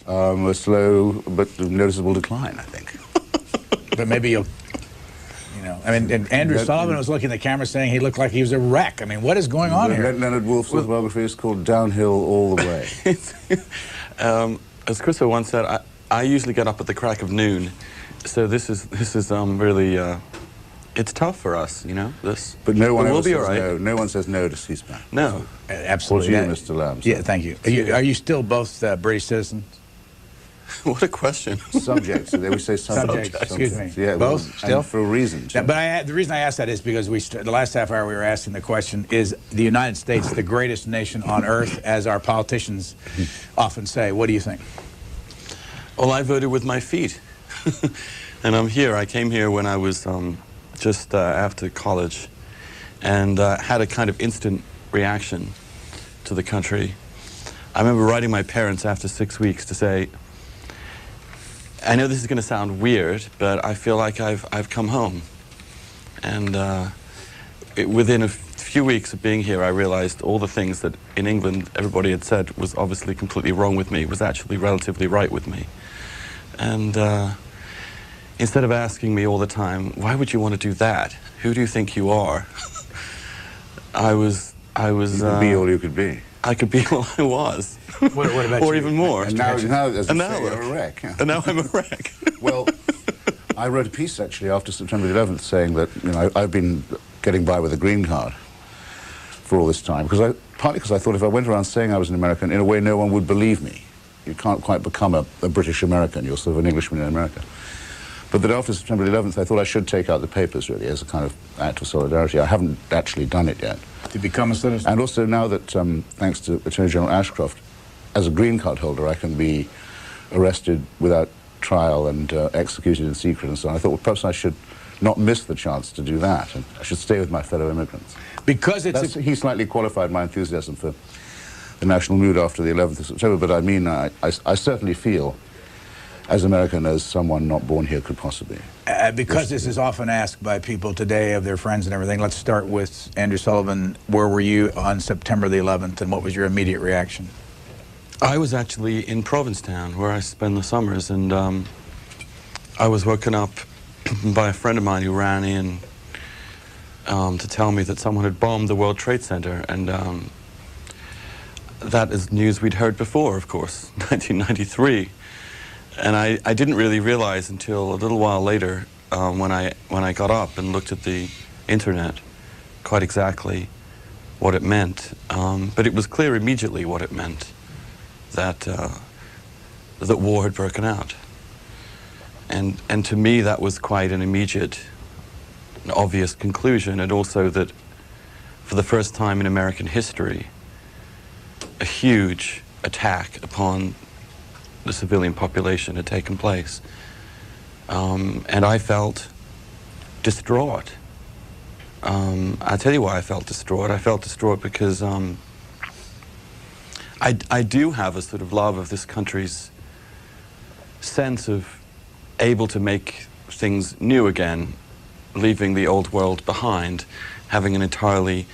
A slow but noticeable decline, I think. But maybe you'll, you know, I mean, and Andrew Sullivan was looking at the camera saying he looked like he was a wreck. I mean, what is going on here? Leonard Woolf's autobiography is called Downhill All the Way. As Christopher once said, I usually get up at the crack of noon, so this is really it's tough for us, you know. But no one will ever be says all right. no. No one says no to C-SPAN. No, absolutely. Or to you, Mr. Lamb. Yeah, thank you. Are you still both British citizens? What a question. Subjects. They would say subjects. Excuse me. Yeah, both well, still for a reason. Yeah, but the reason I asked that is because the last half hour we were asking the question: is the United States the greatest nation on earth, as our politicians often say? What do you think? Well, I voted with my feet, and I'm here. I came here when I was just after college, and had a kind of instant reaction to the country. I remember writing my parents after 6 weeks to say, I know this is going to sound weird, but I feel like I've come home. And within a few weeks of being here, I realized all the things that in England everybody had said was obviously completely wrong with me was actually relatively right with me. And instead of asking me all the time, why would you want to do that? Who do you think you are? I was. You could be all you could be. I could be all I was. What about or you? even more. And now as you say, you're a wreck. Yeah. And now I'm a wreck. Well, I wrote a piece actually after September the 11th saying that, you know, I've been getting by with a green card for all this time partly because I thought if I went around saying I was an American, in a way no one would believe me. You can't quite become a British American. You're sort of an Englishman in America. But that after September the 11th, I thought I should take out the papers, really, as a kind of act of solidarity. I haven't actually done it yet. To become a citizen? And also now that, thanks to Attorney General Ashcroft, as a green card holder, I can be arrested without trial and executed in secret and so on. I thought, well, perhaps I should not miss the chance to do that, and I should stay with my fellow immigrants. Because he slightly qualified my enthusiasm for the national mood after the 11th of September, but I mean, I certainly feel as American as someone not born here could possibly. Because this is often asked by people today of their friends and everything, let's start with Andrew Sullivan. Where were you on September the 11th, and what was your immediate reaction? I was actually in Provincetown, where I spend the summers, and I was woken up by a friend of mine who ran in to tell me that someone had bombed the World Trade Center, and that is news we'd heard before, of course, 1993. And I didn't really realize until a little while later, when I got up and looked at the internet, quite exactly what it meant. But it was clear immediately what it meant, that war had broken out. And to me, that was quite an immediate, an obvious conclusion, and also that for the first time in American history, a huge attack upon the civilian population had taken place. And I felt distraught. I'll tell you why I felt distraught. I felt distraught because I do have a sort of love of this country's sense of able to make things new again, leaving the old world behind, having an entirely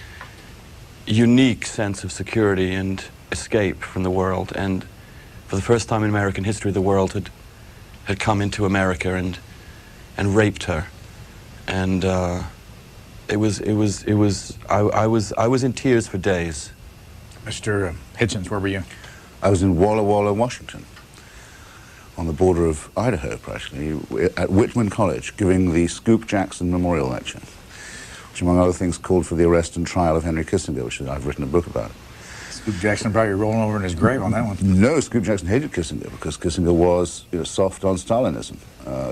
unique sense of security and escape from the world. And for the first time in American history, the world had come into America and raped her, and I was in tears for days. Mr. Hitchens, where were you? I was in Walla Walla, Washington, on the border of Idaho, practically, at Whitman College, giving the Scoop Jackson Memorial Lecture, which, among other things, called for the arrest and trial of Henry Kissinger, which I've written a book about. Scoop Jackson probably rolling over in his grave on that one. No, Scoop Jackson hated Kissinger because Kissinger was, you know, soft on Stalinism.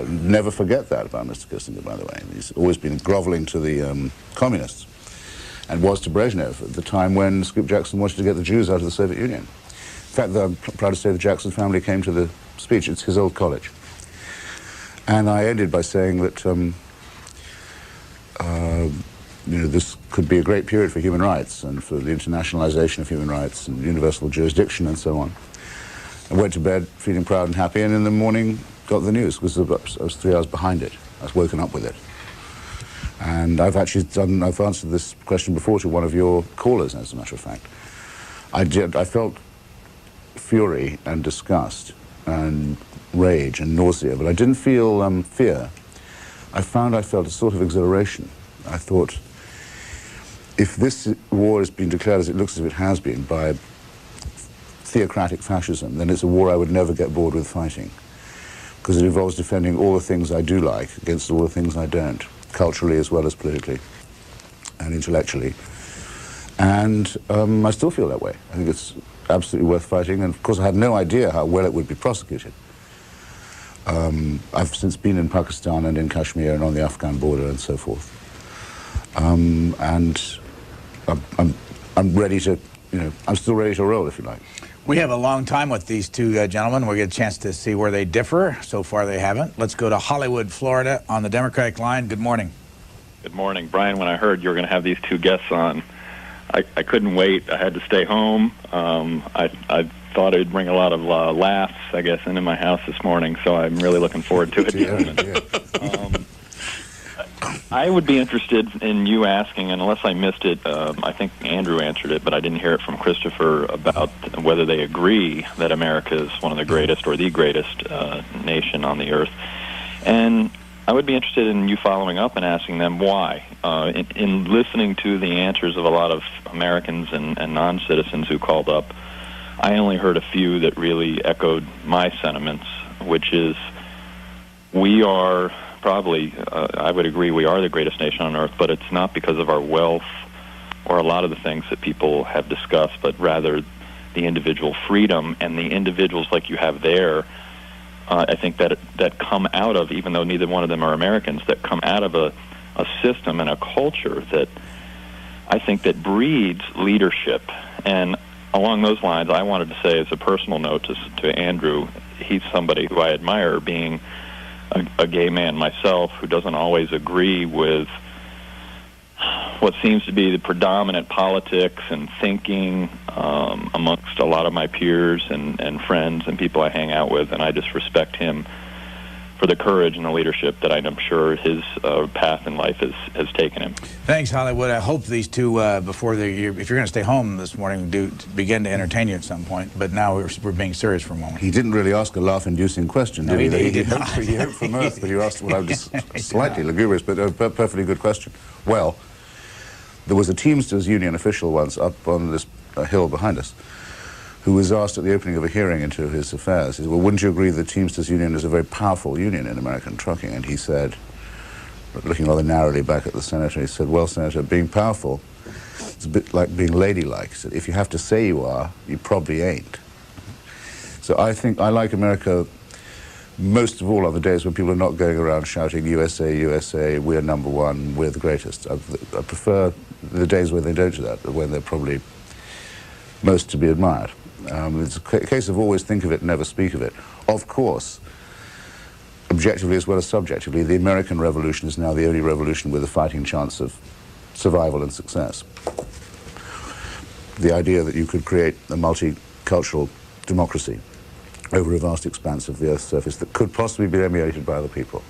Never forget that about Mr. Kissinger, by the way. He's always been groveling to the communists, and was to Brezhnev at the time when Scoop Jackson wanted to get the Jews out of the Soviet Union. In fact, I'm proud to say the Jackson family came to the speech. It's his old college. And I ended by saying that you know, this could be a great period for human rights and for the internationalization of human rights and universal jurisdiction and so on. I went to bed feeling proud and happy, and in the morning got the news, because I was 3 hours behind it. I was woken up with it. And I've answered this question before to one of your callers, as a matter of fact. I felt fury and disgust and rage and nausea, but I didn't feel fear. I found I felt a sort of exhilaration. I thought, if this war has been declared as it looks as if it has been by theocratic fascism, then it's a war I would never get bored with fighting, because it involves defending all the things I do like against all the things I don't, culturally as well as politically and intellectually. And I still feel that way. I think it's absolutely worth fighting, and of course I had no idea how well it would be prosecuted. I've since been in Pakistan and in Kashmir and on the Afghan border and so forth. And I'm ready to, I'm still ready to roll, if you like. We have a long time with these two gentlemen. We'll get a chance to see where they differ. So far they haven't. Let's go to Hollywood, Florida on the Democratic line. Good morning. Good morning. Brian, when I heard you were going to have these two guests on, I couldn't wait. I had to stay home. I thought it'd bring a lot of laughs, I guess, into my house this morning, so I'm really looking forward to it. I would be interested in you asking, and unless I missed it, I think Andrew answered it, but I didn't hear it from Christopher, about whether they agree that America is one of the greatest or the greatest nation on the earth. And I would be interested in you following up and asking them why. In listening to the answers of a lot of Americans and non-citizens who called up, I only heard a few that really echoed my sentiments, which is we are probably, I would agree, we are the greatest nation on earth, but it's not because of our wealth or a lot of the things that people have discussed, but rather the individual freedom and the individuals like you have there. I think that come out of, even though neither one of them are Americans, that come out of a system and a culture that I think that breeds leadership. And along those lines, I wanted to say, as a personal note to Andrew, he's somebody who I admire, being a gay man myself who doesn't always agree with what seems to be the predominant politics and thinking amongst a lot of my peers and friends and people I hang out with, and I just respect him for the courage and the leadership that I'm sure his path in life has taken him. Thanks, Hollywood. I hope these two, if you're going to stay home this morning, do begin to entertain you at some point. But now we're being serious for a moment. He didn't really ask a laugh-inducing question, No, did he? he did not. He hoped for mirth, but you asked what I was slightly lugubrious, but a perfectly good question. Well, there was a Teamsters Union official once up on this hill behind us who was asked at the opening of a hearing into his affairs, he said, well, wouldn't you agree the Teamsters Union is a very powerful union in American trucking? And he said, looking rather narrowly back at the senator, he said, well, Senator, being powerful, it's a bit like being ladylike. He said, if you have to say you are, you probably ain't. So I think I like America most of all on the days when people are not going around shouting, USA, USA, we're number one, we're the greatest. I prefer the days when they don't do that, when they're probably most to be admired. It's a case of always think of it, never speak of it. Of course, objectively as well as subjectively, the American Revolution is now the only revolution with a fighting chance of survival and success. The idea that you could create a multicultural democracy over a vast expanse of the Earth's surface that could possibly be emulated by other people.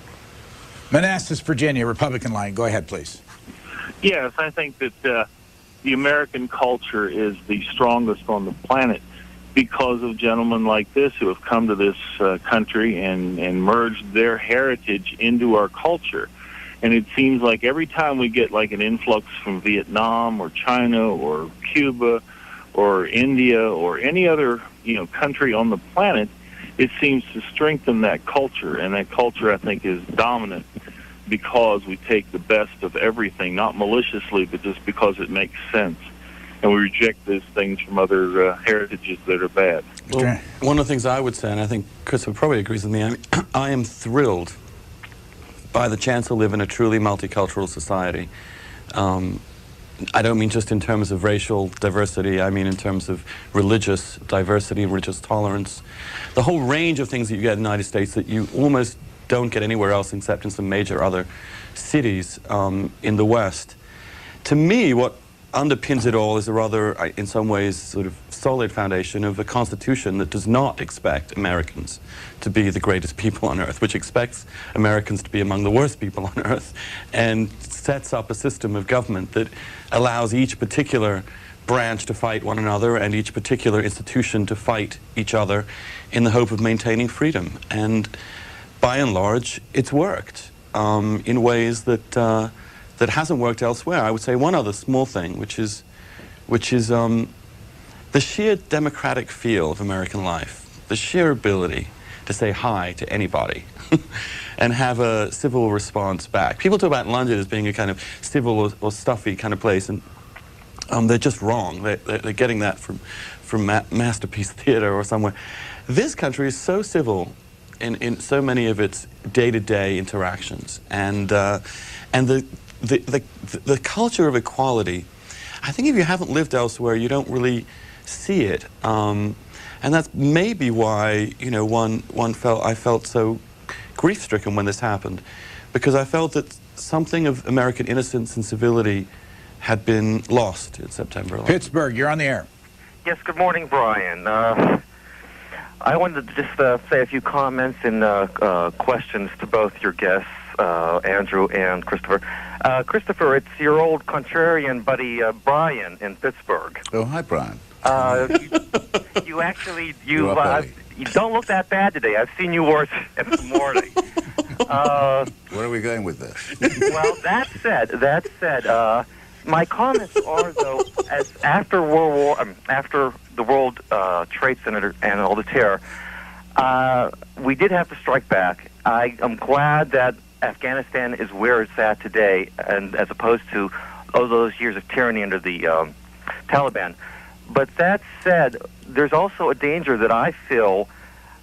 Manassas, Virginia, Republican line. Go ahead, please. Yes, I think that the American culture is the strongest on the planet because of gentlemen like this who have come to this country and merged their heritage into our culture. And it seems like every time we get like an influx from Vietnam or China or Cuba or India or any other country on the planet, it seems to strengthen that culture. And that culture, I think, is dominant because we take the best of everything, not maliciously, but just because it makes sense. And we reject those things from other heritages that are bad. Well, one of the things I would say, and I think Christopher probably agrees with me, I am thrilled by the chance to live in a truly multicultural society. I don't mean just in terms of racial diversity, I mean in terms of religious diversity, religious tolerance. The whole range of things that you get in the United States that you almost don't get anywhere else except in some major other cities in the West. To me, what underpins it all is a rather, in some ways, sort of solid foundation of a constitution that does not expect Americans to be the greatest people on earth, which expects Americans to be among the worst people on earth, and sets up a system of government that allows each particular branch to fight one another and each particular institution to fight each other in the hope of maintaining freedom. And by and large, it's worked in ways that that hasn't worked elsewhere. I would say one other small thing, which is the sheer democratic feel of American life, the sheer ability to say hi to anybody and have a civil response back. People talk about London as being a kind of civil or stuffy kind of place, and they're just wrong. They're getting that from Masterpiece Theater or somewhere. This country is so civil in so many of its day-to-day interactions, and the culture of equality. I think if you haven't lived elsewhere, you don't really see it, and that's maybe why, you know, I felt so grief-stricken when this happened, because I felt that something of American innocence and civility had been lost in September 11th. Pittsburgh, you're on the air. Yes, good morning, Brian. I wanted to just say a few comments and questions to both your guests, Andrew and Christopher. Christopher, it's your old contrarian buddy, Brian, in Pittsburgh. Oh, hi, Brian. You actually, you don't look that bad today. I've seen you worse in the morning. Where are we going with this? Well, that said, my comments are, though, as after the World Trade Center and all the terror, we did have to strike back. I'm glad that Afghanistan is where it's at today, and as opposed to all those years of tyranny under the Taliban. But that said, there's also a danger that I feel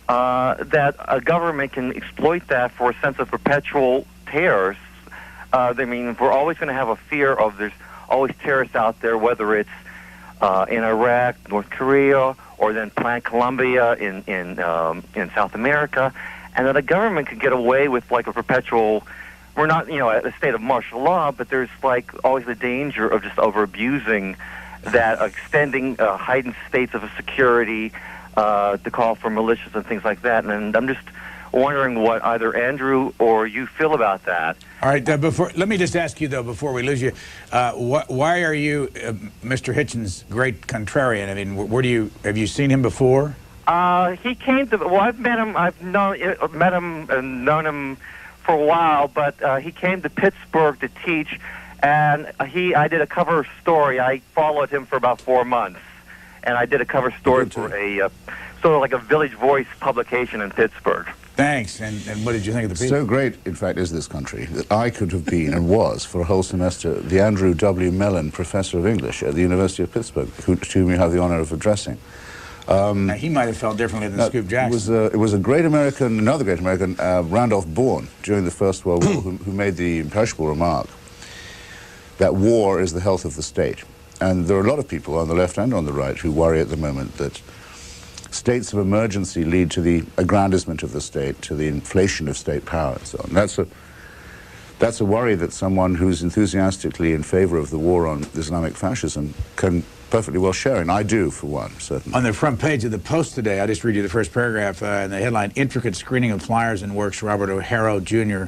that a government can exploit that for a sense of perpetual terrors. I mean, we're always going to have a fear of there's always terrorists out there, whether it's in Iraq, North Korea, or then Plan Colombia in South America, and that a government could get away with like a perpetual. We're not, you know, at a state of martial law, but there's like always the danger of just over abusing that, extending heightened states of security to call for militias and things like that. And I'm just wondering what either Andrew or you feel about that. All right, let me just ask you, though, before we lose you, why are you Mr. Hitchens' great contrarian? I mean, have you seen him before? He came to, well, I've met him, and known him for a while, but he came to Pittsburgh to teach, and I did a cover story. I followed him for about 4 months, and I did a cover story for a sort of like a Village Voice publication in Pittsburgh. Thanks. And what did you think of the piece? So great, in fact, is this country that I could have been and was for a whole semester the Andrew W. Mellon Professor of English at the University of Pittsburgh, to whom you have the honor of addressing. Now, he might have felt differently than Scoop Jackson. It was a great American, another great American, Randolph Bourne, during the First World War, who made the imperishable remark that war is the health of the state. And there are a lot of people on the left and on the right who worry at the moment that states of emergency lead to the aggrandizement of the state, to the inflation of state power, and so on. That's a worry that someone who's enthusiastically in favor of the war on Islamic fascism can perfectly well share, and I do, for one, certainly. On the front page of the Post today, I'll just read you the first paragraph, and the headline, Intricate Screening of Flyers and Works, Robert O'Hara, Jr.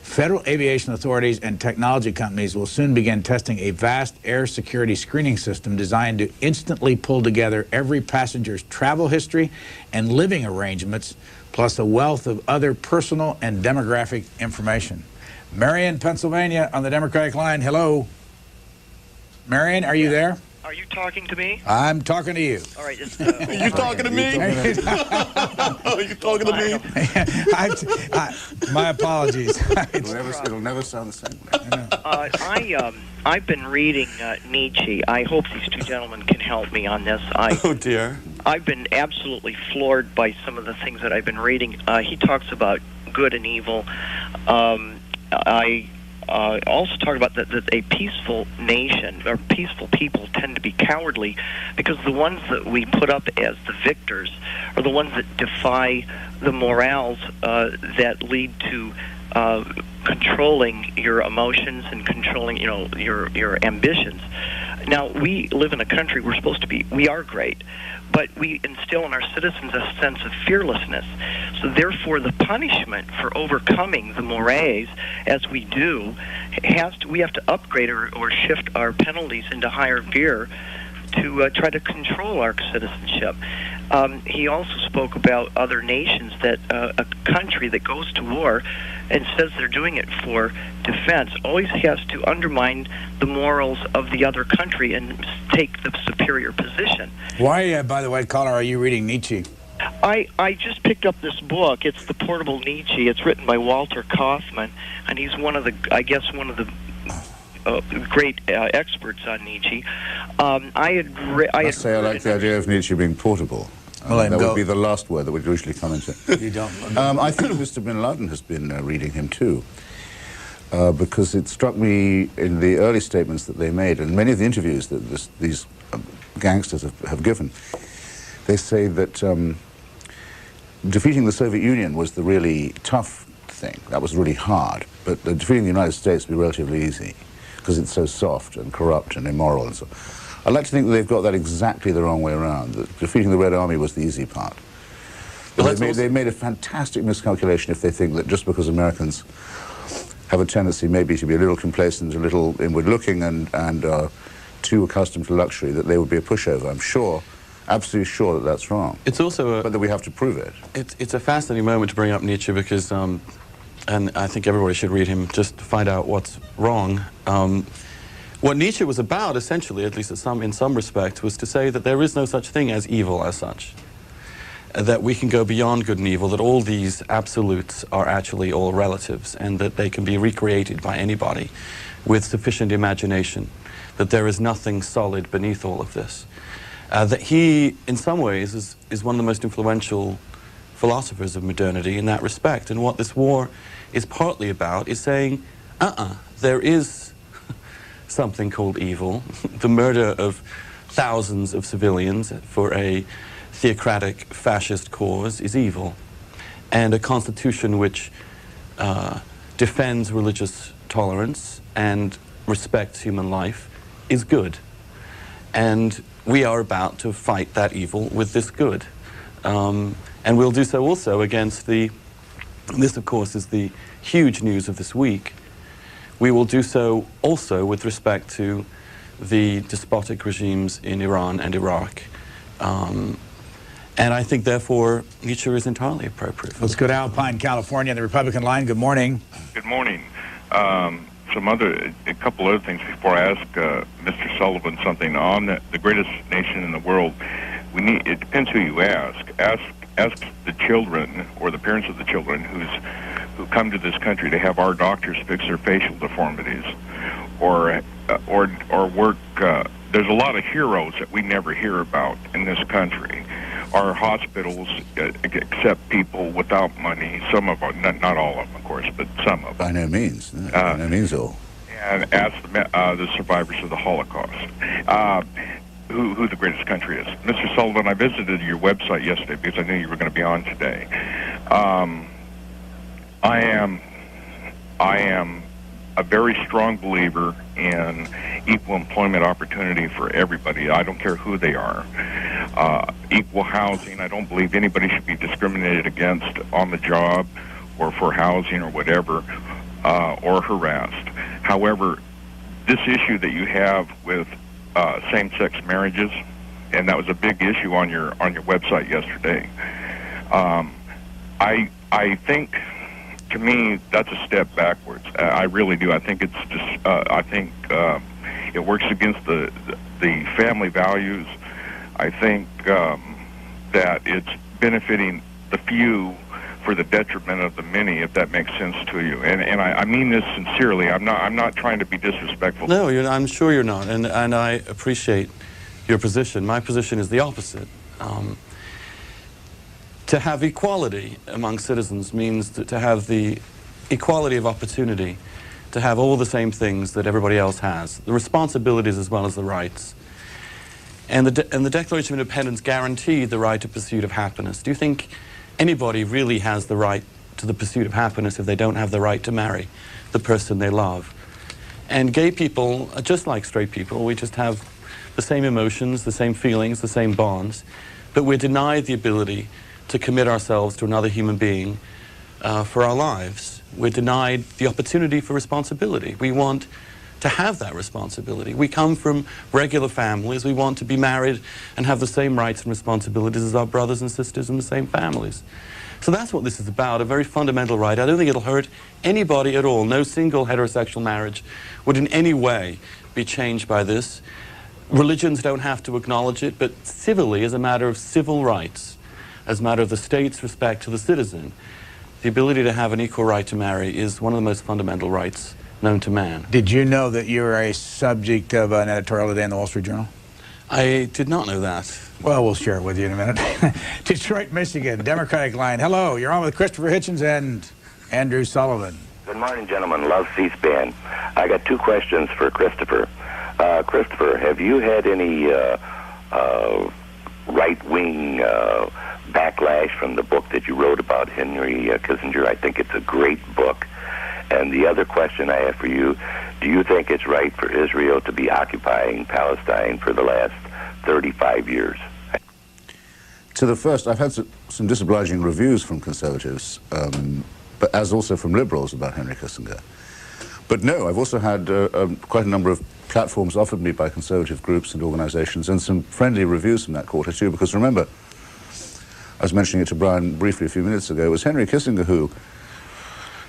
Federal aviation authorities and technology companies will soon begin testing a vast air security screening system designed to instantly pull together every passenger's travel history and living arrangements, plus a wealth of other personal and demographic information. Marion, Pennsylvania, on the Democratic line. Hello. Marion, are you there? Are you talking to me? I'm talking to you. All right. Just, Are you talking to me? Are you talking to me? My apologies. It'll never sound the same. I've been reading Nietzsche. I hope these two gentlemen can help me on this. Oh, dear. I've been absolutely floored by some of the things that I've been reading. He talks about good and evil. I also talk about that a peaceful nation or peaceful people tend to be cowardly because the ones that we put up as the victors are the ones that defy the morals that lead to controlling your emotions and controlling, you know, your ambitions. Now, we live in a country we are great, but we instill in our citizens a sense of fearlessness. So therefore, the punishment for overcoming the mores, as we do, we have to upgrade or shift our penalties into higher gear to try to control our citizenship. He also spoke about other nations, that a country that goes to war and says they're doing it for defense always has to undermine the morals of the other country and take the superior position. Why, by the way, caller, are you reading Nietzsche? I just picked up this book. It's The Portable Nietzsche. It's written by Walter Kaufman, and he's one of the great experts on Nietzsche. I like the idea of Nietzsche being portable. That would be the last word that would usually come into it. You don't. I think Mr. Bin Laden has been reading him too, because it struck me in the early statements that they made, and many of the interviews that these gangsters have given, they say that defeating the Soviet Union was the really tough thing. That was really hard, but defeating the United States would be relatively easy, because it's so soft and corrupt and immoral and so. I'd like to think that they've got that exactly the wrong way around, that defeating the Red Army was the easy part. But they made a fantastic miscalculation if they think that just because Americans have a tendency maybe to be a little complacent, a little inward-looking and too accustomed to luxury, that they would be a pushover. I'm sure, absolutely sure that that's wrong. It's also but that we have to prove it. It's a fascinating moment to bring up Nietzsche because, and I think everybody should read him just to find out what's wrong. What Nietzsche was about, essentially, at least in some respects, was to say that there is no such thing as evil as such. That we can go beyond good and evil, that all these absolutes are actually all relatives, and that they can be recreated by anybody with sufficient imagination, that there is nothing solid beneath all of this. That he, in some ways, is one of the most influential philosophers of modernity in that respect. And what this war is partly about is saying, there is something called evil. The murder of thousands of civilians for a theocratic fascist cause is evil. And a constitution which defends religious tolerance and respects human life is good. And we are about to fight that evil with this good. And we'll do so also against this of course is the huge news of this week. We will do so also with respect to the despotic regimes in Iran and Iraq. And I think, therefore, Nietzsche is entirely appropriate. Let's go to Alpine, California, on the Republican line. Good morning. Good morning. A couple other things before I ask Mr. Sullivan something on the greatest nation in the world. It depends who you ask. Ask the children or the parents of the children who come to this country to have our doctors fix their facial deformities, or work. There's a lot of heroes that we never hear about in this country. Our hospitals accept people without money. Some of them, not all of them, of course, but some of them. By no means. By no means all. And ask the survivors of the Holocaust. Who the greatest country is. Mr. Sullivan, I visited your website yesterday because I knew you were going to be on today. I am a very strong believer in equal employment opportunity for everybody. I don't care who they are. Equal housing. I don't believe anybody should be discriminated against on the job or for housing or whatever, or harassed. However, this issue that you have with same-sex marriages, and that was a big issue on your website yesterday. I think, to me, that's a step backwards. I really do. I think it's just. I think it works against the family values. I think that it's benefiting the few for the detriment of the many, if that makes sense to you. And I mean this sincerely. I'm not trying to be disrespectful. No, I'm sure you're not, and I appreciate your position. My position is the opposite. To have equality among citizens means to have the equality of opportunity, to have all the same things that everybody else has, the responsibilities as well as the rights. And the Declaration of Independence guaranteed the right to pursuit of happiness. Do you think anybody really has the right to the pursuit of happiness if they don't have the right to marry the person they love? And gay people are just like straight people. We just have the same emotions, the same feelings, the same bonds. but we're denied the ability to commit ourselves to another human being for our lives. We're denied the opportunity for responsibility. We want to have that responsibility. We come from regular families. We want to be married and have the same rights and responsibilities as our brothers and sisters in the same families. So that's what this is about, a very fundamental right. I don't think it'll hurt anybody at all. No single heterosexual marriage would in any way be changed by this. Religions don't have to acknowledge it, but civilly, as a matter of civil rights, as a matter of the state's respect to the citizen, the ability to have an equal right to marry is one of the most fundamental rights known to man. Did you know that you were a subject of an editorial today in the Wall Street Journal? I did not know that. Well, we'll share it with you in a minute. Detroit, Michigan, Democratic line. Hello, you're on with Christopher Hitchens and Andrew Sullivan. Good morning, gentlemen. Love C-SPAN. I got two questions for Christopher. Christopher, have you had any right-wing backlash from the book that you wrote about Henry Kissinger? I think it's a great book. And the other question I have for you, do you think it's right for Israel to be occupying Palestine for the last 35 years? To the first, I've had some disobliging reviews from conservatives, but as also from liberals about Henry Kissinger. But no, I've also had quite a number of platforms offered me by conservative groups and organizations, and some friendly reviews from that quarter too, because remember, I was mentioning it to Brian briefly a few minutes ago, it was Henry Kissinger who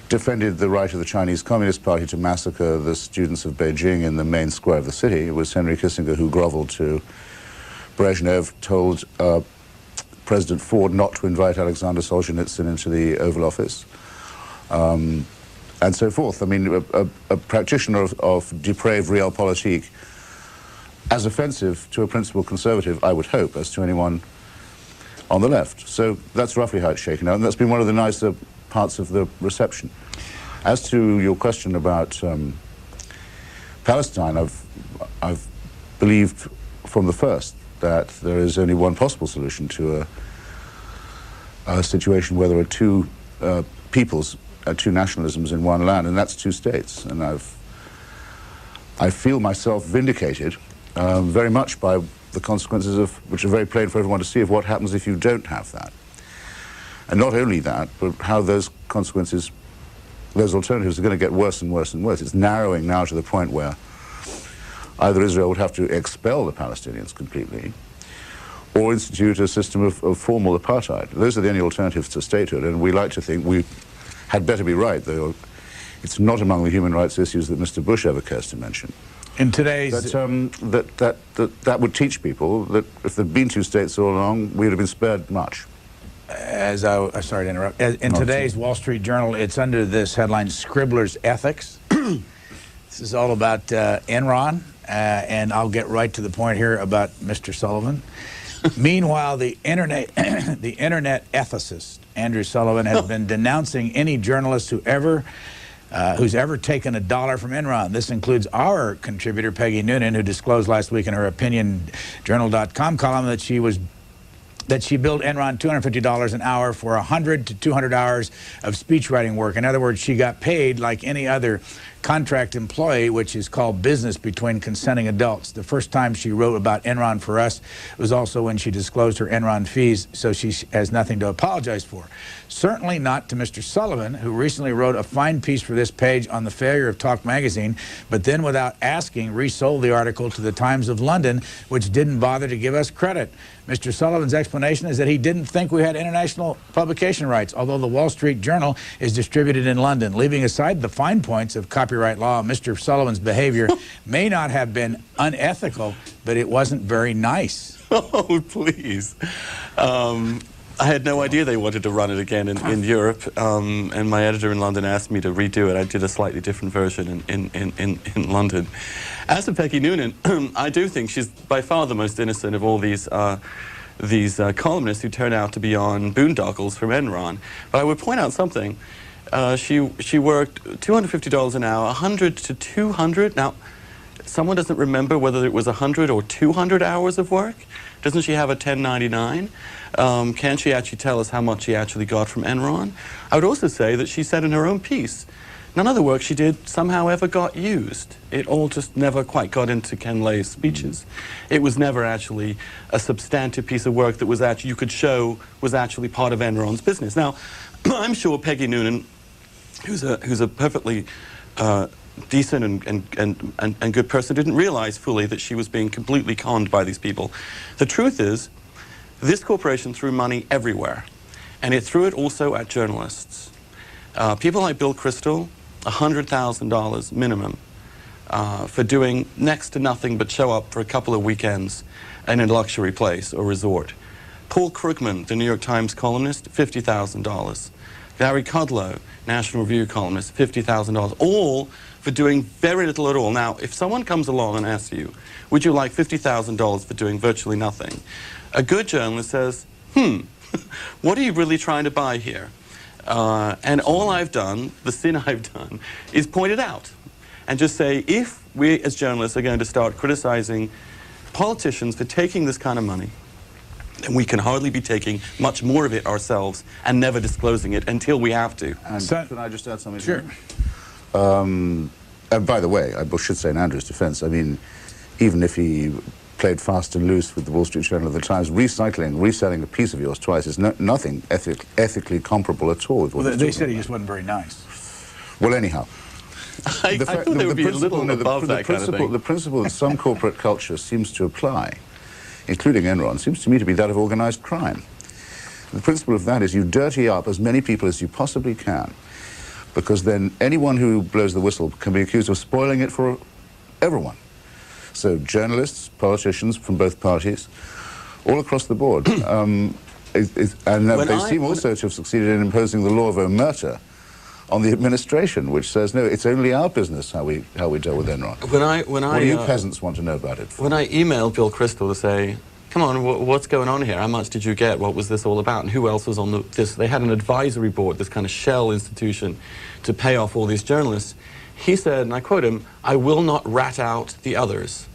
defended the right of the Chinese Communist Party to massacre the students of Beijing in the main square of the city. It was Henry Kissinger who groveled to Brezhnev, told President Ford not to invite Alexander Solzhenitsyn into the Oval Office, and so forth. I mean, a practitioner of depraved realpolitik, as offensive to a principled conservative, I would hope, as to anyone on the left. So that's roughly how it's shaken out, and that's been one of the nicer parts of the reception. As to your question about Palestine, I've believed from the first that there is only one possible solution to a situation where there are two peoples, two nationalisms in one land, and that's two states. And I feel myself vindicated very much by the consequences of, which are very plain for everyone to see, of what happens if you don't have that. And not only that, but how those consequences, those alternatives are going to get worse and worse and worse. It's narrowing now to the point where either Israel would have to expel the Palestinians completely or institute a system of formal apartheid. Those are the only alternatives to statehood, and we like to think we had better be right, though it's not among the human rights issues that Mr. Bush ever cares to mention. In today's... That would teach people that if there'd been two states all along, we'd have been spared much. Sorry to interrupt. In today's Wall Street Journal, it's under this headline, Scribbler's Ethics. This is all about Enron, and I'll get right to the point here about Mr. Sullivan. Meanwhile, the internet ethicist, Andrew Sullivan, has been denouncing any journalist who's ever taken $1 from Enron. This includes our contributor, Peggy Noonan, who disclosed last week in her OpinionJournal.com column that she billed Enron $250 an hour for 100 to 200 hours of speechwriting work. In other words, she got paid like any other contract employee, which is called business between consenting adults. The first time she wrote about Enron for us was also when she disclosed her Enron fees, so she has nothing to apologize for. Certainly not to Mr. Sullivan, who recently wrote a fine piece for this page on the failure of Talk magazine, but then without asking, resold the article to the Times of London, which didn't bother to give us credit. Mr. Sullivan's explanation is that he didn't think we had international publication rights, although the Wall Street Journal is distributed in London. Leaving aside the fine points of copyright law, Mr. Sullivan's behavior may not have been unethical, but it wasn't very nice. Oh, please. I had no idea they wanted to run it again in Europe, and my editor in London asked me to redo it. I did a slightly different version in London. As for Peggy Noonan, I do think she's by far the most innocent of all these columnists who turn out to be on boondoggles from Enron. But I would point out something. She worked $250 an hour, 100 to 200. Now, someone doesn't remember whether it was 100 or 200 hours of work. Doesn't she have a 1099? Can she actually tell us how much she actually got from Enron? I would also say that she said in her own piece none of the work she did somehow ever got used. It all just never quite got into Ken Lay's speeches. It was never actually a substantive piece of work that was actually, you could show was actually part of Enron's business. Now, I'm sure Peggy Noonan, who's a perfectly decent and good person, didn't realize fully that she was being completely conned by these people. The truth is, this corporation threw money everywhere, and it threw it also at journalists. People like Bill Kristol, $100,000 minimum for doing next to nothing but show up for a couple of weekends in a luxury place or resort. Paul Krugman, the New York Times columnist, $50,000. Gary Kudlow, National Review columnist, $50,000, all for doing very little at all. Now, if someone comes along and asks you, would you like $50,000 for doing virtually nothing? A good journalist says, what are you really trying to buy here? And all I've done, the sin I've done, is point it out and just say, if we as journalists are going to start criticizing politicians for taking this kind of money, then we can hardly be taking much more of it ourselves and never disclosing it until we have to. And can I just add something? Sure. And by the way, I should say in Andrew's defense, I mean, even if he played fast and loose with the Wall Street Journal at the Times, reselling a piece of yours twice is nothing ethically comparable at all. With what Well, they said he just wasn't very nice. Well, anyhow. I thought they would be a little above that kind of thing. The principle that some corporate culture seems to apply, including Enron, seems to me to be that of organized crime. The principle of that is you dirty up as many people as you possibly can, because then anyone who blows the whistle can be accused of spoiling it for everyone. So journalists, politicians from both parties, all across the board. They seem also to have succeeded in imposing the law of omerta on the administration, which says, no, it's only our business how we deal with Enron. What do you peasants want to know about it? When I emailed Bill Kristol to say, come on, what's going on here? How much did you get? What was this all about? And who else was on this? They had an advisory board, this kind of shell institution, to pay off all these journalists. He said, and I quote him, "I will not rat out the others."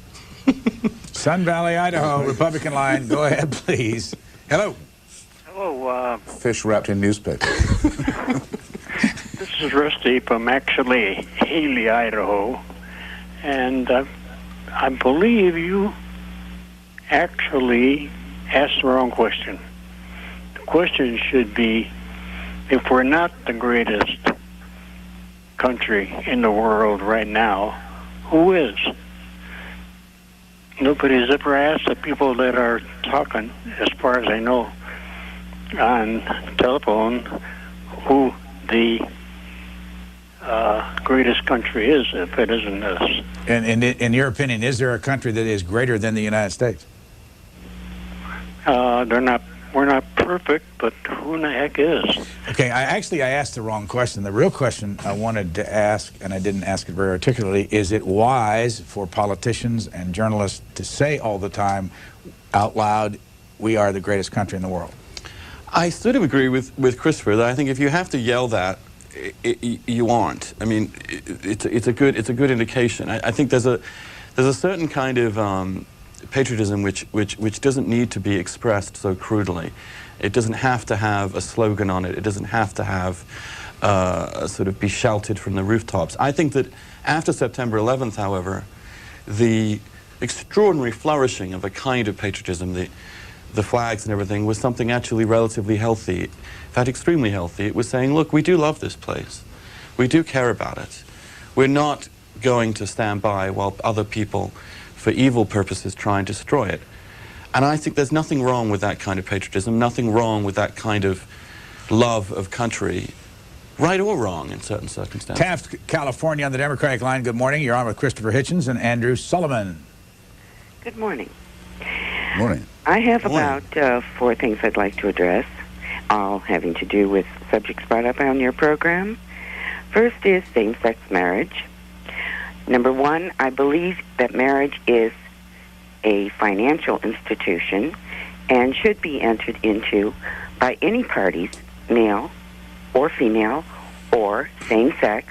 Sun Valley, Idaho, Republican line. Go ahead, please. Hello. Hello. Fish wrapped in newspaper. This is Rusty from actually Haley, Idaho. And I believe you actually asked the wrong question. The question should be, if we're not the greatest country in the world right now, who is? Nobody's ever asked the people that are talking, as far as I know, on telephone, who the greatest country is, if it isn't us. And in your opinion, is there a country that is greater than the United States? We're not perfect, but who in the heck is? Okay, I asked the wrong question. The real question I wanted to ask, and I didn't ask it very articulately, is it wise for politicians and journalists to say all the time out loud, we are the greatest country in the world? I sort of agree with Christopher that I think if you have to yell that, you aren't. I mean, it's a good indication. I think there's a certain kind of patriotism which doesn't need to be expressed so crudely. It doesn't have to have a slogan on it. It doesn't have to have sort of be shouted from the rooftops. I think that after September 11th, however, the extraordinary flourishing of a kind of patriotism, the flags and everything, was something actually relatively healthy. In fact, extremely healthy. It was saying, look, we do love this place. We do care about it. We're not going to stand by while other people, for evil purposes, try and destroy it. And I think there's nothing wrong with that kind of patriotism, nothing wrong with that kind of love of country, right or wrong in certain circumstances. Taft, California, on the Democratic line. Good morning. You're on with Christopher Hitchens and Andrew Sullivan. Good morning. Morning. I have about 4 things I'd like to address, all having to do with subjects brought up on your program. First is same-sex marriage. Number 1, I believe that marriage is a financial institution and should be entered into by any parties, male or female or same-sex,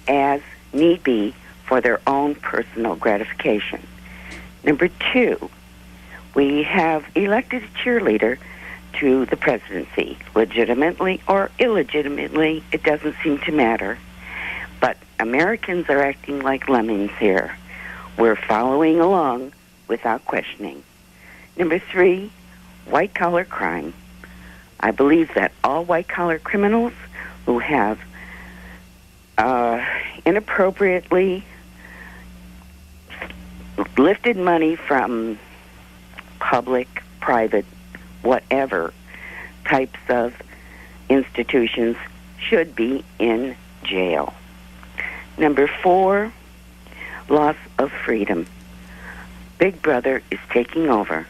as need be for their own personal gratification. Number 2, we have elected a cheerleader to the presidency, legitimately or illegitimately, it doesn't seem to matter. Americans are acting like lemmings here. We're following along without questioning. Number 3, white-collar crime. I believe that all white-collar criminals who have inappropriately lifted money from public, private, whatever types of institutions should be in jail. Number 4, loss of freedom. Big Brother is taking over.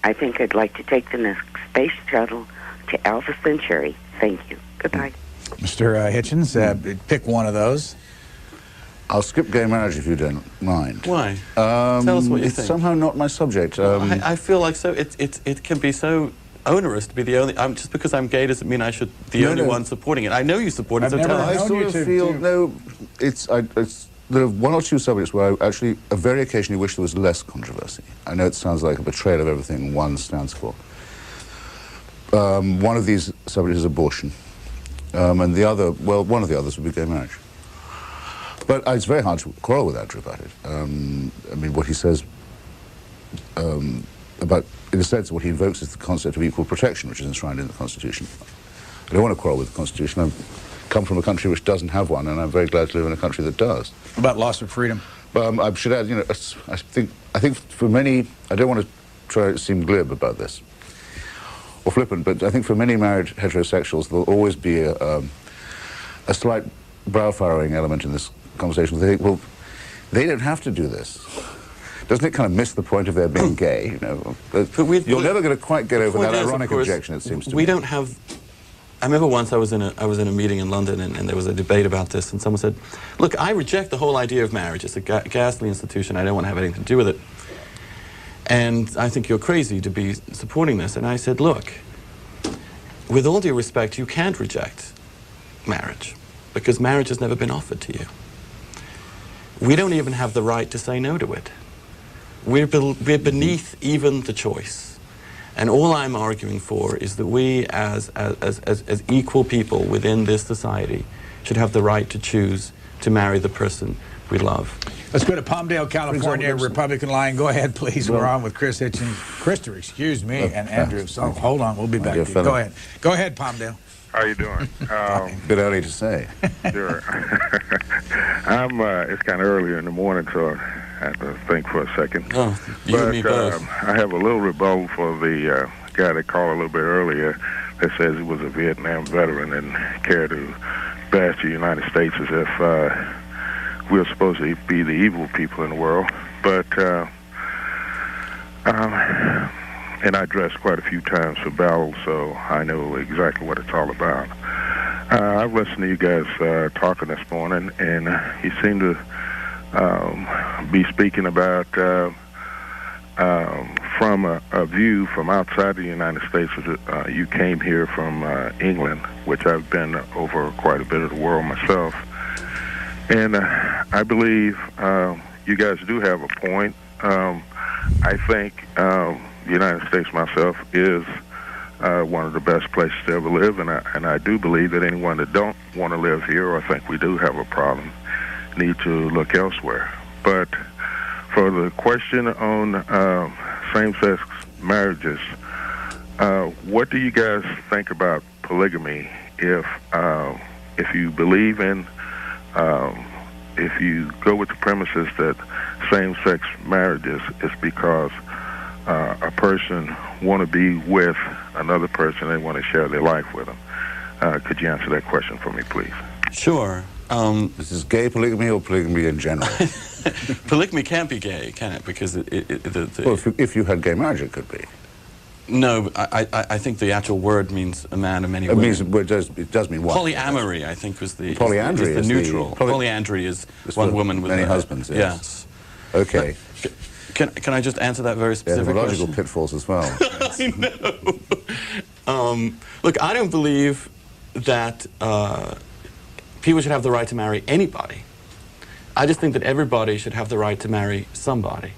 I think I'd like to take the next space shuttle to Alpha Centauri. Thank you. Goodbye. Mr. Hitchens, pick one of those. I'll skip gay marriage if you don't mind. Why? Tell us what you it's think. somehow not my subject. I feel like it can be so onerous to be the only. Just because I'm gay doesn't mean I should the only one supporting it. I know you support it. So tell I us. sort of feel no. There are one or two subjects where I actually very occasionally wish there was less controversy. I know it sounds like a betrayal of everything one stands for. One of these subjects is abortion, and the other, well, one of the others would be gay marriage. But it's very hard to quarrel with Andrew about it. I mean, what he says about, in a sense, what he invokes is the concept of equal protection, which is enshrined in the Constitution. I don't want to quarrel with the Constitution. I've come from a country which doesn't have one, and I'm very glad to live in a country that does. About loss of freedom? I should add, you know, I think for many, I don't want to try to seem glib about this, or flippant, but I think for many married heterosexuals, there'll always be a slight brow-furrowing element in this conversation. They think, well, they don't have to do this. Doesn't it kind of miss the point of their being gay? You know, you're never going to quite get over that ironic objection. It seems to me. We don't have. I remember once I was in a meeting in London, and there was a debate about this, and someone said, "Look, I reject the whole idea of marriage. It's a ghastly institution. I don't want to have anything to do with it. And I think you're crazy to be supporting this." And I said, "Look, with all due respect, you can't reject marriage, because marriage has never been offered to you. We don't even have the right to say no to it. We're beneath even the choice. And all I'm arguing for is that we, as equal people within this society, should have the right to choose to marry the person we love." Let's go to Palmdale, California, Republican line. Go ahead, please. We're on with Chris Hitchens. Christopher, excuse me, and Andrew. So hold on, we'll be back. Go ahead. Go ahead, Palmdale. How you doing? Bit early to say. Sure. It's kind of earlier in the morning, so I have to think for a second. Oh, you and me both. I have a little rebuttal for the guy that called a little bit earlier that says he was a Vietnam veteran and cared to bash the United States as if we're supposed to be the evil people in the world. But and I dressed quite a few times for battle, so I know exactly what it's all about. I've listened to you guys talking this morning, and you seem to be speaking about from a view from outside the United States. You came here from England, which I've been over quite a bit of the world myself. And I believe you guys do have a point. I think the United States myself is one of the best places to ever live, and I do believe that anyone that don't want to live here or think we do have a problem need to look elsewhere. But for the question on same-sex marriages, what do you guys think about polygamy? If you believe in, if you go with the premises that same-sex marriages is because a person want to be with another person, they want to share their life with them. Could you answer that question for me, please? Sure. This is gay polygamy or polygamy in general? Polygamy can't be gay, can it? Because well, if you had gay marriage, it could be. No, I think the actual word means a man and many women. It does mean what? Polyamory, I think, was the polyandry is the neutral. Polyandry is one woman with many husbands. Yes. Okay. Can I just answer that very specific logical question? pitfalls as well. I know. Look, I don't believe that people should have the right to marry anybody. I just think that everybody should have the right to marry somebody.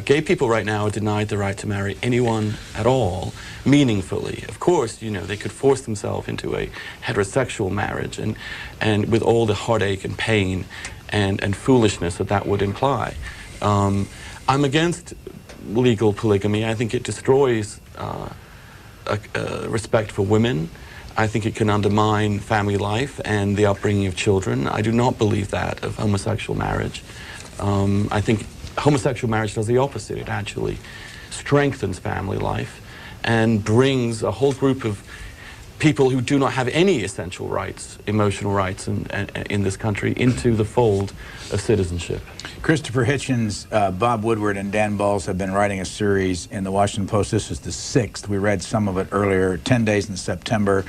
Gay people right now are denied the right to marry anyone at all, meaningfully. Of course, you know, they could force themselves into a heterosexual marriage, and with all the heartache and pain and foolishness that would imply. I'm against legal polygamy. I think it destroys respect for women. I think it can undermine family life and the upbringing of children. I do not believe that of homosexual marriage. I think homosexual marriage does the opposite. It actually strengthens family life and brings a whole group of people who do not have any essential rights, emotional rights in this country, into the fold of citizenship. Christopher Hitchens, Bob Woodward, and Dan Balls have been writing a series in the Washington Post. This is the 6th. We read some of it earlier, 10 days in September.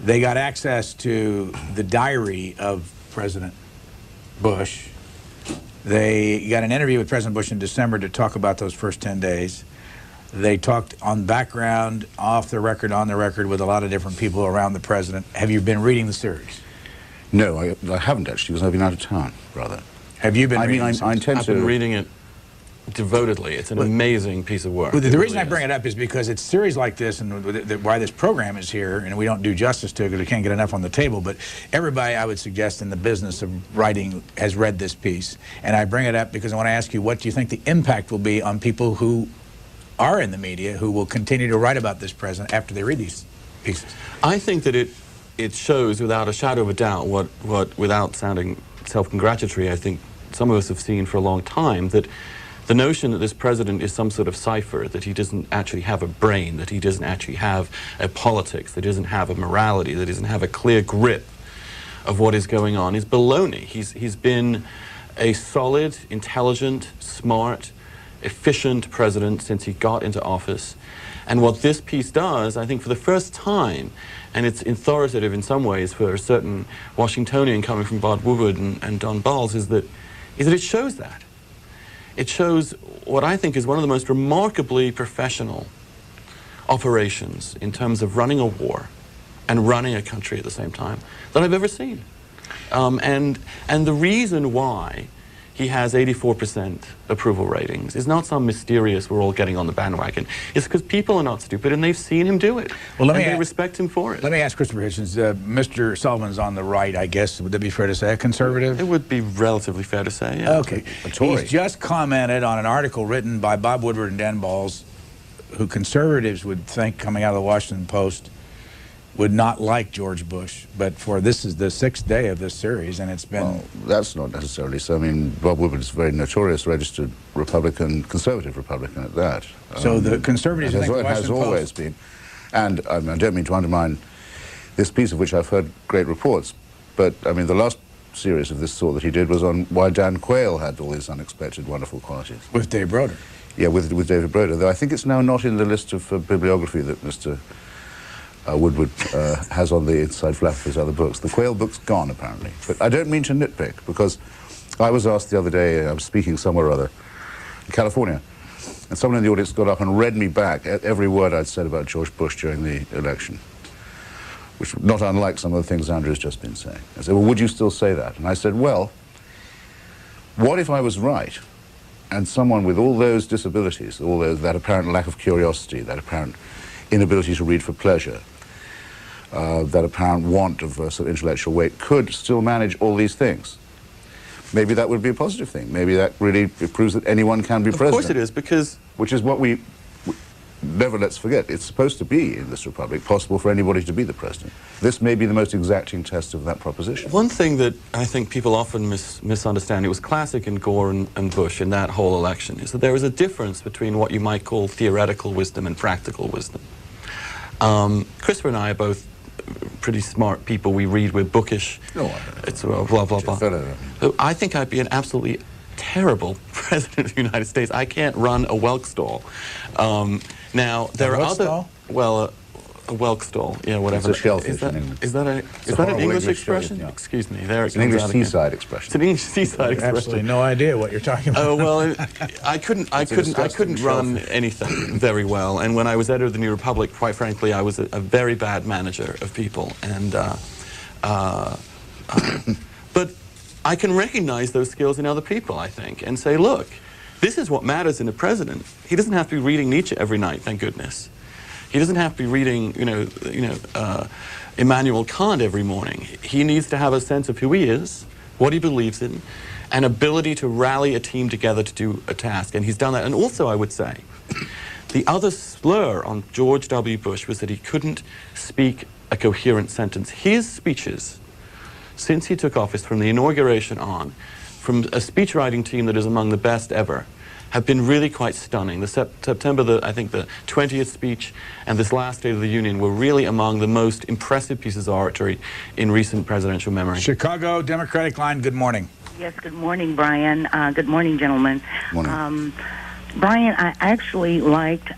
They got access to the diary of President Bush. They got an interview with President Bush in December to talk about those first 10 days. They talked on background, off the record, on the record, with a lot of different people around the president. Have you been reading the series? No, I haven't actually, because I've been out of town, rather. Have you been reading it? I intend I've been reading it devotedly. It's an amazing piece of work. Well, the reason I bring it up is because it's series like this, and why this program is here, and we don't do justice to it because we can't get enough on the table, but everybody, I would suggest, in the business of writing has read this piece. And I bring it up because I want to ask you, what do you think the impact will be on people who are in the media, who will continue to write about this president after they read these pieces? I think that it shows without a shadow of a doubt what without sounding self-congratulatory, I think some of us have seen for a long time, that the notion that this president is some sort of cipher, that he doesn't actually have a brain, that he doesn't actually have a politics, that he doesn't have a morality, that he doesn't have a clear grip of what is going on, is baloney. He's been a solid, intelligent, smart, efficient president since he got into office. And what this piece does, I think for the first time, and it's authoritative in some ways for a certain Washingtonian coming from Bob Woodward and Don Balls, is that it shows that. It shows what I think is one of the most remarkably professional operations in terms of running a war and running a country at the same time that I've ever seen. And the reason why he has 84% approval ratings is not some mysterious, we're all getting on the bandwagon. It's because people are not stupid and they've seen him do it. Well, and they respect him for it. Let me ask Christopher Hitchens, Mr. Sullivan's on the right, I guess. Would that be fair to say? A conservative? It would be relatively fair to say, yeah. Okay. He's just commented on an article written by Bob Woodward and Dan Balls, who conservatives would think, coming out of the Washington Post, would not like George Bush, but this is the 6th day of this series, and it's been... Well, that's not necessarily so. I mean, Bob Woodward is a very notorious registered Republican, conservative Republican at that. So the conservatives think the has always been. And I don't mean to undermine this piece, of which I've heard great reports, but I mean, the last series of this sort that he did was on why Dan Quayle had all these unexpected, wonderful qualities. With Dave Broder. Yeah, with David Broder, though I think it's now not in the list of bibliography that Mr. Woodward has on the inside flap of his other books. The Quayle book's gone, apparently. But I don't mean to nitpick, because I was asked the other day, I was speaking somewhere or other, in California, and someone in the audience got up and read me back every word I'd said about George Bush during the election, which not unlike some of the things Andrew's just been saying. I said, well, would you still say that? And I said, well, what if I was right, and someone with all those disabilities, that apparent lack of curiosity, that apparent inability to read for pleasure, that apparent want of sort of intellectual weight, could still manage all these things? Maybe that would be a positive thing. Maybe that really proves that anyone can be president. Of course it is, because... Which is what we never let's forget. It's supposed to be, in this republic, possible for anybody to be the president. This may be the most exacting test of that proposition. One thing that I think people often misunderstand, it was classic in Gore and Bush in that whole election, is that there is a difference between what you might call theoretical wisdom and practical wisdom. Christopher and I are both pretty smart people. We read, we're bookish. No, it's blah, blah, blah. So I think I'd be an absolutely terrible president of the United States. I can't run a whelk stall. Now, there are other... Well, a whelk stall, yeah, whatever. It's a shellfish in English. Is that an English expression? Yeah. Excuse me. There it's an English seaside expression. It's an English seaside expression. Absolutely no idea what you're talking about. Oh well, I couldn't run anything very well. And when I was editor of the New Republic, quite frankly, I was a very bad manager of people. And but I can recognize those skills in other people, I think, and say, look, This is what matters in a president. He doesn't have to be reading Nietzsche every night, thank goodness. He doesn't have to be reading, Immanuel Kant every morning. He needs to have a sense of who he is, what he believes in, an ability to rally a team together to do a task, and he's done that. And also, I would say, the other slur on George W. Bush was that he couldn't speak a coherent sentence. His speeches, since he took office, from the inauguration on, from a speechwriting team that is among the best ever, have been really quite stunning. The September, I think the 20th speech and this last State of the Union were really among the most impressive pieces of oratory in recent presidential memory. Chicago Democratic Line, good morning. Yes, good morning, Brian. Good morning, gentlemen. Morning. Brian, I actually liked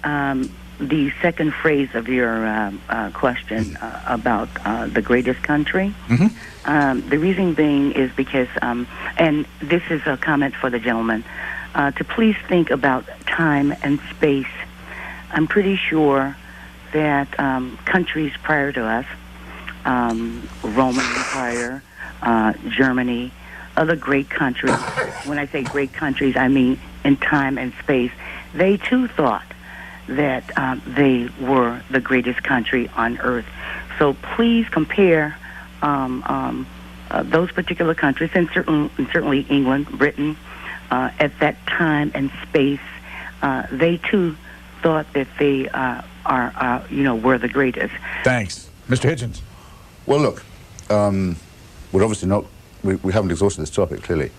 the second phrase of your question about the greatest country. The reason being is because, and this is a comment for the gentleman, to please think about time and space. I'm pretty sure that countries prior to us, Roman Empire, Germany, other great countries, when I say great countries, I mean in time and space, they too thought that they were the greatest country on earth. So please compare those particular countries, and certainly England, Britain, at that time and space, they too thought that they were the greatest. Thanks. Mr. Hitchens. Well, look, we're obviously not, we haven't exhausted this topic, clearly.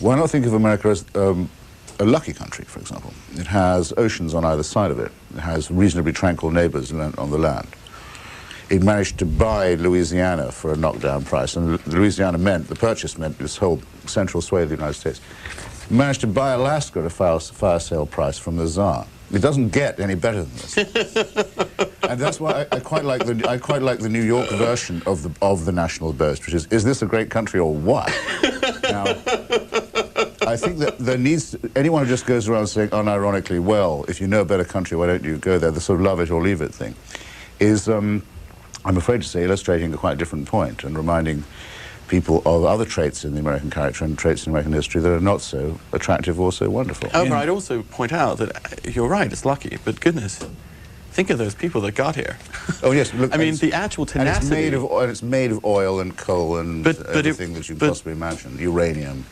Why not think of America as a lucky country, for example? It has oceans on either side of it. It has reasonably tranquil neighbors on the land. It managed to buy Louisiana for a knockdown price, and Louisiana meant, the purchase meant this whole central sway of the United States. It managed to buy Alaska at a fire sale price from the Tsar. It doesn't get any better than this. And that's why I quite like the New York version of the national boast, which is this a great country or what? Now, I think that there needs anyone who just goes around saying unironically, well, if you know a better country, why don't you go there? The sort of love it or leave it thing is, I'm afraid to say, illustrating a quite different point and reminding people of other traits in the American character and traits in American history that are not so attractive or so wonderful. However, I'd also point out that you're right, it's lucky, but goodness, think of those people that got here. Oh yes, look, I mean, the actual tenacity. And it's made of oil and coal and everything that you possibly imagine, uranium.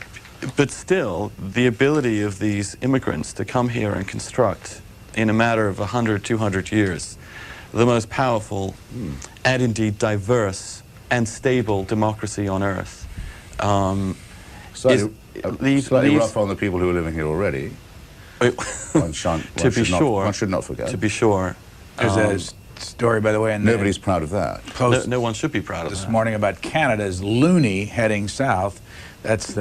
But still, the ability of these immigrants to come here and construct, in a matter of 100, 200 years, the most powerful and indeed diverse and stable democracy on earth. Slightly rough on the people who are living here already. One should not forget. To be sure. There's a story, by the way, and nobody's proud of that. No one should be proud of that. This morning about Canada's loonie heading south. That's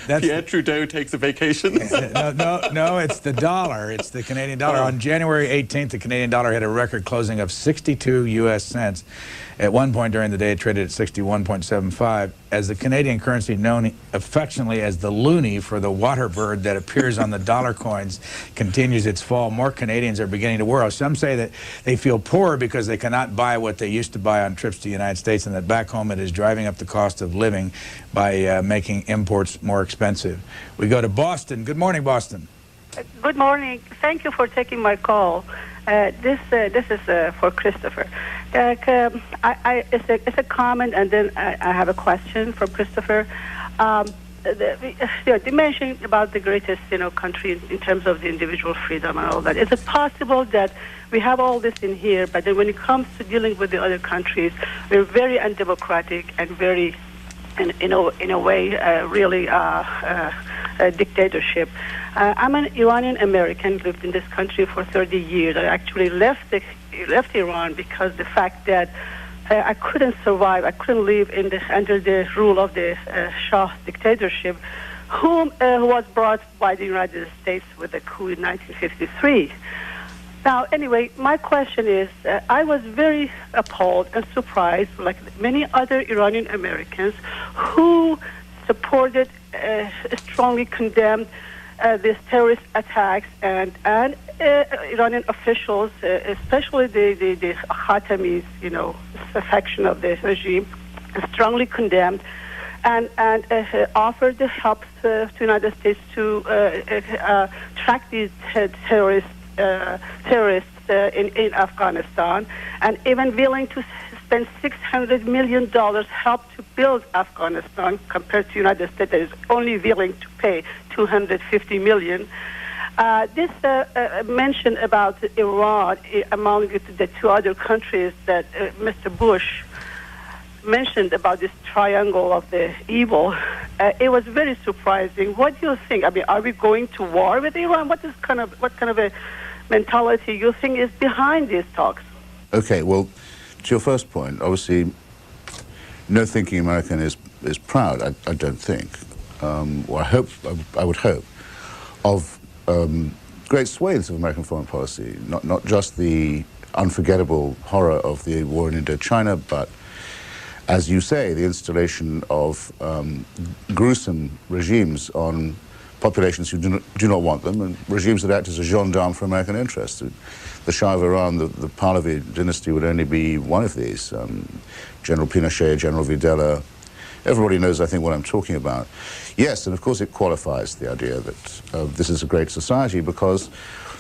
Pierre Trudeau takes a vacation. No, it's the dollar. It's the Canadian dollar. On January 18th, the Canadian dollar had a record closing of 62 U.S. cents. At one point during the day, it traded at 61.75. As the Canadian currency known affectionately as the loonie for the water bird that appears on the dollar coins continues its fall, more Canadians are beginning to worry. Some say that they feel poorer because they cannot buy what they used to buy on trips to the United States, and that back home it is driving up the cost of living by making imports more expensive. We go to Boston. Good morning, Boston. Good morning. Thank you for taking my call. This is for Christopher. It's a comment, and then I have a question for Christopher. You mentioned about the greatest, country in terms of the individual freedom and all that. Is it possible that we have all this in here, but then when it comes to dealing with the other countries, we're very undemocratic and very, in a way, really a dictatorship? I'm an Iranian American, lived in this country for 30 years. I actually left Iran because the fact that I couldn't survive, I couldn't live under the rule of the Shah dictatorship, who was brought by the United States with a coup in 1953. Now, anyway, my question is, I was very appalled and surprised, like many other Iranian Americans, who supported, strongly condemned these terrorist attacks, and Iranian officials, especially the Khatamis, section of the regime, strongly condemned and offered the help to the United States to track these terrorists in Afghanistan, and even willing to spend $600 million help to build Afghanistan, compared to the United States that is only willing to pay $250 million. This mention about Iran among the two other countries that Mr. Bush mentioned about this triangle of the evil, it was very surprising. What do you think? I mean, are we going to war with Iran? What kind of a mentality you think is behind these talks? Okay, well, to your first point, obviously, no thinking American is proud. I don't think. Or I would hope of great swathes of American foreign policy, not just the unforgettable horror of the war in Indochina, but, as you say, the installation of gruesome regimes on populations who do not want them, and regimes that act as a gendarme for American interests. The Shah of Iran, the Pahlavi dynasty, would only be one of these. General Pinochet, General Videla. Everybody knows, I think, what I'm talking about. Yes, and of course it qualifies the idea that this is a great society, because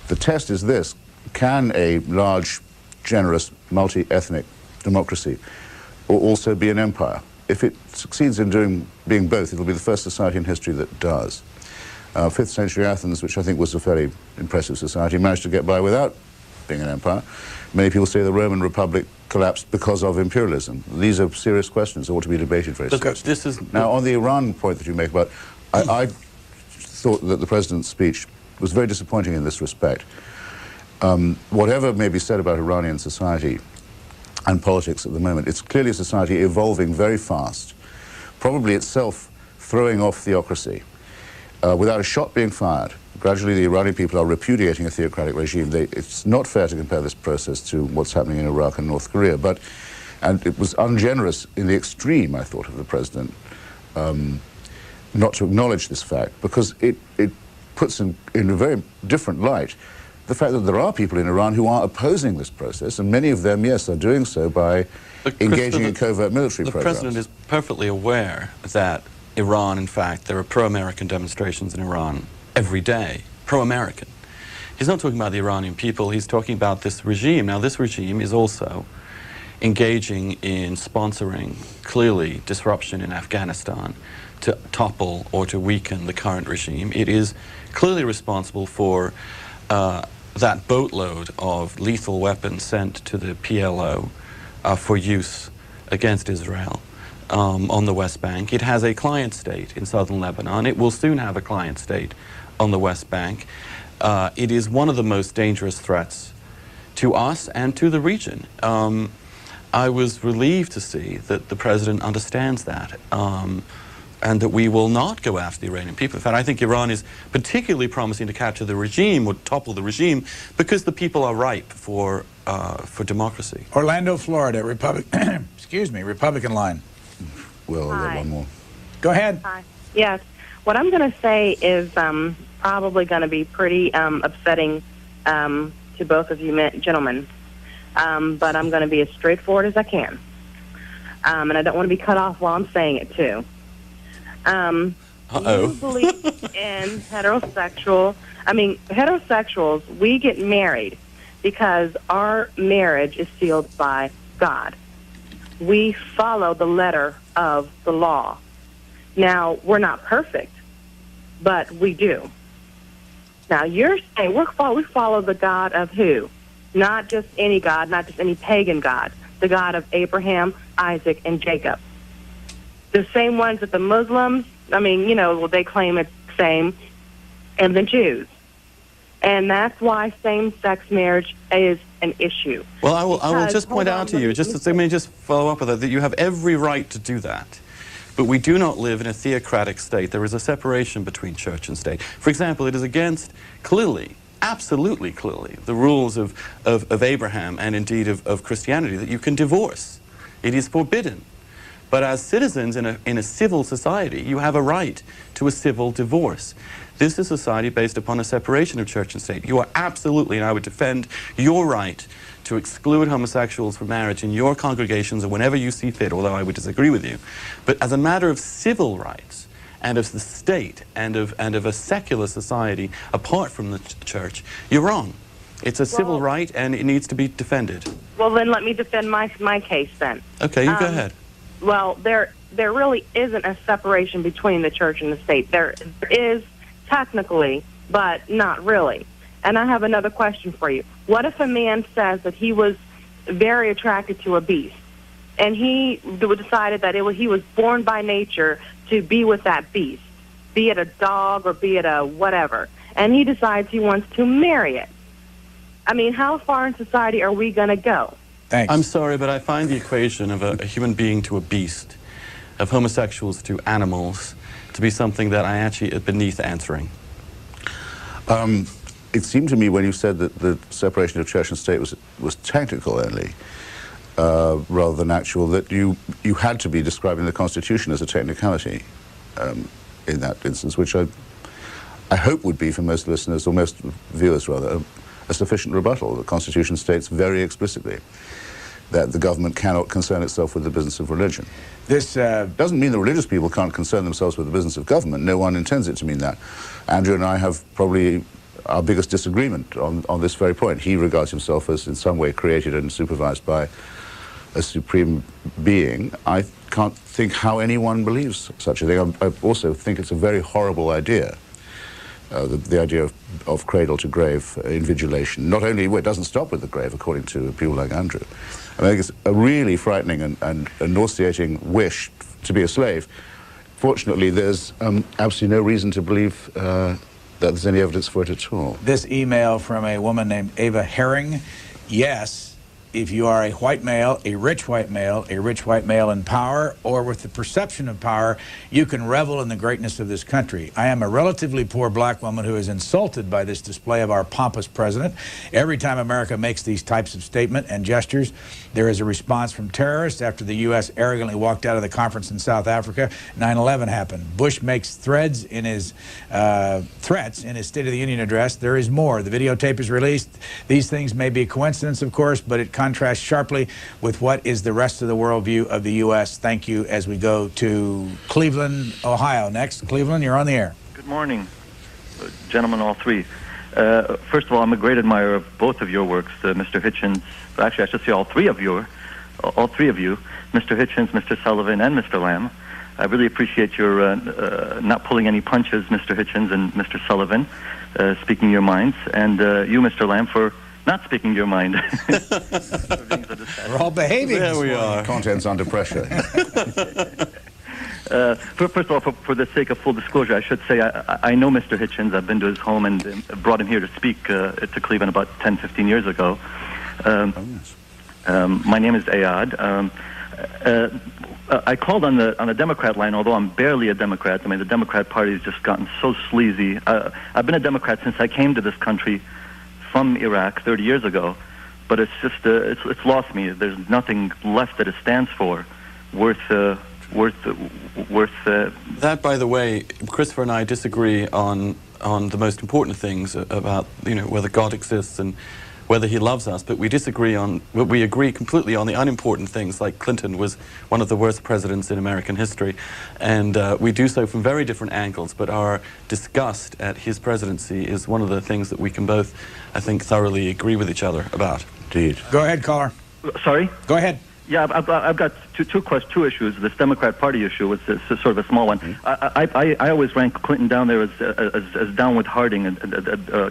the test is this: can a large, generous, multi-ethnic democracy also be an empire? If it succeeds in being both, it'll be the first society in history that does. 5th century Athens, which I think was a fairly impressive society, managed to get by without being an empire. Many people say the Roman Republic collapsed because of imperialism. These are serious questions that ought to be debated very seriously. Now, on the Iran point that you make about, I thought that the President's speech was very disappointing in this respect. Whatever may be said about Iranian society and politics at the moment, it's clearly a society evolving very fast, probably itself throwing off theocracy. Without a shot being fired, gradually the Iranian people are repudiating a theocratic regime. It's not fair to compare this process to what's happening in Iraq and North Korea, and it was ungenerous in the extreme, I thought, of the President not to acknowledge this fact, because it puts in a very different light the fact that there are people in Iran who are opposing this process, and many of them, yes, are doing so by engaging in covert military programs. The President is perfectly aware that Iran, in fact, there are pro-American demonstrations in Iran every day, pro-American. He's not talking about the Iranian people, he's talking about this regime. Now, this regime is also engaging in sponsoring, clearly, disruption in Afghanistan to topple or to weaken the current regime. It is clearly responsible for that boatload of lethal weapons sent to the PLO for use against Israel. On the West Bank. It has a client state in southern Lebanon. It will soon have a client state on the West Bank. It is one of the most dangerous threats to us and to the region. I was relieved to see that the President understands that, and that we will not go after the Iranian people. In fact, I think Iran is particularly promising to capture the regime or topple the regime because the people are ripe for democracy. Orlando, Florida, Republican line. Well, I'll get one more. Go ahead. Hi. Yes. What I'm going to say is probably going to be pretty upsetting to both of you gentlemen, but I'm going to be as straightforward as I can. And I don't want to be cut off while I'm saying it, too. Do you believe in heterosexuals, we get married because our marriage is sealed by God. We follow the letter of the law. Now, we're not perfect, but we do. Now, you're saying we follow the God of who? Not just any God, not just any pagan God. The God of Abraham, Isaac, and Jacob. The same ones that the Muslims, they claim it's the same, and the Jews. And that's why same-sex marriage is an issue. Well, I will just point out to you, let me just follow up with that you have every right to do that. But we do not live in a theocratic state. There is a separation between church and state. For example, it is against, clearly, absolutely clearly, the rules of Abraham and indeed of Christianity that you can divorce. It is forbidden. But as citizens in a civil society, you have a right to a civil divorce. This is a society based upon a separation of church and state. You are absolutely, and I would defend your right to exclude homosexuals from marriage in your congregations or whenever you see fit, although I would disagree with you. But as a matter of civil rights and of the state and of a secular society apart from the church, you're wrong. It's a civil right and it needs to be defended. Well, then let me defend my case then. Okay, you go ahead. Well, there really isn't a separation between the church and the state. There is technically, but not really. And I have another question for you. What if a man says that he was very attracted to a beast, and he decided that he was born by nature to be with that beast, be it a dog or be it a whatever, and he decides he wants to marry it? I mean, how far in society are we going to go? Thanks. I'm sorry, but I find the equation of a human being to a beast, of homosexuals to animals, to be something that I actually beneath answering. It seemed to me when you said that the separation of church and state was technical only, rather than actual, that you had to be describing the Constitution as a technicality in that instance, which I hope would be for most listeners, or most viewers rather, a sufficient rebuttal. The Constitution states very explicitly that the government cannot concern itself with the business of religion. This doesn't mean the religious people can't concern themselves with the business of government. No one intends it to mean that. Andrew and I have probably our biggest disagreement on this very point. He regards himself as in some way created and supervised by a supreme being. I can't think how anyone believes such a thing. I also think it's a very horrible idea. The idea of cradle to grave invigilation. Not only, well, it doesn't stop with the grave, according to people like Andrew. I think it's a really frightening and nauseating wish to be a slave. Fortunately, there's absolutely no reason to believe that there's any evidence for it at all. This email from a woman named Ava Herring. Yes, if you are a white male, a rich white male in power, or with the perception of power, you can revel in the greatness of this country. I am a relatively poor black woman who is insulted by this display of our pompous president. Every time America makes these types of statements and gestures, there is a response from terrorists. After the U.S. arrogantly walked out of the conference in South Africa, 9/11 happened. Bush makes threats in his State of the Union address. There is more. The videotape is released. These things may be a coincidence, of course, but it contrasts sharply with what is the rest of the worldview of the U.S. Thank you. As we go to Cleveland, Ohio. Next, Cleveland, you're on the air. Good morning, gentlemen, all three. First of all, I'm a great admirer of both of your works, Mr. Hitchens. Actually, I should say all three of you, Mr. Hitchens, Mr. Sullivan, and Mr. Lamb. I really appreciate your not pulling any punches, Mr. Hitchens and Mr. Sullivan, speaking your minds, and you, Mr. Lamb, for not speaking your mind. We're all behaving. There we are. Content's under pressure. First of all, for the sake of full disclosure, I should say I know Mr. Hitchens. I've been to his home and brought him here to speak to Cleveland about 10, 15 years ago. My name is Ayad. I called on the Democrat line, although I'm barely a Democrat. I mean, the Democrat Party has just gotten so sleazy. I've been a Democrat since I came to this country from Iraq 30 years ago, but it's just it's lost me. There's nothing left that it stands for worth. That, by the way, Christopher and I disagree on the most important things about, you know, whether God exists and whether he loves us, but we agree completely on the unimportant things, like Clinton was one of the worst presidents in American history, and we do so from very different angles, but our disgust at his presidency is one of the things that we can both, I think, thoroughly agree with each other about. Indeed. Go ahead, caller. Sorry? Go ahead. Yeah, I've got two issues. This Democrat Party issue was sort of a small one. I always rank Clinton down there as down with Harding, and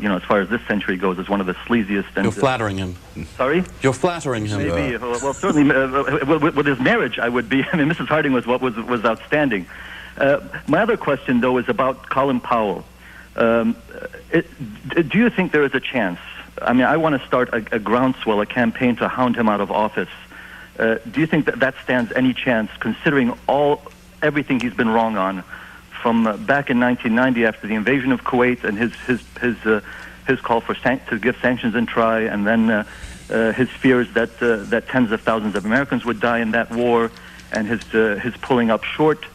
you know, as far as this century goes, as one of the sleaziest. And, you're flattering him. Sorry? You're flattering him. Maybe. Well, certainly with his marriage, I would be. I mean, Mrs. Harding was outstanding. My other question, though, is about Colin Powell. Do you think there is a chance? I mean, I want to start a groundswell, a campaign to hound him out of office. Do you think that stands any chance, considering everything he's been wrong on, from back in 1990 after the invasion of Kuwait and his call to give sanctions and try, and then his fears that tens of thousands of Americans would die in that war, and his pulling up short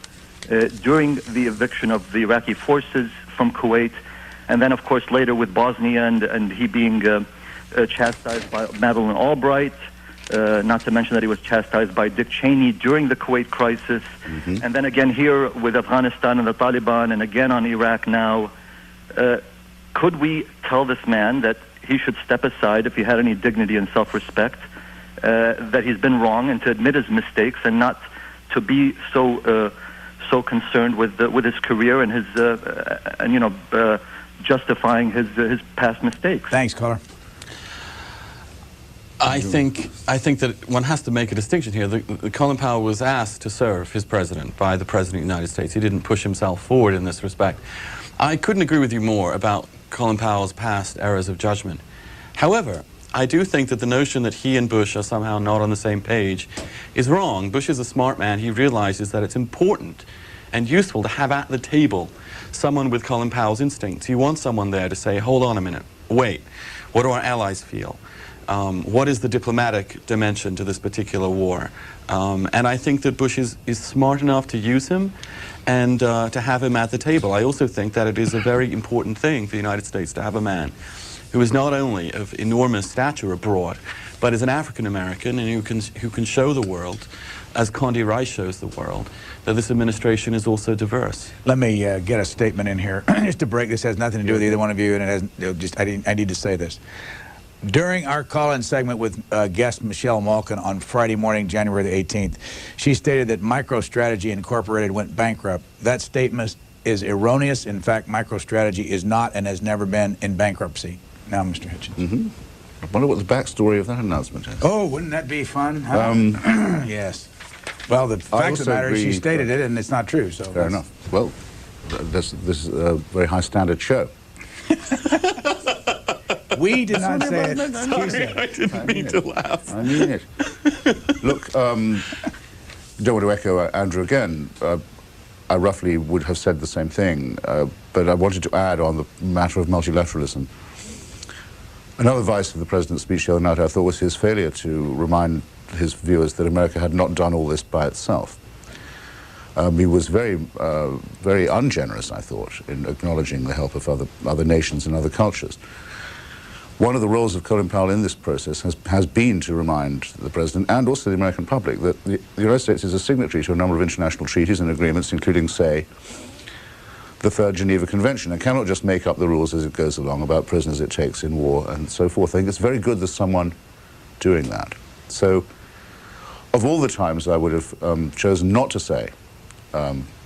during the eviction of the Iraqi forces from Kuwait, and then of course later with Bosnia and he being chastised by Madeleine Albright, not to mention that he was chastised by Dick Cheney during the Kuwait crisis, and then again here with Afghanistan and the Taliban, and again on Iraq now. Could we tell this man that he should step aside if he had any dignity and self-respect, that he's been wrong, and to admit his mistakes, and not to be so concerned with his career and his justifying his past mistakes? Thanks, caller. I think that one has to make a distinction here. Colin Powell was asked to serve his president by the President of the United States. He didn't push himself forward in this respect. I couldn't agree with you more about Colin Powell's past errors of judgment. However, I do think that the notion that he and Bush are somehow not on the same page is wrong. Bush is a smart man. He realizes that it's important and useful to have at the table someone with Colin Powell's instincts. You want someone there to say, hold on a minute, wait, what do our allies feel? What is the diplomatic dimension to this particular war? And I think that Bush is smart enough to use him and to have him at the table. I also think that it is a very important thing for the United States to have a man who is not only of enormous stature abroad, but is an African-American and who can show the world, as Condi Rice shows the world, that this administration is also diverse. Let me get a statement in here. Just to break, this has nothing to do with either one of you, and it has I need to say this. During our call-in segment with guest Michelle Malkin on Friday morning, January the 18th, she stated that MicroStrategy Incorporated went bankrupt. That statement is erroneous. In fact, MicroStrategy is not and has never been in bankruptcy. Now, Mr. Hitchens. I wonder what the backstory of that announcement is. Oh, wouldn't that be fun? Huh? Yes. Well, the fact of the matter is she stated it, and it's not true. So fair enough. Well, this is a very high-standard show. We did not say it. Sorry, I didn't mean to laugh. I mean it. Look, don't want to echo Andrew again. I roughly would have said the same thing, but I wanted to add on the matter of multilateralism. Another vice of the President's speech the other night, I thought, was his failure to remind his viewers that America had not done all this by itself. He was very ungenerous, I thought, in acknowledging the help of other nations and other cultures. One of the roles of Colin Powell in this process has been to remind the President and also the American public that the United States is a signatory to a number of international treaties and agreements, including, say, the Third Geneva Convention, and cannot just make up the rules as it goes along about prisoners it takes in war and so forth. I think it's very good there's someone doing that. So, of all the times I would have chosen not to say,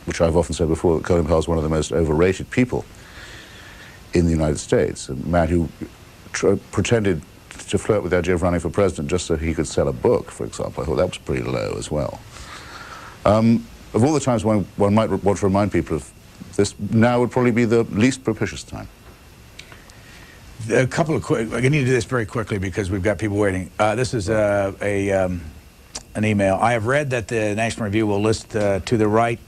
which I've often said before, that Colin Powell is one of the most overrated people in the United States, a man who pretended to flirt with the idea of running for president just so he could sell a book, for example. I thought that was pretty low as well. Of all the times one might want to remind people of this, now would probably be the least propitious time. A couple of quick, I need to do this very quickly because we've got people waiting. This is an email. I have read that the National Review will list to the right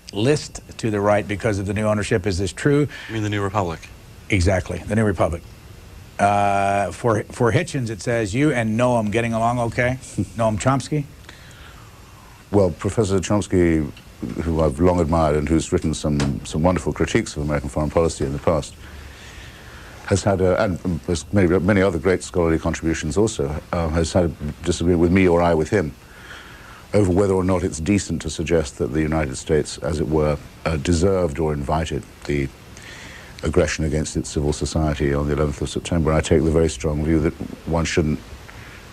because of the new ownership. Is this true? You mean the New Republic? Exactly, the New Republic. For Hitchens, it says, you and Noam getting along okay? Noam Chomsky? Well, Professor Chomsky, who I've long admired and who's written some wonderful critiques of American foreign policy in the past, has had, and there's many other great scholarly contributions also, has had a disagreement with me or I with him over whether or not it's decent to suggest that the United States, as it were, deserved or invited the aggression against its civil society on the 11th of September. I take the very strong view that one shouldn't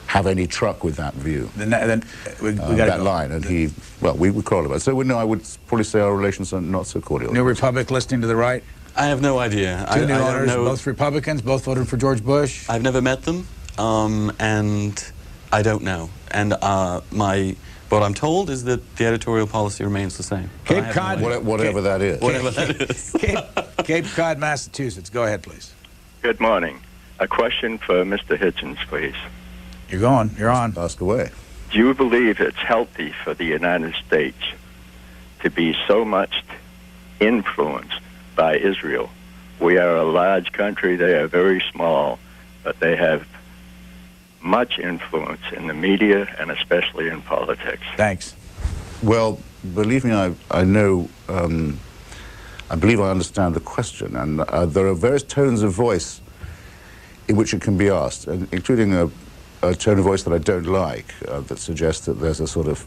have any truck with that view. We got that line, and we quarrel about it. So I would probably say our relations are not so cordial. New Republic listening to the right? I have no idea. Two new owners, both Republicans, both voted for George Bush. I've never met them, and I don't know. And what I'm told is that the editorial policy remains the same. Cape Cod, whatever that is. Whatever that is. Cape Cod, Massachusetts. Go ahead, please. Good morning. A question for Mr. Hitchens, please. You're going. You're on. Ask away. Do you believe it's healthy for the United States to be so much influenced by Israel? We are a large country. They are very small, but they have much influence in the media and especially in politics. Thanks. Well, believe me, I know, I believe I understand the question, and there are various tones of voice in which it can be asked, and including a tone of voice that I don't like, that suggests that there's a sort of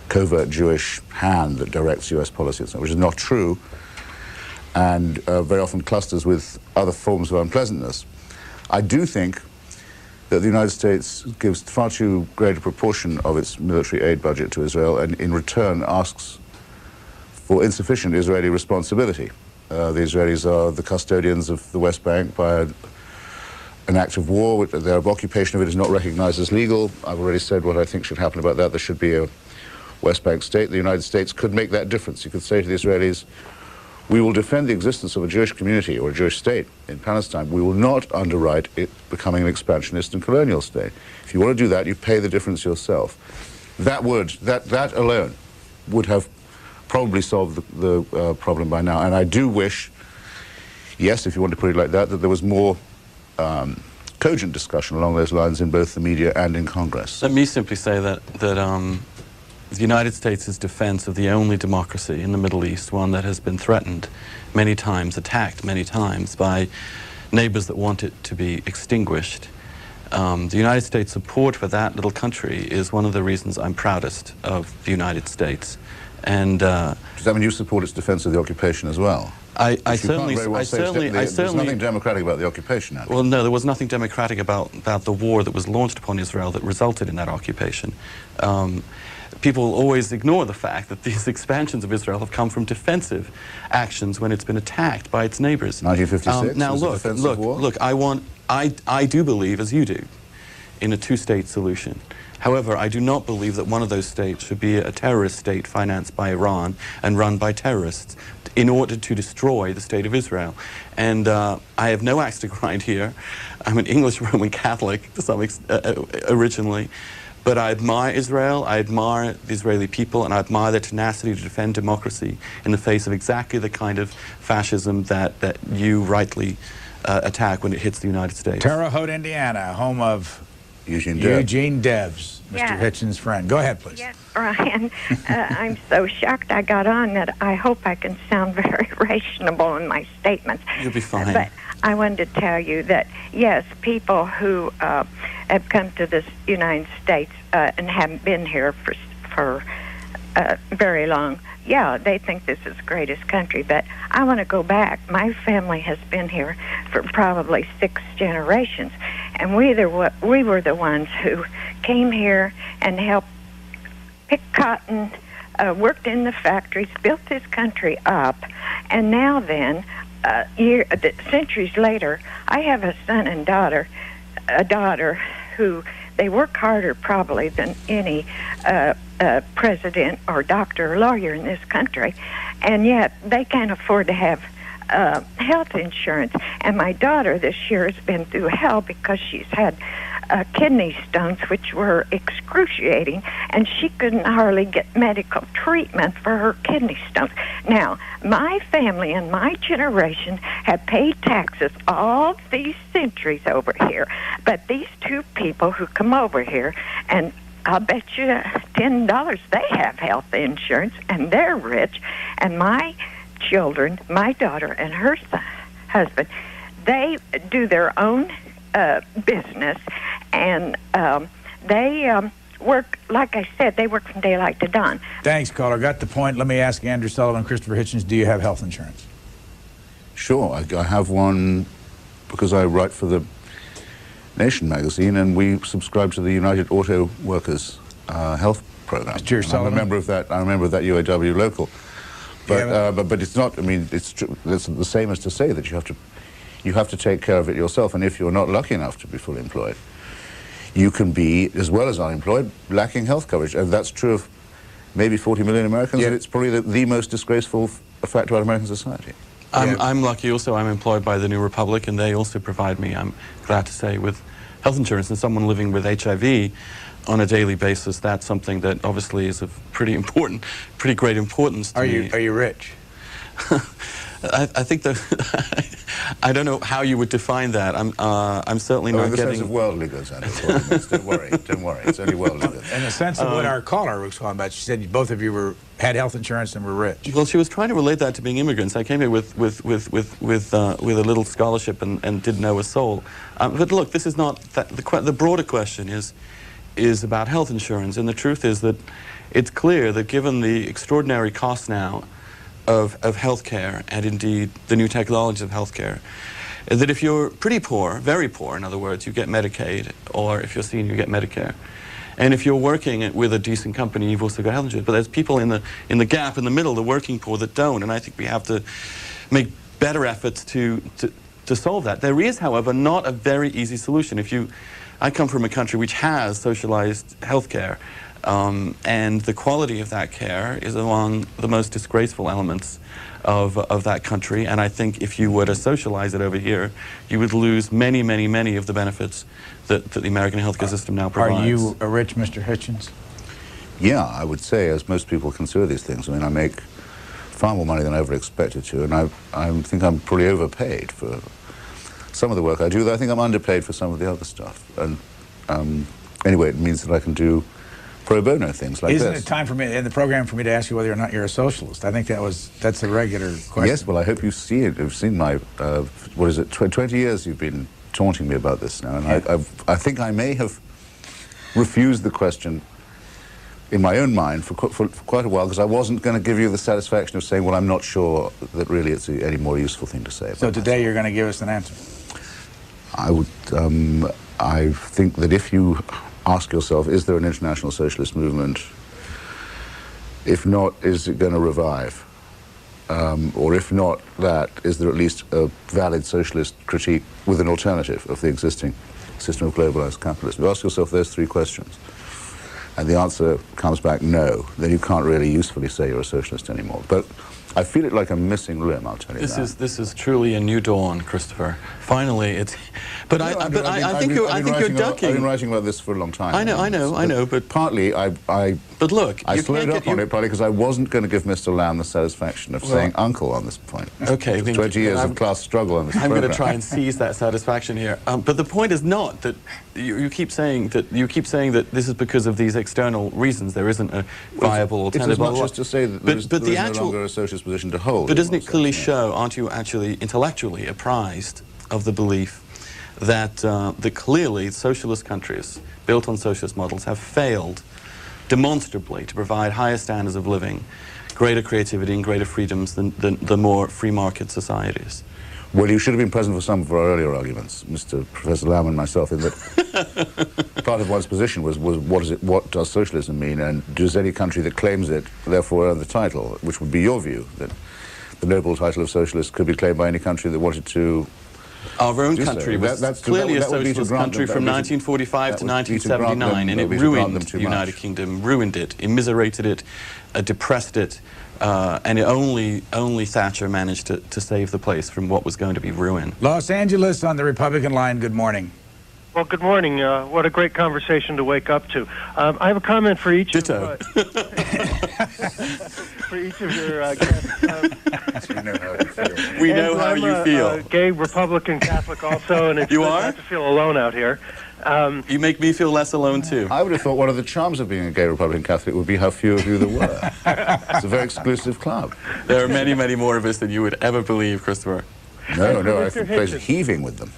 covert Jewish hand that directs U.S. policy, which is not true, and very often clusters with other forms of unpleasantness. I do think that the United States gives far too great a proportion of its military aid budget to Israel, and in return asks for insufficient Israeli responsibility. The Israelis are the custodians of the West Bank by an act of war. Their occupation of it is not recognized as legal. I've already said what I think should happen about that. There should be a West Bank state. The United States could make that difference. You could say to the Israelis, we will defend the existence of a Jewish community or a Jewish state in Palestine. We will not underwrite it becoming an expansionist and colonial state. If you want to do that, you pay the difference yourself. That alone would have probably solved the problem by now. And I do wish, yes, if you want to put it like that there was more cogent discussion along those lines in both the media and in Congress. Let me simply say that the United States' defense of the only democracy in the Middle East, one that has been threatened many times, attacked many times by neighbors that want it to be extinguished. The United States' support for that little country is one of the reasons I'm proudest of the United States. And does that mean you support its defense of the occupation as well? I certainly. There's nothing democratic about the occupation. Well, no, there was nothing democratic about the war that was launched upon Israel that resulted in that occupation. People always ignore the fact that these expansions of Israel have come from defensive actions when it's been attacked by its neighbors. 1956 now was a defensive war? Look, I do believe, as you do, in a two-state solution. However, I do not believe that one of those states should be a terrorist state financed by Iran and run by terrorists in order to destroy the state of Israel. And I have no axe to grind here. I'm an English Roman Catholic to some originally. But I admire Israel, I admire the Israeli people, and I admire their tenacity to defend democracy in the face of exactly the kind of fascism that you rightly attack when it hits the United States. Terre Haute, Indiana, home of Eugene Debs, Mr. Yeah. Hitchens' friend. Go ahead, please. Yes, Brian. I'm so shocked I got on that I hope I can sound very reasonable in my statements. You'll be fine. But I wanted to tell you that, yes, people who have come to the United States and haven't been here for very long, yeah, they think this is the greatest country. But I want to go back. My family has been here for probably 6 generations, and we were the ones who came here and helped pick cotton, worked in the factories, built this country up, and now then, centuries later, I have a son and a daughter who they work harder probably than any president or doctor or lawyer in this country, and yet they can't afford to have health insurance. And my daughter this year has been through hell because she's had kidney stones, which were excruciating, and she couldn't hardly get medical treatment for her kidney stones. Now, my family and my generation have paid taxes all these centuries over here, but these two people who come over here, and I'll bet you $10 they have health insurance, and they're rich, and my children, my daughter and her husband, they do their own business, and they work, like I said, they work from daylight to dawn. Thanks, caller. Got the point. Let me ask Andrew Sullivan, Christopher Hitchens, do you have health insurance? Sure, I have one because I write for the Nation magazine, and we subscribe to the United Auto Workers health program. Mr. Sullivan? I'm a member of that. I'm a member of that UAW local. But it's not. I mean, it's the same as to say that you have to take care of it yourself. And if you're not lucky enough to be fully employed, you can be, as well as unemployed, lacking health coverage. And that's true of maybe 40 million Americans. And it's probably the most disgraceful fact about American society. I'm lucky also. I'm employed by the New Republic, and they also provide me, I'm glad to say, with health insurance. And someone living with HIV on a daily basis, that's something that obviously is of pretty great importance to me. Are you rich? I think that I don't know how you would define that. I'm certainly not in the getting. sense of worldly goods, Andrew. Don't worry, don't worry. It's only worldly goods. In the sense of what our caller was talking about, she said both of you had health insurance and were rich. Well, she was trying to relate that to being immigrants. I came here with a little scholarship and didn't know a soul. But look, this is not the broader question is about health insurance, and the truth is that it's clear that given the extraordinary costs now of healthcare, and indeed the new technologies of healthcare, that if you're pretty poor, very poor, in other words, you get Medicaid, or if you're senior, you get Medicare. And if you're working with a decent company, you've also got health insurance. But there's people in the gap, in the middle, the working poor, that don't, and I think we have to make better efforts to solve that. There is, however, not a very easy solution. I come from a country which has socialized healthcare, and the quality of that care is among the most disgraceful elements of that country. And I think if you were to socialize it over here, you would lose many, many, many of the benefits that the American healthcare system now provides. Are you a rich Mr. Hitchens? Yeah, I would say, as most people consider these things. I mean, I make far more money than I ever expected to, and I think I'm pretty overpaid for some of the work I do, though I think I'm underpaid for some of the other stuff. And anyway, it means that I can do pro bono things like this. Isn't it time for me in the program for me to ask you whether or not you're a socialist? I think that's a regular question. Yes, well, I hope you see it. You've seen my, what is it, 20 years you've been taunting me about this now, and I think I may have refused the question in my own mind for quite a while, because I wasn't going to give you the satisfaction of saying, well, I'm not sure that really it's any more useful thing to say. So today you're going to give us an answer? I would, I think that if you ask yourself, is there an international socialist movement? If not, is it going to revive? Or if not that, is there at least a valid socialist critique with an alternative of the existing system of globalized capitalism? You ask yourself those three questions, and the answer comes back no, then you can't really usefully say you're a socialist anymore. But I feel it like a missing limb, I'll tell you that. This is truly a new dawn, Christopher. Finally, it's. But I think you're ducking. I've been writing about this for a long time. I know. But partly, But look, I slowed up on it partly because I wasn't going to give Mr. Lamb the satisfaction of saying uncle on this point. Okay, 20 years of class struggle on this I'm program. going to try and seize that satisfaction here. But the point is not that you keep saying that this is because of these external reasons. There isn't a viable alternative. It's as much as to say that there is no longer a socialist position to hold. But doesn't it clearly show? Aren't you actually intellectually apprised of the belief that clearly socialist countries built on socialist models have failed demonstrably to provide higher standards of living, greater creativity and greater freedoms than the more free market societies? Well, you should have been present for some of our earlier arguments, Mr. Professor Lamb and myself, in that part of one's position was what does socialism mean, and does any country that claims it therefore earn the title, which would be your view, that the noble title of socialist could be claimed by any country that wanted to. Our own country was clearly a socialist country from 1945 to 1979, and it ruined the United Kingdom, ruined it, immiserated it, depressed it, and only Thatcher managed to save the place from what was going to be ruin. Los Angeles on the Republican line, good morning. Well, good morning. What a great conversation to wake up to. I have a comment for each Ditto. for each of your guests. We know how you feel. I'm a gay Republican Catholic also, and it's you good are? not to feel alone out here. You make me feel less alone, too. I would have thought one of the charms of being a gay Republican Catholic would be how few of you there were. It's a very exclusive club. There are many, many more of us than you would ever believe, Christopher. No, I think plays heaving with them.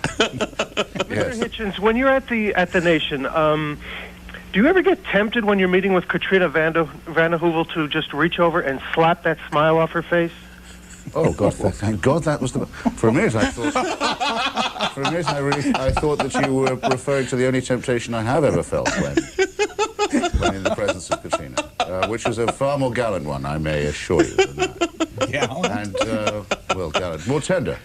Mr. Hitchens, when you're at the Nation, do you ever get tempted when you're meeting with Katrina Vanden Heuvel to just reach over and slap that smile off her face? Oh God! Thank God that was the. For a minute, I thought. For a minute, I thought that you were referring to the only temptation I have ever felt when in the presence of Katrina, which was a far more gallant one, I may assure you. Than that. Gallant. And well, gallant, more tender.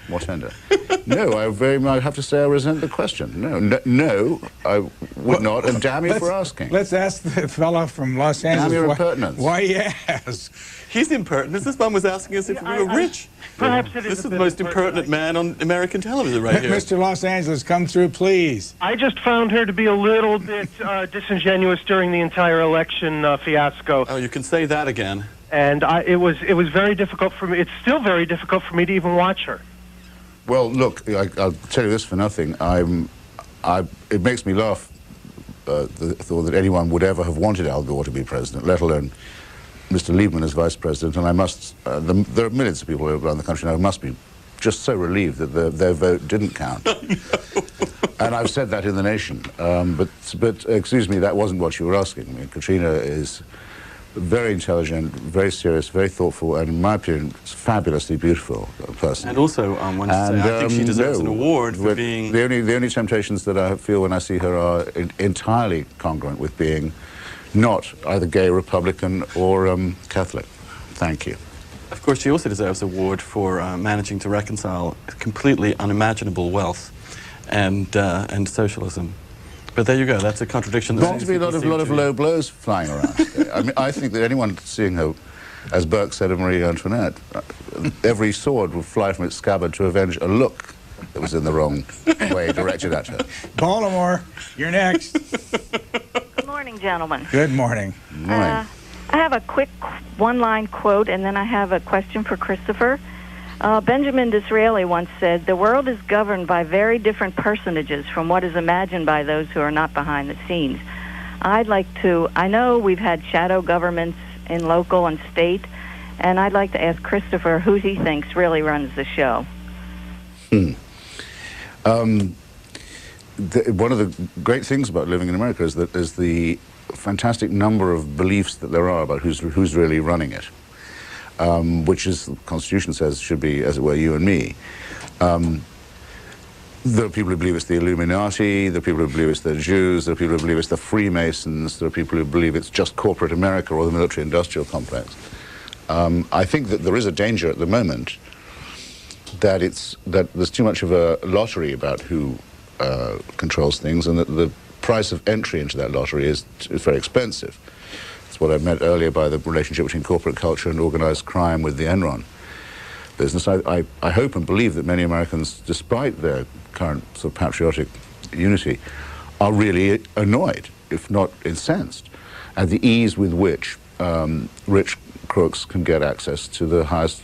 No, I have to say I resent the question. No, I would not, and damn you for asking. Let's ask the fellow from Los Angeles. Damn your impertinence. Why he asked. He's impertinent. This man was asking us if we were rich. Perhaps it is. This is the most impertinent man on American television right here. Mr. Los Angeles, come through, please. I just found her to be a little bit disingenuous during the entire election fiasco. Oh, you can say that again. and it was very difficult for me. It's still very difficult for me to even watch her. Well, look, I'll tell you this for nothing. It makes me laugh, the thought that anyone would ever have wanted Al Gore to be president, let alone Mr. Lieberman as vice president. And I must, there are millions of people around the country now who must be just so relieved that their vote didn't count. And I've said that in the nation. But excuse me, that wasn't what you were asking. I mean, Katrina is very intelligent, very serious, very thoughtful, and in my opinion, fabulously beautiful person. And also, I think she deserves an award for being... The only temptations that I feel when I see her are entirely congruent with being not either gay, Republican, or Catholic. Thank you. Of course, she also deserves an award for managing to reconcile completely unimaginable wealth and socialism. But there you go. That's a contradiction. There seems to be a lot of low blows flying around. I mean, I think that anyone seeing her, as Burke said of Marie Antoinette, every sword will fly from its scabbard to avenge a look that was in the wrong way directed at her. Baltimore, you're next. Good morning, gentlemen. Good morning. Good morning. I have a quick one-line quote, and then I have a question for Christopher. Benjamin Disraeli once said, "The world is governed by very different personages from what is imagined by those who are not behind the scenes." I know we've had shadow governments in local and state, and I'd like to ask Christopher who he thinks really runs the show. One of the great things about living in America is the fantastic number of beliefs that there are about who's really running it. Which is, the Constitution says, should be, as it were, you and me. There are people who believe it's the Illuminati, there are people who believe it's the Jews, there are people who believe it's the Freemasons, there are people who believe it's just corporate America or the military-industrial complex. I think that there is a danger at the moment that there's too much of a lottery about who controls things, and that the price of entry into that lottery is very expensive. What I meant earlier by the relationship between corporate culture and organized crime with the Enron business. I hope and believe that many Americans, despite their current sort of patriotic unity, are really annoyed, if not incensed, at the ease with which rich crooks can get access to the highest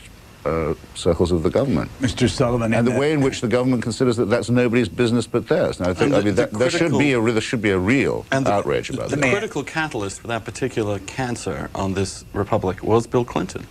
circles of the government. Mr. Sullivan, and the way in which the government considers that that's nobody's business but theirs. Now, I think there should be a real outrage about that. The critical catalyst for that particular cancer on this republic was Bill Clinton,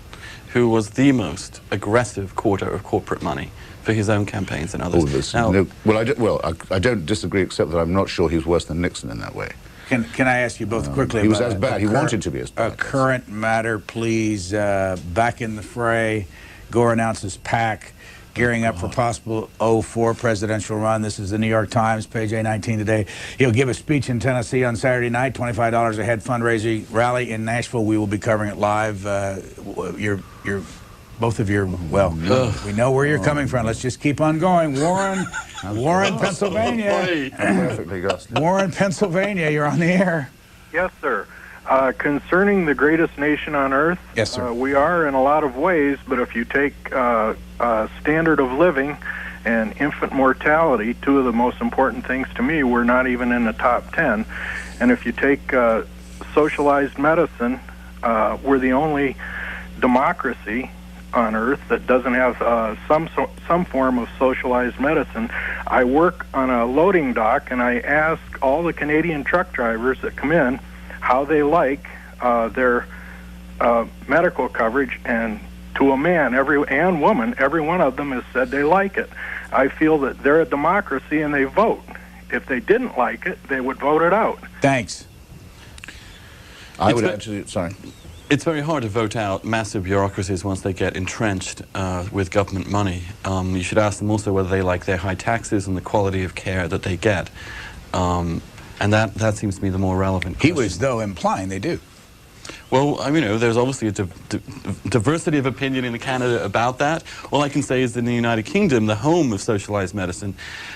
who was the most aggressive quarter of corporate money for his own campaigns and others. I don't disagree, except that I'm not sure he's worse than Nixon in that way. Can I ask you both quickly? He was as bad. He wanted to be as bad. A current matter, please. Back in the fray. Gore announces PAC, gearing up for possible 04 presidential run. This is the New York Times, page A19 today. He'll give a speech in Tennessee on Saturday night, $25 a head fundraising rally in Nashville. We will be covering it live. Both of you, well, we know where you're coming from. Let's just keep on going. Warren, Pennsylvania. Warren, Pennsylvania, you're on the air. Yes, sir. Concerning the greatest nation on earth, yes, sir. We are in a lot of ways, but if you take standard of living and infant mortality, two of the most important things to me, we're not even in the top 10. And if you take socialized medicine, we're the only democracy on earth that doesn't have some form of socialized medicine. I work on a loading dock, and I ask all the Canadian truck drivers that come in how they like their medical coverage, and to a man and woman, every one of them has said they like it. I feel that they're a democracy and they vote. If they didn't like it, they would vote it out. Thanks. It's very hard to vote out massive bureaucracies once they get entrenched with government money. You should ask them also whether they like their high taxes and the quality of care that they get. And that seems to me the more relevant question. He was, though, implying they do. Well, there's obviously a diversity of opinion in Canada about that. All I can say is that in the United Kingdom, the home of socialized medicine,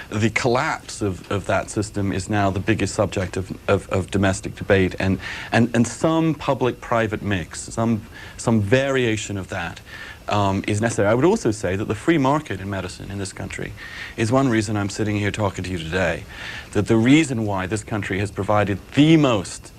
the collapse of that system is now the biggest subject of domestic debate, and some public-private mix, some variation of that is necessary. I would also say that the free market in medicine in this country is one reason I'm sitting here talking to you today. That the reason why this country has provided the most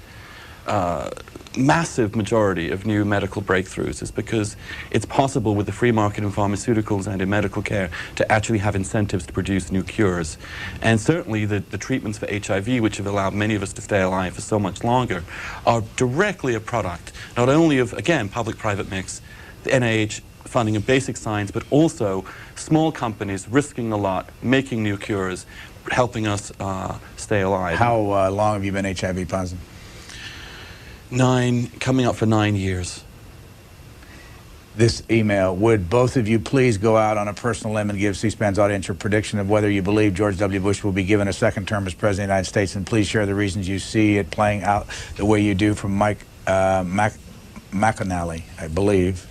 massive majority of new medical breakthroughs is because it's possible with the free market in pharmaceuticals and in medical care to actually have incentives to produce new cures. And certainly the treatments for HIV, which have allowed many of us to stay alive for so much longer, are directly a product not only of, again, public-private mix, the NIH funding of basic science, but also small companies risking a lot, making new cures, helping us stay alive. How long have you been HIV positive? Coming up for 9 years. This email, would both of you please go out on a personal limb and give C-SPAN's audience your prediction of whether you believe George W. Bush will be given a second term as President of the United States, and please share the reasons you see it playing out the way you do, from Mike McAnally, I believe,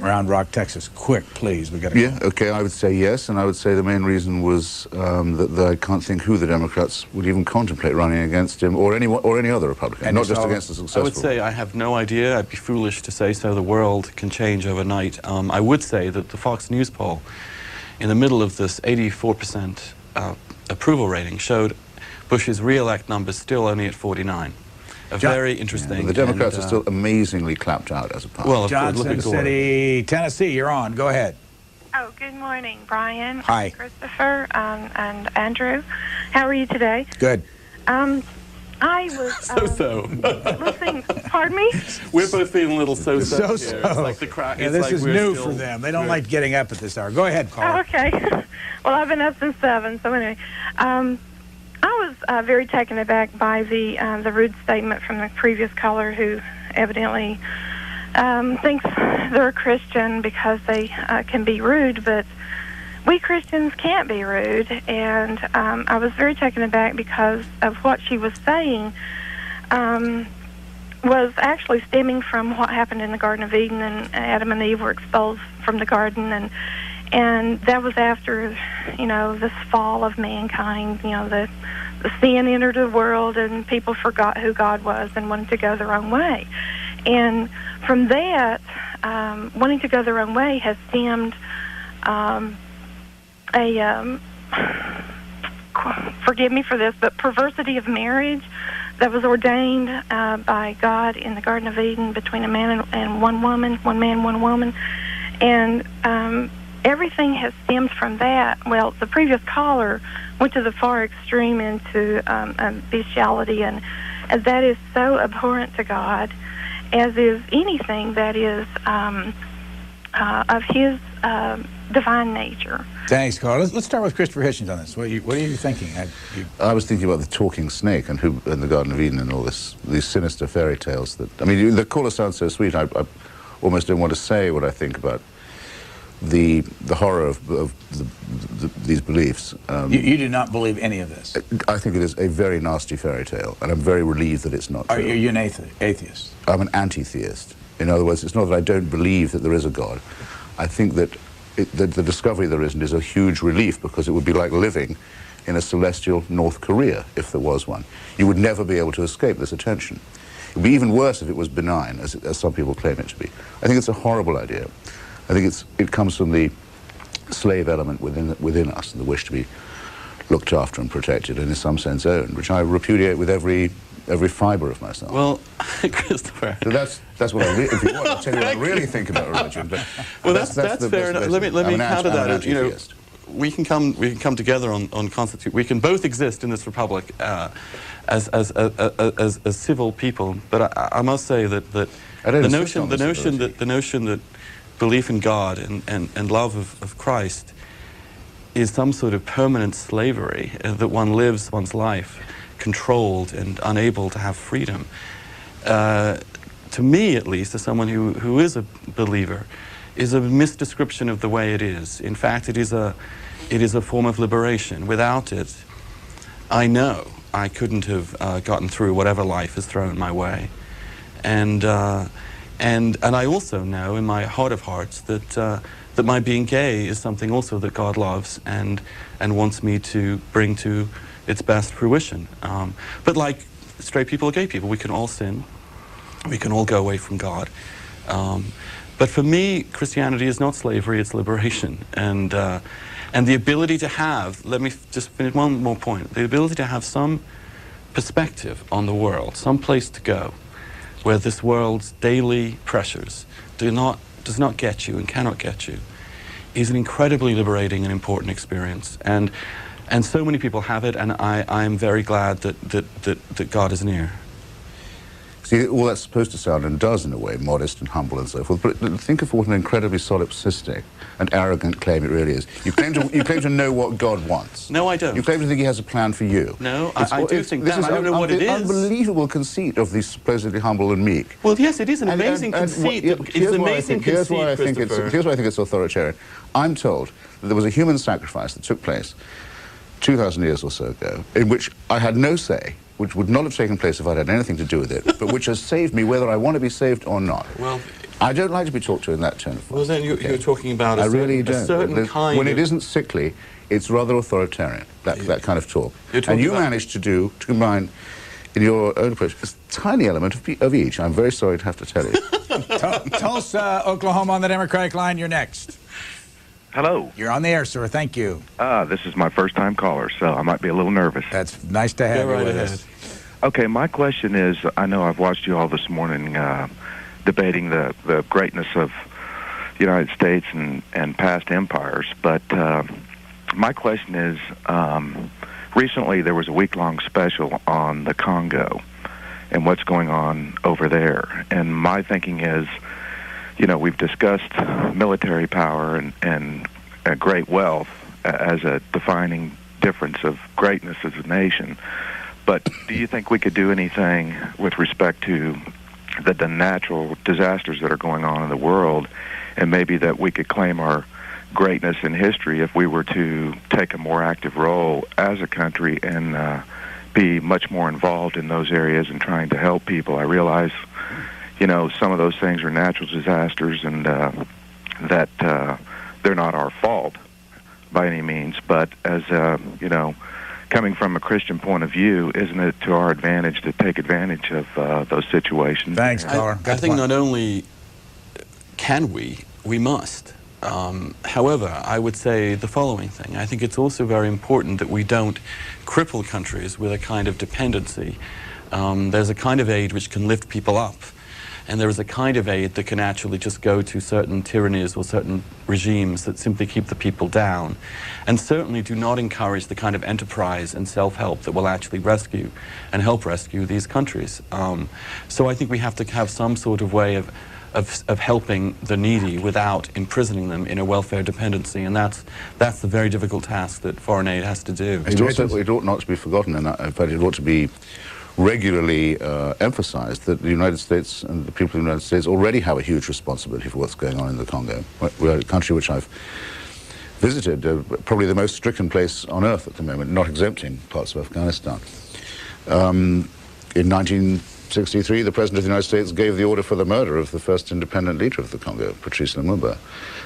Round Rock, Texas. Quick, please. We got to. Yeah, okay, I would say yes, and I would say the main reason was that I can't think who the Democrats would even contemplate running against him, or any other Republican, And not just so against the successful. I would say I have no idea. I'd be foolish to say so. The world can change overnight. I would say that the Fox News poll, in the middle of this 84% approval rating, showed Bush's re-elect numbers still only at 49. Very interesting. The Democrats are still amazingly clapped out as a party. Well, Johnson City, Tennessee, you're on. Go ahead. Oh, good morning, Brian. Hi. Christopher, and Andrew. How are you today? Good. I was listening. Pardon me? We're both feeling a little so-so here. So-so. It's like the crack. Yeah, this is new for them. They don't like getting up at this hour. Go ahead, Carl. Oh, okay. Well, I've been up since 7, so anyway. I was very taken aback by the rude statement from the previous caller, who evidently thinks they're a Christian because they can be rude, but we Christians can't be rude. And I was very taken aback because of what she was saying was actually stemming from what happened in the Garden of Eden, and Adam and Eve were expelled from the garden, and that was after, this fall of mankind. The sin entered the world, and people forgot who God was and wanted to go their own way. And from that, wanting to go their own way has stemmed forgive me for this, but perversity of marriage that was ordained by God in the Garden of Eden between a man and one woman, one man, one woman. And everything has stemmed from that. Well, the previous caller went to the far extreme into bestiality, and that is so abhorrent to God, as is anything that is of His divine nature. Thanks, Carl. Let's start with Christopher Hitchens on this. What are you thinking? I was thinking about the talking snake and the Garden of Eden and all these sinister fairy tales. The caller sounds so sweet. I almost don't want to say what I think about the horror of these beliefs. You do not believe any of this? I think it is a very nasty fairy tale, and I'm very relieved that it's not true. Are you an atheist? I'm an anti-theist. In other words, it's not that I don't believe that there is a God. I think that the discovery there isn't is a huge relief, because it would be like living in a celestial North Korea, if there was one. You would never be able to escape this attention. It would be even worse if it was benign, as some people claim it to be. I think it's a horrible idea. I think it comes from the slave element within us, and the wish to be looked after and protected, and in some sense owned, which I repudiate with every fibre of myself. Well, Christopher. So that's what if you want, I'll tell you what I really think about religion. But well, that's fair enough. Let me counter that. We can come together on constitute. We can both exist in this republic as civil people. But I must say that the notion that belief in God and love of Christ is some sort of permanent slavery, that one lives one's life controlled and unable to have freedom. To me, at least, as someone who is a believer, is a misdescription of the way it is. In fact, it is a form of liberation. Without it, I know I couldn't have gotten through whatever life has thrown my way. And I also know in my heart of hearts that my being gay is something also that God loves and wants me to bring to its best fruition. But like straight people or gay people, we can all sin. We can all go away from God. But for me, Christianity is not slavery, it's liberation. And the ability to have, let me just finish one more point, the ability to have some perspective on the world, some place to go, where this world's daily pressures does not get you and cannot get you, is an incredibly liberating and important experience. And so many people have it, and I am very glad that God is near. See, all that's supposed to sound, and does in a way, modest and humble and so forth, but think of what an incredibly solipsistic and arrogant claim it really is. You claim to know what God wants. No, I don't. You claim to think he has a plan for you. No, I do think that. I don't know what it is. Unbelievable conceit of the supposedly humble and meek. Well, yes, it is an amazing conceit. It's an amazing conceit, here's why I think it's authoritarian. I'm told that there was a human sacrifice that took place 2,000 years or so ago, in which I had no say, which would not have taken place if I'd had anything to do with it, but which has saved me whether I want to be saved or not. Well, I don't like to be talked to in that tone. Well, then you're talking about a certain kind when it isn't sickly, it's rather authoritarian, that kind of talk. And you managed to combine in your own approach a tiny element of each. I'm very sorry to have to tell you. Tulsa, Oklahoma on the Democratic line. You're next. Hello. You're on the air, sir. Thank you. This is my first time caller, so I might be a little nervous. That's nice to have you with us. Okay, my question is, I know I've watched you all this morning debating the greatness of the United States and past empires, but my question is, recently there was a week-long special on the Congo and what's going on over there, and my thinking is, you know, we've discussed military power and great wealth as a defining difference of greatness as a nation. But do you think we could do anything with respect to the natural disasters that are going on in the world, and maybe that we could claim our greatness in history if we were to take a more active role as a country and be much more involved in those areas and trying to help people? I realize, you know, some of those things are natural disasters, and that they're not our fault by any means. But as you know, coming from a Christian point of view, isn't it to our advantage to take advantage of those situations? Thanks, caller. I think not only can we must. However, I would say the following thing. I think it's also very important that we don't cripple countries with a kind of dependency. There's a kind of aid which can lift people up, and there is a kind of aid that can actually just go to certain tyrannies or certain regimes that simply keep the people down, and certainly do not encourage the kind of enterprise and self-help that will actually rescue and help rescue these countries. So I think we have to have some sort of way of helping the needy without imprisoning them in a welfare dependency, and that's the very difficult task that foreign aid has to do. It ought not to be forgotten, and in fact it ought to be regularly emphasized that the United States and the people of the United States already have a huge responsibility for what's going on in the Congo. We're a country which I've visited, probably the most stricken place on earth at the moment, not exempting parts of Afghanistan. In 1963, the President of the United States gave the order for the murder of the first independent leader of the Congo, Patrice Lumumba.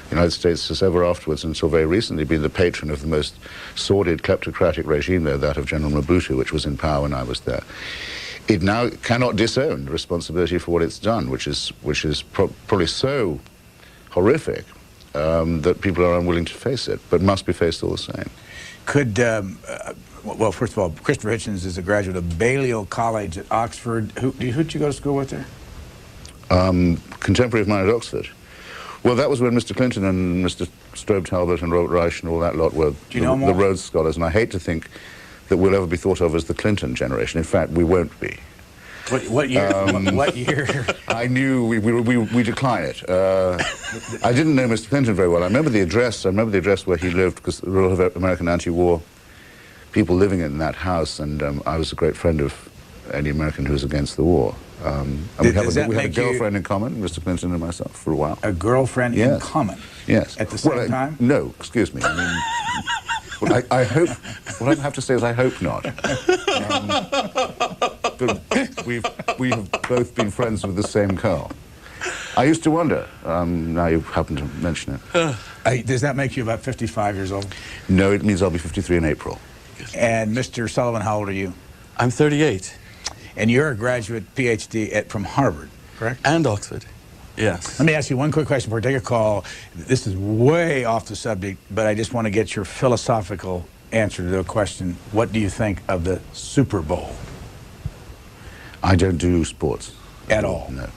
The United States has ever afterwards, until very recently, been the patron of the most sordid kleptocratic regime there, that of General Mobutu, which was in power when I was there. It now cannot disown responsibility for what it's done, which is probably so horrific that people are unwilling to face it, but must be faced all the same. Could, well, first of all, Christopher Hitchens is a graduate of Balliol College at Oxford. Who'd you go to school with there? Contemporary of mine at Oxford. Well, that was when Mr. Clinton and Mr. Strobe Talbot and Robert Reich and all that lot were the Rhodes Scholars, and I hate to think that we'll ever be thought of as the Clinton generation. In fact, we won't be. What year? What year? I knew we decline it. I didn't know Mr. Clinton very well. I remember the address. I remember the address where he lived, because there were a lot of American anti-war people living in that house, and I was a great friend of any American who was against the war. And we had a girlfriend in common, Mr. Clinton and myself, for a while. A girlfriend in common? Yes. At the same time? No, excuse me. I mean, well, I hope, what I have to say is I hope not. But we have both been friends with the same girl. I used to wonder, now you happen to mention it. Does that make you about 55 years old? No, it means I'll be 53 in April. And Mr. Sullivan, how old are you? I'm 38. And you're a graduate PhD from Harvard, correct? And Oxford, yes. Let me ask you one quick question before I take a call. This is way off the subject, but I just want to get your philosophical answer to the question. What do you think of the Super Bowl? I don't do sports. At all? No.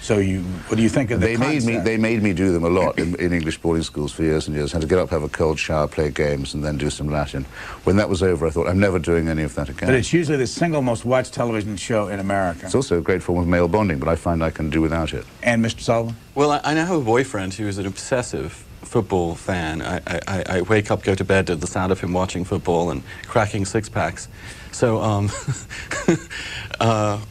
So what do you think of the concept? They made me do them a lot in English boarding schools for years and years. I had to get up, have a cold shower, play games, and then do some Latin. When that was over, I thought, I'm never doing any of that again. But it's usually the single most watched television show in America. It's also a great form of male bonding, but I find I can do without it. And Mr. Sullivan? Well, I now have a boyfriend who is an obsessive football fan. I wake up, go to bed to the sound of him watching football and cracking six-packs. So,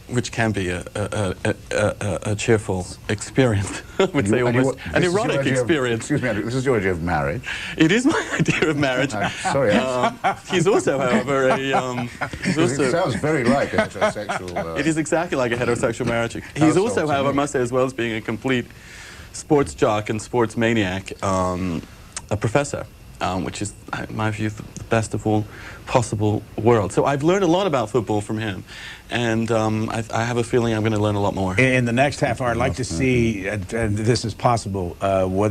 which can be a cheerful experience. I would say almost an erotic experience. Excuse me, Andrew, this is your idea of marriage? It is my idea of marriage. Sorry. He's also, however, it sounds very like a heterosexual... It is exactly like a heterosexual marriage. He's also, however, I must say, as well as being a complete sports jock and sports maniac, a professor, which is, in my view, the best of all possible worlds. So I've learned a lot about football from him, and I have a feeling I'm going to learn a lot more. In the next half hour, I'd like to see, and this is possible, where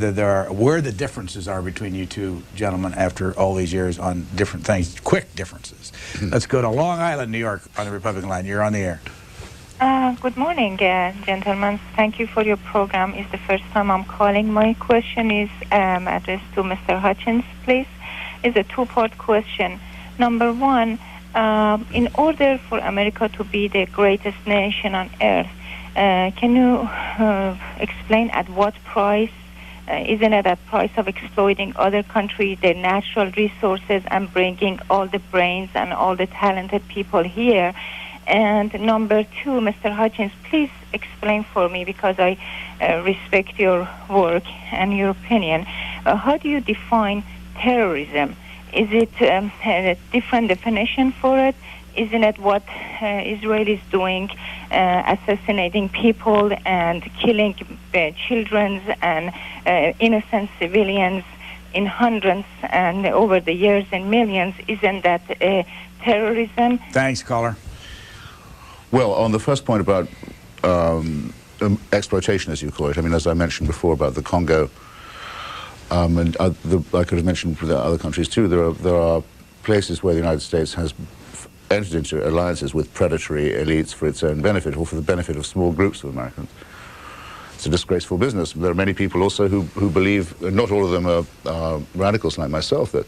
the differences are between you two gentlemen after all these years on different things, quick differences. Let's go to Long Island, New York, on the Republican line. You're on the air. Good morning, gentlemen. Thank you for your program. It's the first time I'm calling. My question is addressed to Mr. Hitchens, please. It's a two-part question. Number one, in order for America to be the greatest nation on earth, can you explain at what price? Isn't it at price of exploiting other countries, their natural resources, and bringing all the brains and all the talented people here? And number two, Mr. Hitchens, please explain for me, because I respect your work and your opinion. How do you define terrorism? Is it a different definition for it? Isn't it what Israel is doing, assassinating people and killing children and innocent civilians in hundreds and over the years in millions? Isn't that terrorism? Thanks, caller. Well, on the first point about exploitation, as you call it, I mean, as I mentioned before about the Congo, and I could have mentioned the other countries too, there are places where the United States has entered into alliances with predatory elites for its own benefit or for the benefit of small groups of Americans. It's a disgraceful business. There are many people also who believe, and not all of them are radicals like myself, that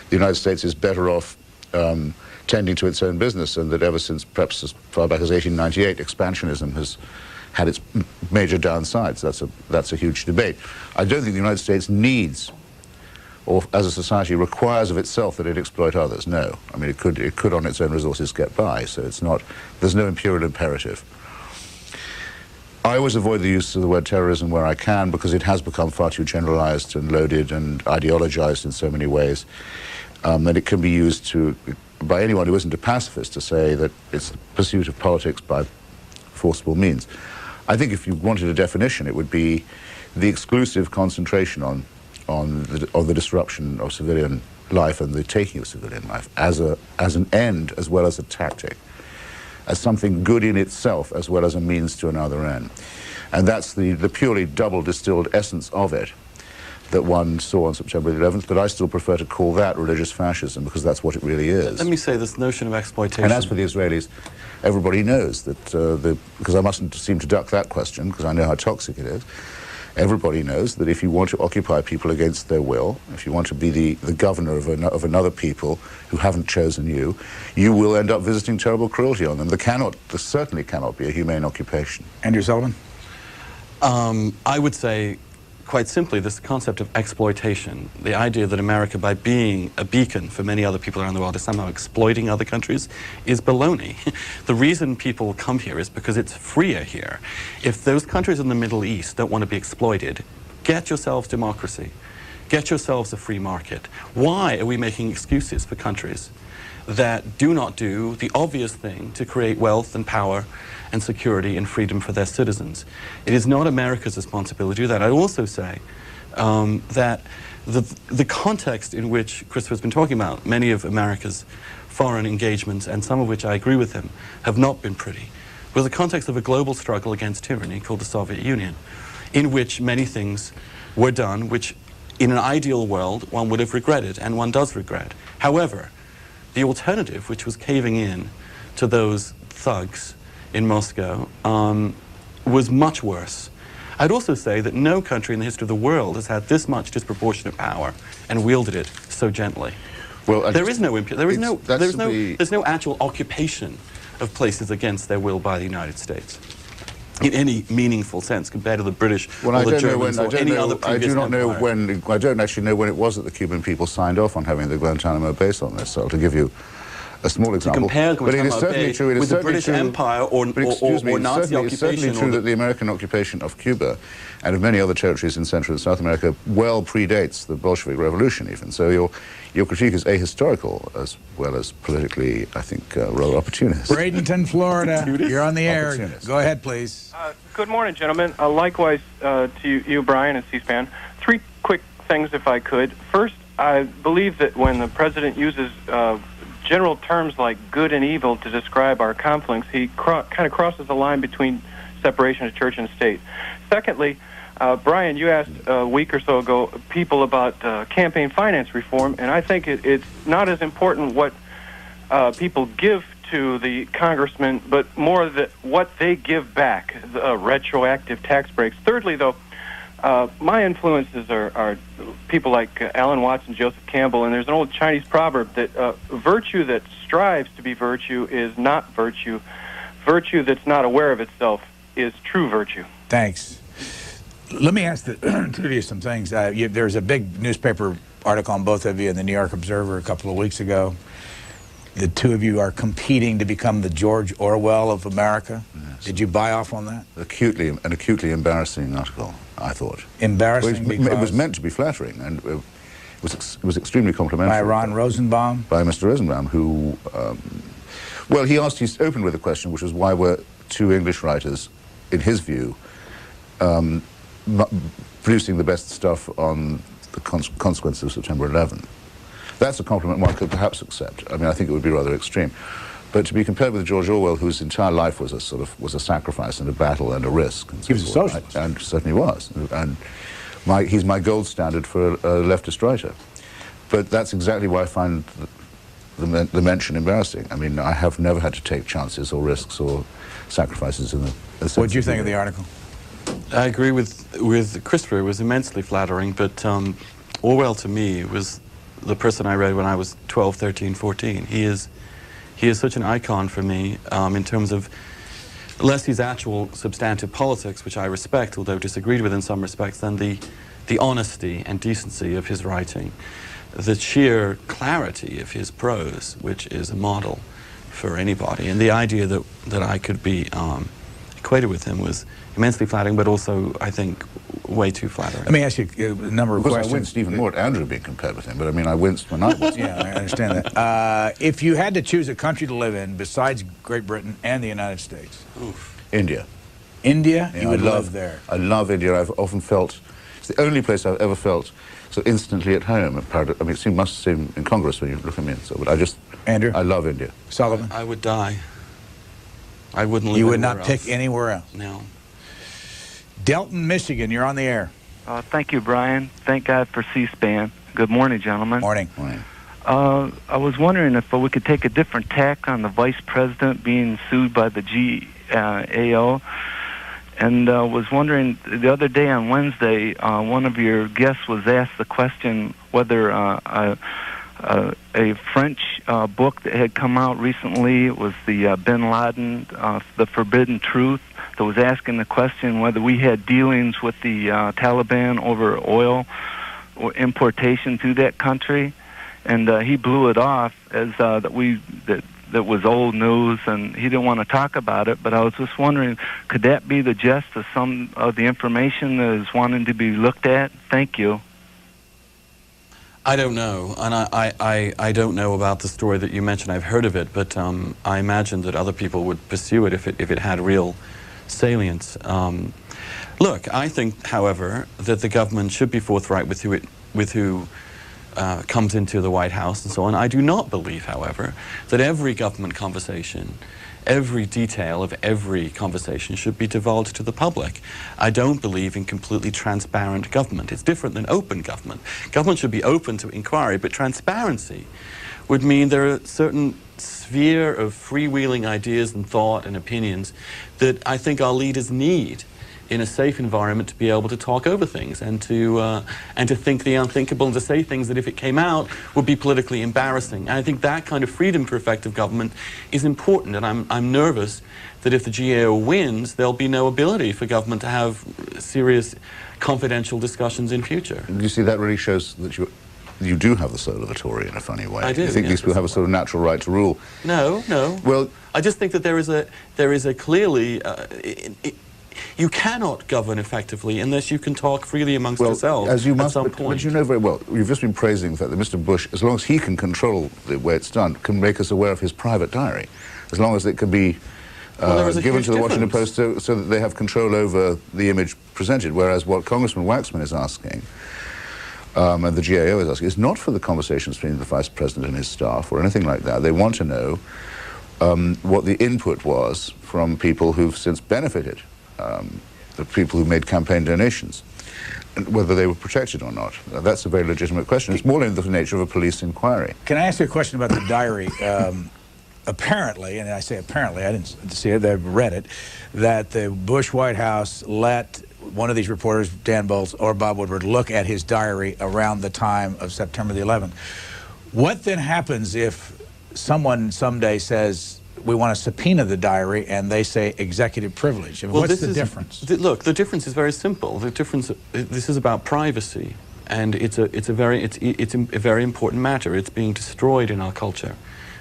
the United States is better off tending to its own business, and that ever since perhaps as far back as 1898, expansionism has had its major downsides. That's a huge debate. I don't think the United States needs, or as a society requires of itself, that it exploit others. No. I mean, it could on its own resources get by, so it's not, there's no imperial imperative. I always avoid the use of the word terrorism where I can, because it has become far too generalized and loaded and ideologized in so many ways, and it can be used by anyone who isn't a pacifist to say that it's the pursuit of politics by forcible means. I think if you wanted a definition, it would be the exclusive concentration on the disruption of civilian life and the taking of civilian life as an end as well as a tactic, as something good in itself as well as a means to another end. And that's the purely double distilled essence of it that one saw on September the 11th, but I still prefer to call that religious fascism, because that's what it really is. Let me say this notion of exploitation. And as for the Israelis, everybody knows that, because I mustn't seem to duck that question, because I know how toxic it is, everybody knows that if you want to occupy people against their will, if you want to be the governor of another people who haven't chosen you, you will end up visiting terrible cruelty on them. There certainly cannot be a humane occupation. Andrew Sullivan? I would say, quite simply, this concept of exploitation, the idea that America, by being a beacon for many other people around the world, is somehow exploiting other countries, is baloney. The reason people come here is because it's freer here. If those countries in the Middle East don't want to be exploited, get yourselves democracy. Get yourselves a free market. Why are we making excuses for countries that do not do the obvious thing to create wealth and power and security and freedom for their citizens? It is not America's responsibility to do that. I also say that the context in which Christopher's been talking about, many of America's foreign engagements, and some of which I agree with him, have not been pretty, was the context of a global struggle against tyranny called the Soviet Union, in which many things were done which, in an ideal world, one would have regretted, and one does regret. However, the alternative, which was caving in to those thugs in Moscow was much worse. I'd also say that no country in the history of the world has had this much disproportionate power and wielded it so gently. Well, there's no actual occupation of places against their will by the United States in any meaningful sense compared to the British or the Germans or any other previous empire. I don't actually know when it was that the Cuban people signed off on having the Guantanamo base on their soil, to give you a small example. To compare but it is certainly true. It is with the British Empire or Nazi occupation. It's certainly true that the American occupation of Cuba and of many other territories in Central and South America well predates the Bolshevik Revolution even. So your critique is ahistorical as well as politically, I think, rather opportunist. Bradenton, Florida, you're on the air. Go ahead, please. Good morning, gentlemen. Likewise to you, Brian, and C-SPAN. 3 quick things, if I could. First, I believe that when the president uses general terms like good and evil to describe our conflicts, he kind of crosses the line between separation of church and state. Secondly, Brian, you asked a week or so ago people about campaign finance reform, and I think it's not as important what people give to the congressman, but more what they give back, retroactive tax breaks. Thirdly, though, my influences are people like Alan Watts and Joseph Campbell, and there's an old Chinese proverb that virtue that strives to be virtue is not virtue. Virtue that's not aware of itself is true virtue. Thanks. Let me ask the two of you some things. There's a big newspaper article on both of you in the New York Observer a couple of weeks ago. The two of you are competing to become the George Orwell of America. Yes. Did you buy off on that? An acutely embarrassing article, I thought. Embarrassing because... It was meant to be flattering, and it was extremely complimentary. By Ron Rosenbaum? By Mr. Rosenbaum, who... well, he opened with a question, which was why were 2 English writers, in his view, producing the best stuff on the consequences of September 11. That's a compliment one could perhaps accept. I mean, I think it would be rather extreme. But to be compared with George Orwell, whose entire life was a sacrifice and a battle and a risk. And so he was a socialist. And certainly was. And he's my gold standard for a leftist writer. But that's exactly why I find the mention embarrassing. I mean, I have never had to take chances or risks or sacrifices in the... What did you think of the article? I agree with Christopher. It was immensely flattering, but Orwell to me was the person I read when I was 12, 13, 14. He is such an icon for me in terms of less his actual substantive politics, which I respect, although disagreed with in some respects, than the honesty and decency of his writing, the sheer clarity of his prose, which is a model for anybody, and the idea that I could be equated with him was immensely flattering, but also, I think, way too flattering. Let me ask you a number of questions. I winced even more at Andrew being compared with him, but I mean, I winced when I was. Yeah, I understand that. If you had to choose a country to live in besides Great Britain and the United States? India. India? Yeah, you would live there? I love India. I've often felt, it's the only place I've ever felt so instantly at home. I mean, it must seem incongruous when you look at me and so, but Andrew? I love India. Sullivan? I would die. I wouldn't live You would anywhere not else. pick anywhere else? No. Delton, Michigan, you're on the air. Thank you, Brian. Thank God for C-SPAN. Good morning, gentlemen. Morning. Morning. I was wondering if we could take a different tack on the vice president being sued by the GAO. And was wondering, the other day on Wednesday, one of your guests was asked the question whether a French book that had come out recently, it was the Bin Laden, The Forbidden Truth, that was asking the question whether we had dealings with the Taliban over oil or importation to that country. And he blew it off as that was old news, and he didn't want to talk about it. But I was just wondering, could that be the gist of some of the information that is wanting to be looked at? Thank you. I don't know, and I don't know about the story that you mentioned. I've heard of it, but I imagine that other people would pursue it if it had real salience. Look, I think, however, that the government should be forthright with who comes into the White House and so on. I do not believe, however, that every government conversation, every detail of every conversation should be divulged to the public. I don't believe in completely transparent government. It's different than open government. Government should be open to inquiry, but transparency would mean there are a certain sphere of freewheeling ideas and thought and opinions that I think our leaders need in a safe environment to be able to talk over things and to think the unthinkable and to say things that if it came out would be politically embarrassing. And I think that kind of freedom for effective government is important, and I'm nervous that if the GAO wins, there'll be no ability for government to have serious confidential discussions in future. You see, that really shows that you do have the soul of a Tory in a funny way. I do. You think these people have a sort of natural right to rule? No, no. Well, I just think that there is a clearly you cannot govern effectively unless you can talk freely amongst yourselves as you must, at some but point. you know very well, you've just been praising the fact that Mr. Bush, as long as he can control the way it's done, can make us aware of his private diary, as long as it can be given to the Washington Post so that they have control over the image presented, whereas what Congressman Waxman is asking, and the GAO is asking, is not for the conversations between the Vice President and his staff or anything like that. They want to know what the input was from people who've since benefited, the people who made campaign donations, and whether they were protected or not. That's a very legitimate question. It's more in the nature of a police inquiry. Can I ask you a question about the diary? Apparently, and I say apparently, I didn't see it, I've read it, that the Bush White House let one of these reporters, Dan Bolts or Bob Woodward, look at his diary around the time of September the 11th. What then happens if someone someday says, we want to subpoena the diary, and they say executive privilege? I mean, what's the difference? Look, the difference is very simple. The difference, this is about privacy, and it's a very important matter. It's being destroyed in our culture.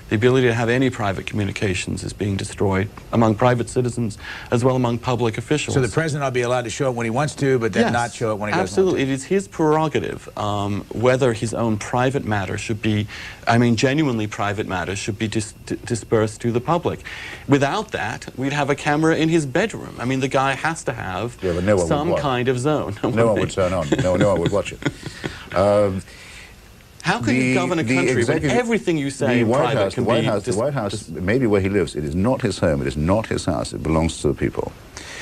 The ability to have any private communications is being destroyed among private citizens as well among public officials. So the president ought to be allowed to show it when he wants to, but then not show it when he doesn't want to. Absolutely. It is his prerogative whether his own private matter should be, I mean, genuinely private matters should be dispersed to the public. Without that, we'd have a camera in his bedroom. I mean, the guy has to have some kind of zone. No one would turn on. No one would watch it. How can you govern a country when everything you say in private can be... The White House may be where he lives. It is not his home. It is not his house. It belongs to the people.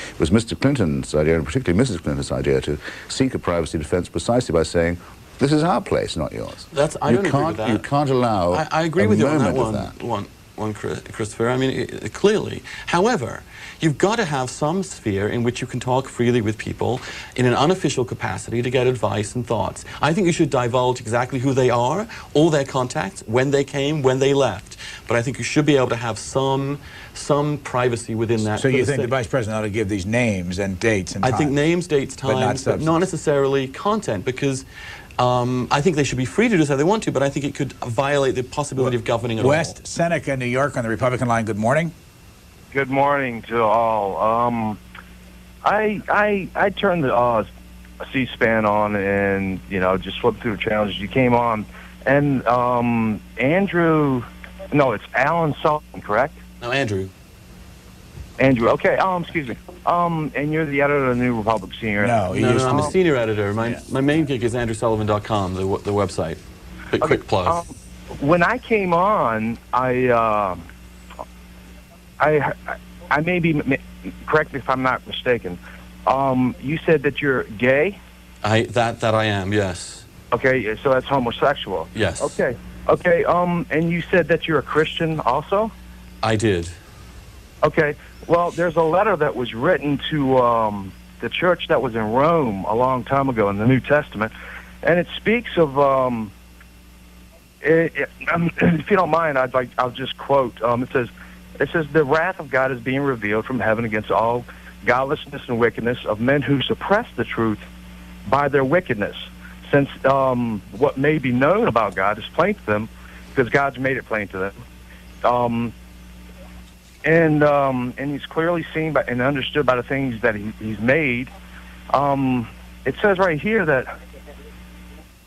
It was Mr. Clinton's idea, and particularly Mrs. Clinton's idea, to seek a privacy defense precisely by saying, this is our place, not yours. I don't agree with that. You can't allow I agree with you on that one. Christopher. I mean, clearly. However, you've got to have some sphere in which you can talk freely with people in an unofficial capacity to get advice and thoughts. I think you should divulge exactly who they are, all their contacts, when they came, when they left. But I think you should be able to have some privacy within that. So you think the Vice President ought to give these names and dates and times? I think names, dates, times, but not necessarily content, because I think they should be free to do so if they want to, but I think it could violate the possibility of governing at all. West Seneca, New York, on the Republican line. Good morning. Good morning to all. I turned the C-SPAN on and, just flipped through the channels. You came on. And Andrew, no, it's Alan Sullivan, correct? No, Andrew. Andrew, okay. Excuse me. And you're the editor of the New Republic Senior. No, I'm a senior editor. My main gig is andrewsullivan.com, the website. Quick plug. When I came on, I may be, correct me if I'm not mistaken, you said that you're gay? That I am, yes. Okay, so that's homosexual. Yes. Okay, and you said that you're a Christian also? I did. Okay, well, there's a letter that was written to the church that was in Rome a long time ago in the New Testament, and it speaks of, if you don't mind, I'll just quote, it says, the wrath of God is being revealed from heaven against all godlessness and wickedness of men who suppress the truth by their wickedness. Since what may be known about God is plain to them, because God's made it plain to them. And he's clearly seen by, and understood by the things that he's made. It says right here that,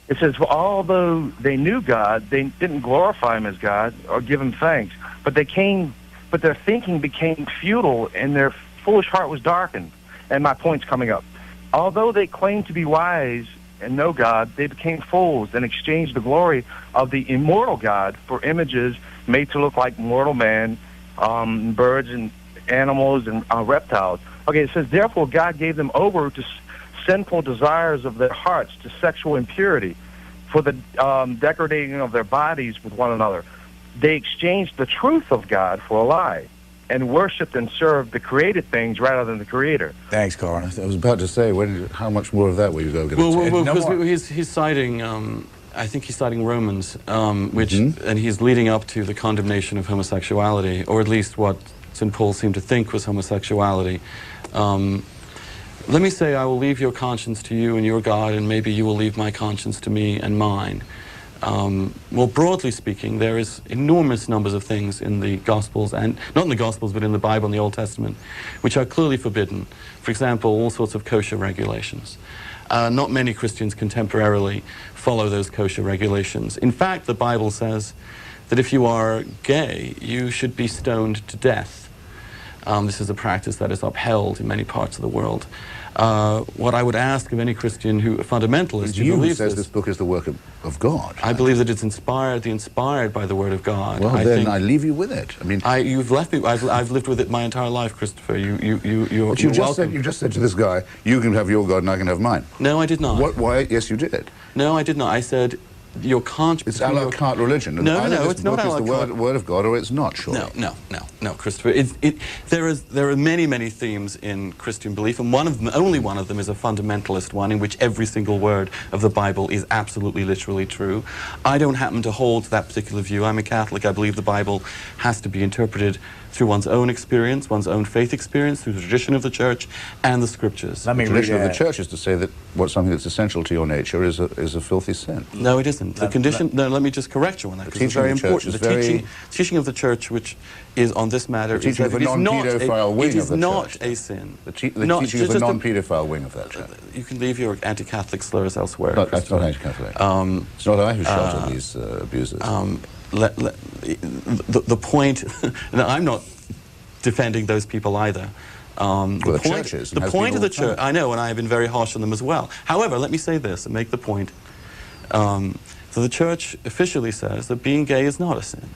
it says, well, although they knew God, they didn't glorify him as God or give him thanks, but their thinking became futile and their foolish heart was darkened. And my point's coming up. Although they claimed to be wise and know God, they became fools and exchanged the glory of the immortal God for images made to look like mortal man, birds and animals and reptiles. Okay, it says, therefore God gave them over to sinful desires of their hearts, to sexual impurity, for the degrading of their bodies with one another. They exchanged the truth of God for a lie and worshipped and served the created things rather than the Creator. Thanks, Carl. I was about to say, how much more of that were you going to take? Well, because he's citing, I think he's citing Romans, which, and he's leading up to the condemnation of homosexuality, or at least what St. Paul seemed to think was homosexuality. Let me say, I will leave your conscience to you and your God, and maybe you will leave my conscience to me and mine. More broadly speaking, there is enormous numbers of things in the Gospels, and not in the Gospels, but in the Bible and the Old Testament, which are clearly forbidden. For example, all sorts of kosher regulations. Not many Christians contemporarily follow those kosher regulations. In fact, the Bible says that if you are gay, you should be stoned to death. This is a practice that is upheld in many parts of the world. What I would ask of any Christian fundamentalist who believes this book is the work of God. I believe that it's inspired by the Word of God. Well, then I leave you with it. I mean, you've left me. I've lived with it my entire life, Christopher. You're welcome. You just said to this guy, you can have your God and I can have mine. No, I did not. What? Why? Yes, you did. No, I did not. I said your conscience. It's a la carte religion. No, it's not a la carte. The word of God, or it's not, surely. No, Christopher. There are many themes in Christian belief, and only one of them is a fundamentalist one, in which every single word of the Bible is absolutely, literally true. I don't happen to hold that particular view. I'm a Catholic. I believe the Bible has to be interpreted through one's own experience, one's own faith experience, through the tradition of the Church and the Scriptures. The tradition of the Church is to say that something that's essential to your nature is a filthy sin. No, it isn't. The condition. No, let me just correct you on that, because it's very important. The teaching of the Church, which is on this matter, the teaching of the non-pedophile wing of the Church. It is not a sin. The teaching of the non-pedophile wing of that Church. You can leave your anti-Catholic slurs elsewhere. That's not anti-Catholic. It's not I who shelter these abusers. The point. Now, I'm not defending those people either. The point of the Church, I know, and I have been very harsh on them as well. However, let me say this and make the point. So the Church officially says that being gay is not a sin.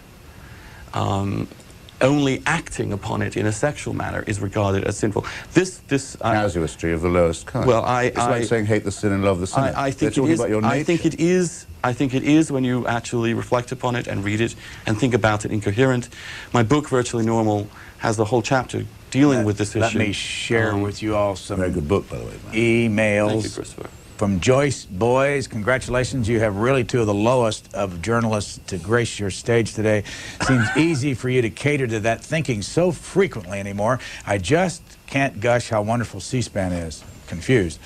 Only acting upon it in a sexual manner is regarded as sinful. This casuistry of the lowest kind. Well, it's like saying hate the sin and love the sinner. I think it is. About your nature. I think it is when you actually reflect upon it and read it and think about it incoherent. My book, Virtually Normal, has the whole chapter dealing with this issue. Let me share with you all some very good book, by the way, man. emails. Thank you, Christopher. From Joyce. Boys, congratulations. You have really two of the lowest of journalists to grace your stage today. Seems easy for you to cater to that thinking so frequently anymore. I just can't gush how wonderful C-SPAN is. Confused.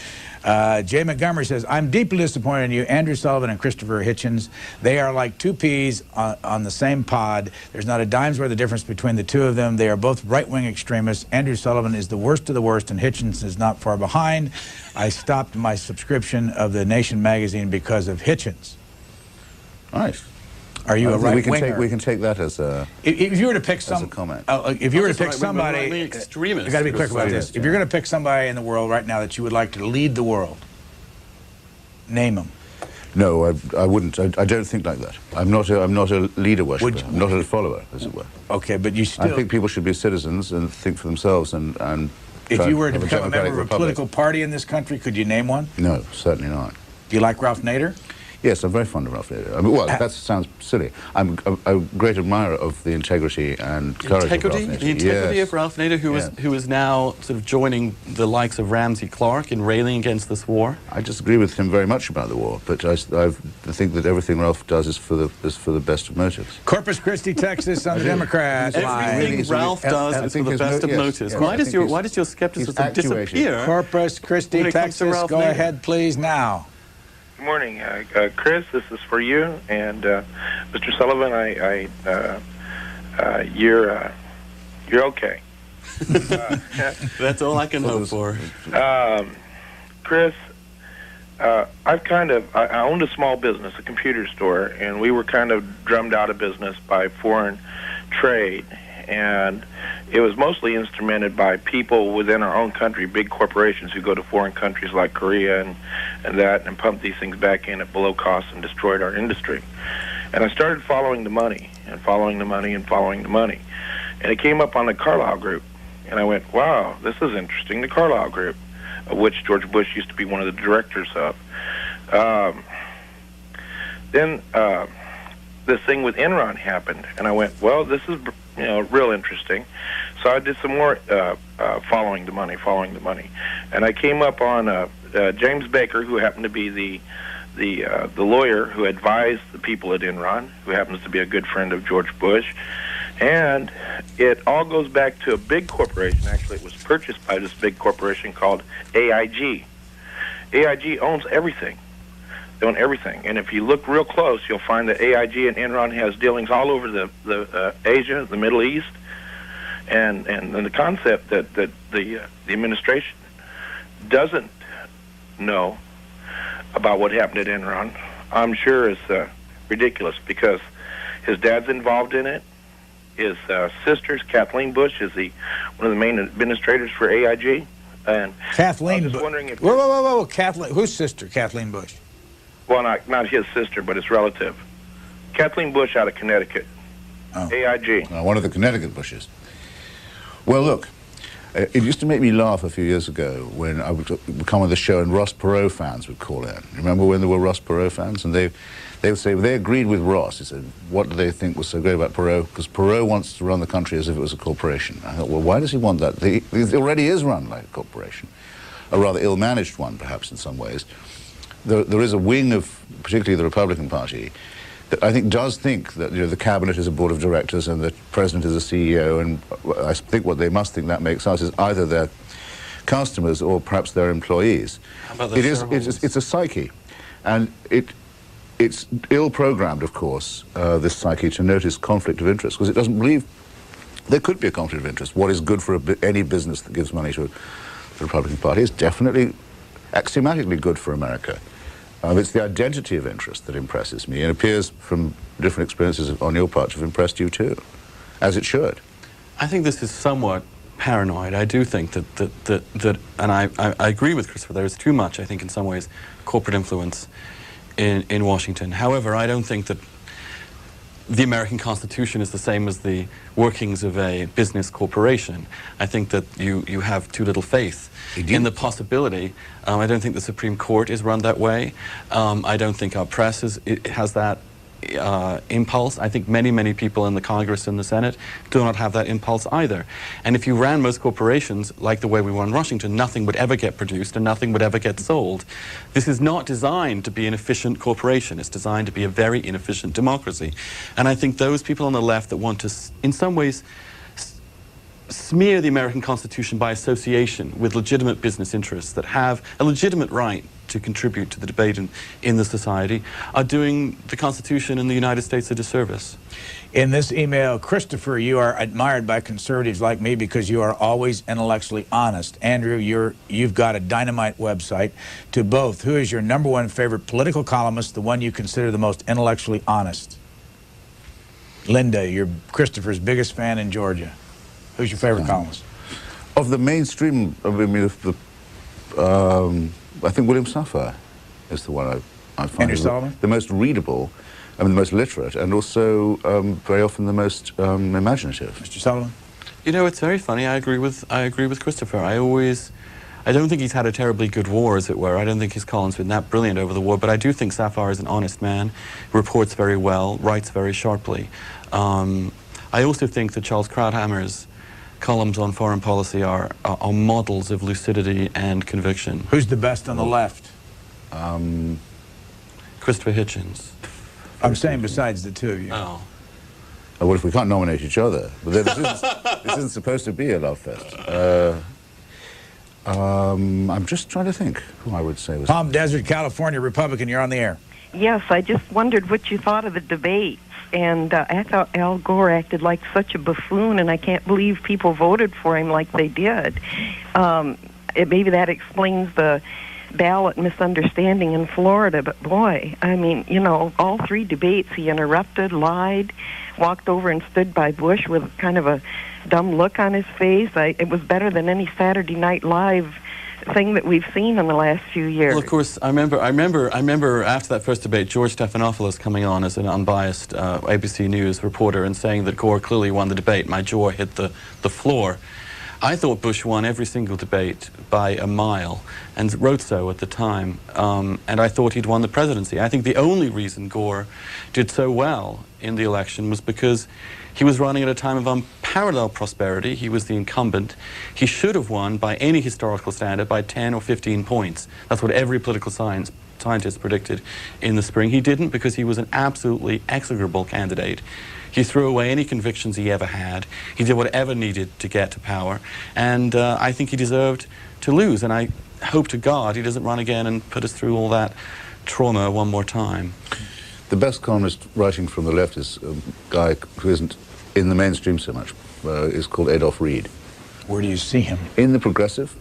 Jay Montgomery says, I'm deeply disappointed in you, Andrew Sullivan and Christopher Hitchens. They are like two peas on the same pod. There's not a dime's worth of difference between the two of them. They are both right-wing extremists. Andrew Sullivan is the worst of the worst, and Hitchens is not far behind. I stopped my subscription of the Nation magazine because of Hitchens. Nice. Are you a right-winger? We can take that as a if you were to pick a comment. If you were to pick somebody, you extremist. got to be quick about this. If you're going to pick somebody in the world right now that you would like to lead the world, name them. No, I wouldn't. I don't think like that. I'm not a leader worshipper. I'm not a follower, as it were. Okay, but you still. I think people should be citizens and think for themselves and if you were to become a member of a political party in this country, could you name one? No, certainly not. Do you like Ralph Nader? Yes, I'm very fond of Ralph Nader. I mean, well, that sounds silly. I'm a great admirer of the integrity and courage of Ralph Nader. The integrity of Ralph Nader, who is now sort of joining the likes of Ramsey Clark in railing against this war. I disagree with him very much about the war, but I think that everything Ralph does is for the best of motives. Corpus Christi, Texas, on the Democrats. Everything Ralph does is for the best of motives. Why does your skepticism disappear? Corpus Christi, Texas. Go ahead, please, now. Good morning, Chris. This is for you, and Mr. Sullivan. You're okay. That's all I can hope for. Chris, I owned a small business, a computer store, and we were kind of drummed out of business by foreign trade, and it was mostly instrumented by people within our own country, big corporations who go to foreign countries like Korea and pump these things back in at below cost and destroyed our industry. And I started following the money and following the money and following the money. And it came up on the Carlyle Group. And I went, wow, this is interesting, the Carlyle Group, of which George Bush used to be one of the directors of. then this thing with Enron happened, and I went, well, this is real interesting. So I did some more following the money, and I came up on James Baker, who happened to be the lawyer who advised the people at Enron, who happens to be a good friend of George Bush. And it all goes back to a big corporation. Actually, it was purchased by this big corporation called AIG. AIG owns everything. They own everything. And if you look real close, you'll find that AIG and Enron has dealings all over the Asia, the Middle East, and the concept that the administration doesn't know about what happened at Enron, I'm sure is ridiculous, because his dad's involved in it. His sister's, Kathleen Bush, is one of the main administrators for AIG. And Kathleen I was just Bush. wondering if Whoa. Kathleen, whose sister? Kathleen Bush. Well, not his sister, but his relative. Kathleen Bush out of Connecticut. Oh. AIG. One of the Connecticut Bushes. Well, look, it used to make me laugh a few years ago when I would come on the show and Ross Perot fans would call in. Remember when there were Ross Perot fans? And they would say, they agreed with Ross. He said, what do they think was so great about Perot? Because Perot wants to run the country as if it was a corporation. I thought, well, why does he want that? He already is run like a corporation. A rather ill-managed one, perhaps, in some ways. There is a wing of, particularly the Republican Party, that I think does think that the cabinet is a board of directors and the president is a CEO, and I think what they must think that makes us is either their customers or perhaps their employees. How about the shareholders? It's a psyche, and it's ill-programmed, of course, this psyche, to notice conflict of interest, because it doesn't believe there could be a conflict of interest. What is good for any business that gives money to the Republican Party is definitely axiomatically good for America. It's the identity of interest that impresses me, and it appears from different experiences on your part to have impressed you too, as it should. I think this is somewhat paranoid. I do think that and I agree with Christopher, there is too much, I think, in some ways, corporate influence in Washington. However, I don't think that the American Constitution is the same as the workings of a business corporation. I think that you have too little faith in the possibility. I don't think the Supreme Court is run that way. I don't think our press has that impulse. I think many people in the Congress and the Senate do not have that impulse either. And if you ran most corporations like the way we run Washington, nothing would ever get produced and nothing would ever get sold. This is not designed to be an efficient corporation. It's designed to be a very inefficient democracy. And I think those people on the left that want to, in some ways, smear the American Constitution by association with legitimate business interests that have a legitimate right to contribute to the debate in the society are doing the Constitution and the United States a disservice. In this email, Christopher, you are admired by conservatives like me because you are always intellectually honest. Andrew, you've got a dynamite website. To both, who is your #1 favorite political columnist, the one you consider the most intellectually honest? Linda, you're Christopher's biggest fan in Georgia. Who's your favorite columnist? Of the mainstream, I mean, I think William Safire is the one I find Andrew Sullivan? the most readable, I mean, the most literate, and also very often the most imaginative. Mr. Sullivan? You know, it's very funny. I agree with Christopher. I don't think he's had a terribly good war, as it were. I don't think his column's been that brilliant over the war, but I do think Safire is an honest man, reports very well, writes very sharply. I also think that Charles Krauthammer's columns on foreign policy are models of lucidity and conviction. Who's the best on the left? Christopher Hitchens. I'm saying besides the two of you. Oh. Well, if we can't nominate each other, but this isn't supposed to be a love fest. I'm just trying to think who I would say was... Palm Desert, California, Republican, you're on the air. Yes, I just wondered what you thought of the debates. And I thought Al Gore acted like such a buffoon, and I can't believe people voted for him like they did. Maybe that explains the ballot misunderstanding in Florida, but boy, I mean, you know, all 3 debates, he interrupted, lied, walked over and stood by Bush with kind of a dumb look on his face. It was better than any Saturday Night Live thing that we've seen in the last few years. Well, of course, I remember after that first debate, George Stephanopoulos coming on as an unbiased ABC News reporter and saying that Gore clearly won the debate. My jaw hit the floor. I thought Bush won every single debate by a mile, and wrote so at the time, and I thought he'd won the presidency. I think the only reason Gore did so well in the election was because he was running at a time of unparalleled prosperity. He was the incumbent. He should have won by any historical standard by 10 or 15 points. That's what every political scientist predicted in the spring. He didn't, because he was an absolutely execrable candidate. He threw away any convictions he ever had. He did whatever needed to get to power, and I think he deserved to lose, and I hope to God he doesn't run again and put us through all that trauma one more time. The best columnist writing from the left is a guy who isn't in the mainstream so much. Is called Adolph Reed. Where do you see him? In the Progressive,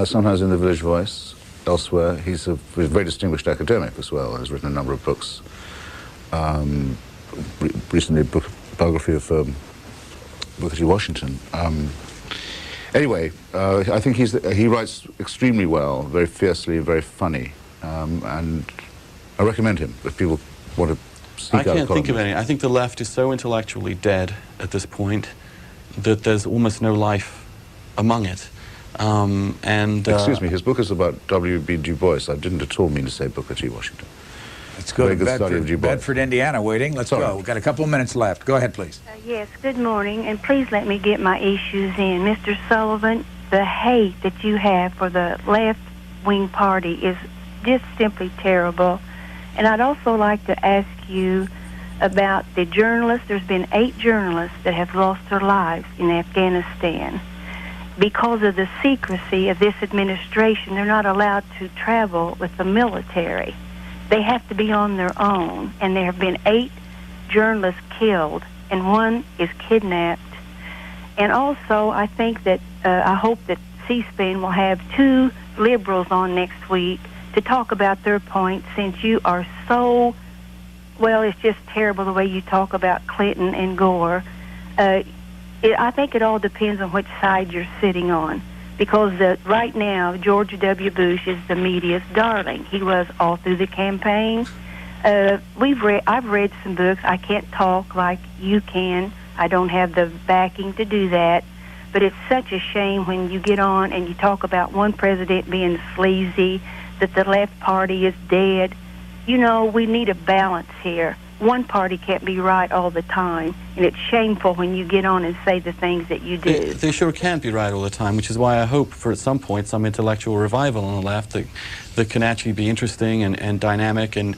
sometimes in the Village Voice, elsewhere. He's a very distinguished academic as well, and has written a number of books. Recently, a biography of Booker T. Washington. Anyway, I think he writes extremely well, very fiercely, very funny, and I recommend him if people want to seek out a I can't think of columnist. any. I think the left is so intellectually dead at this point that there's almost no life among it. Excuse me, his book is about W.B. Du Bois. I didn't at all mean to say Booker T. Washington. Let's go Very to good study of Du Bois. Bedford, Indiana, waiting. Let's go. We've got a couple of minutes left. Go ahead, please. Yes, good morning, and please let me get my issues in. Mr. Sullivan, the hate that you have for the left-wing party is just simply terrible. And I'd also like to ask you about the journalists. There's been 8 journalists that have lost their lives in Afghanistan. Because of the secrecy of this administration, they're not allowed to travel with the military. They have to be on their own, and there have been 8 journalists killed, and 1 is kidnapped. And also, I think that I hope that C-SPAN will have 2 liberals on next week to talk about their points, since you are so, well, it's just terrible the way you talk about Clinton and Gore. I think it all depends on which side you're sitting on, because right now George W. Bush is the media's darling. He was all through the campaign. I've read some books. I can't talk like you can. I don't have the backing to do that. But it's such a shame when you get on and you talk about one president being sleazy, that the left party is dead. You know, we need a balance here. One party can't be right all the time, and it's shameful when you get on and say the things that you do. They sure can't be right all the time, which is why I hope for at some point some intellectual revival on the left that can actually be interesting and dynamic and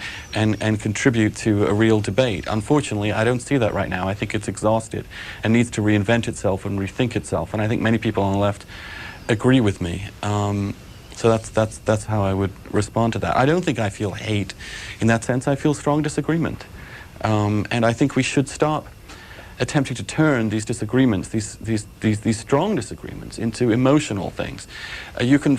contribute to a real debate. Unfortunately, I don't see that right now. I think it's exhausted and needs to reinvent itself and rethink itself, and I think many people on the left agree with me. So that's how I would respond to that. I don't think I feel hate in that sense. I feel strong disagreement. And I think we should stop attempting to turn these disagreements, these strong disagreements, into emotional things. You can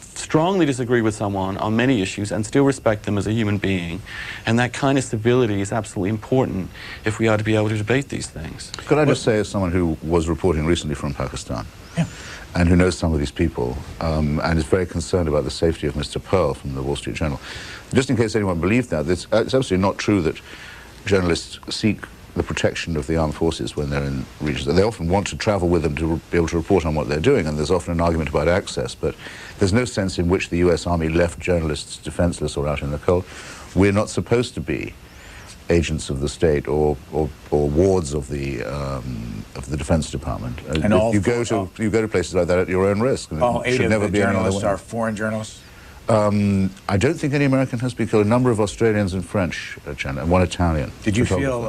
strongly disagree with someone on many issues and still respect them as a human being, and that kind of civility is absolutely important if we are to be able to debate these things. Could I just say, as someone who was reporting recently from Pakistan, and who knows some of these people, and is very concerned about the safety of Mr. Pearl from the Wall Street Journal, just in case anyone believed that, it's absolutely not true that journalists seek the protection of the armed forces when they're in regions. They often want to travel with them to be able to report on what they're doing, and there's often an argument about access, but there's no sense in which the U.S. Army left journalists defenseless or out in the cold. We're not supposed to be agents of the state or wards of the Defense Department. And you go to places like that at your own risk. And all it 8 should of never the be any other journalists way. are foreign journalists? I don't think any American has been killed. A number of Australians and French, and 1 Italian. Did you feel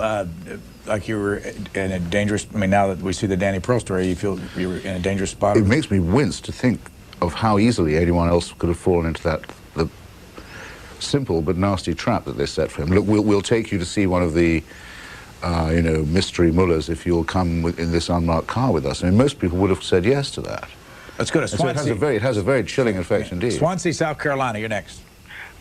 like you were in a dangerous, I mean, now that we see the Danny Pearl story, you feel you were in a dangerous spot? It makes me wince to think of how easily anyone else could have fallen into the simple but nasty trap that they set for him. Look, we'll take you to see one of the mystery mullahs if you'll come in this unmarked car with us. I mean, most people would have said yes to that. Let's go to Swansea. So it has a very chilling effect indeed. Swansea, South Carolina, you're next.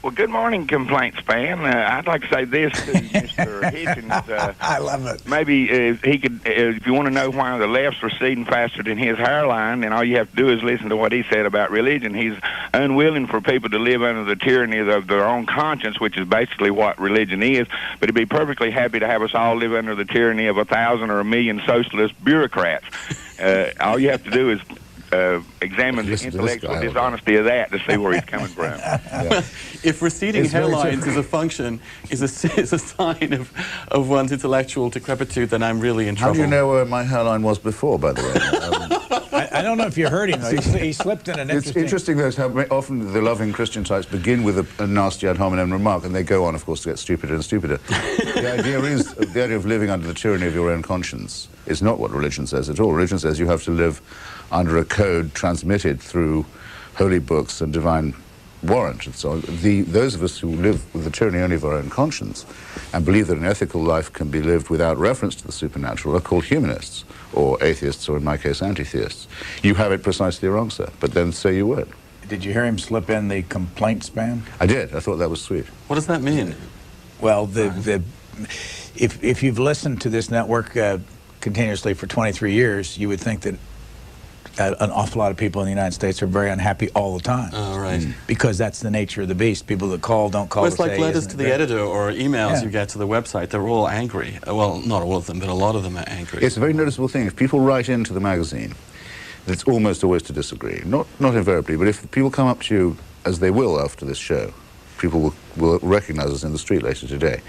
Well, good morning, Complaints Fan. I'd like to say this to Mr. Hitchens. I love it. Maybe he could, if you want to know why the left's receding faster than his hairline, then all you have to do is listen to what he said about religion. He's unwilling for people to live under the tyranny of their own conscience, which is basically what religion is, but he'd be perfectly happy to have us all live under the tyranny of 1,000 or 1,000,000 socialist bureaucrats. All you have to do is examine the intellectual dishonesty of that to see where he's coming from. If receding hairlines is a function, is a sign of one's intellectual decrepitude, then I'm really in trouble. How do you know where my hairline was before, by the way? I don't know if you heard him, though. He slipped in an interesting... It's interesting, though, how often the loving Christian types begin with a nasty ad hominem remark, and they go on, of course, to get stupider and stupider. The idea of living under the tyranny of your own conscience is not what religion says at all. Religion says you have to live under a code transmitted through holy books and divine warrant. And so those of us who live with the tyranny only of our own conscience and believe that an ethical life can be lived without reference to the supernatural are called humanists, or atheists, or in my case, anti-theists. You have it precisely wrong, sir, but then say you would. Did you hear him slip in the complaint spam? I did. I thought that was sweet. What does that mean? Well, if you've listened to this network continuously for 23 years, you would think that an awful lot of people in the United States are very unhappy all the time. Oh, right. Because that's the nature of the beast. People that call don't call. Well, it's like letters to the editor or emails you get to the website. They're all angry. Well, not all of them, but a lot of them are angry. It's a very noticeable thing. If people write into the magazine, it's almost always to disagree. Not invariably, but if people come up to you, as they will after this show, people will recognize us in the street later today,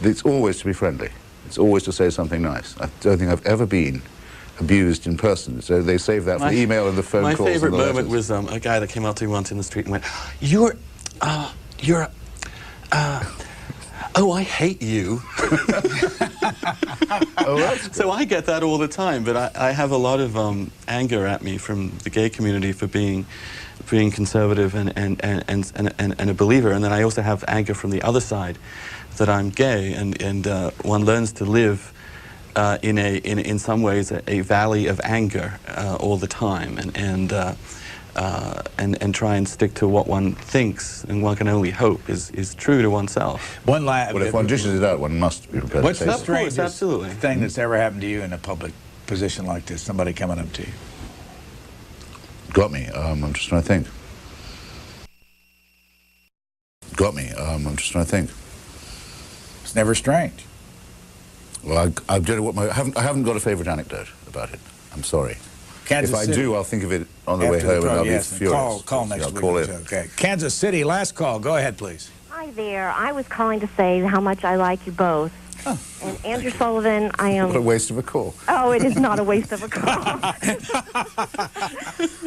it's always to be friendly. It's always to say something nice. I don't think I've ever been abused in person, so they save that for the email and the phone calls. My favorite and the moment was a guy that came up to me once in the street and went, oh, I hate you. So I get that all the time, but I have a lot of anger at me from the gay community for being conservative and a believer, and then I also have anger from the other side that I'm gay, and one learns to live in some ways a valley of anger all the time, and try and stick to what one thinks, and one can only hope is true to oneself. Well, if one dishes it out, one must be prepared what's to take the strangest absolutely thing that's ever happened to you in a public position like this? Somebody coming up to you. Got me. I'm just trying to think. Got me. I'm just trying to think. It's never strange. Well, I haven't got a favourite anecdote about it. I'm sorry. Kansas if I City. do, I'll think of it on the way home, and I'll be furious. Call next week. Call it. Okay. Kansas City, last call. Go ahead, please. Hi there. I was calling to say how much I like you both. Oh. And Andrew Sullivan, I am... What a waste of a call. Oh, it is not a waste of a call.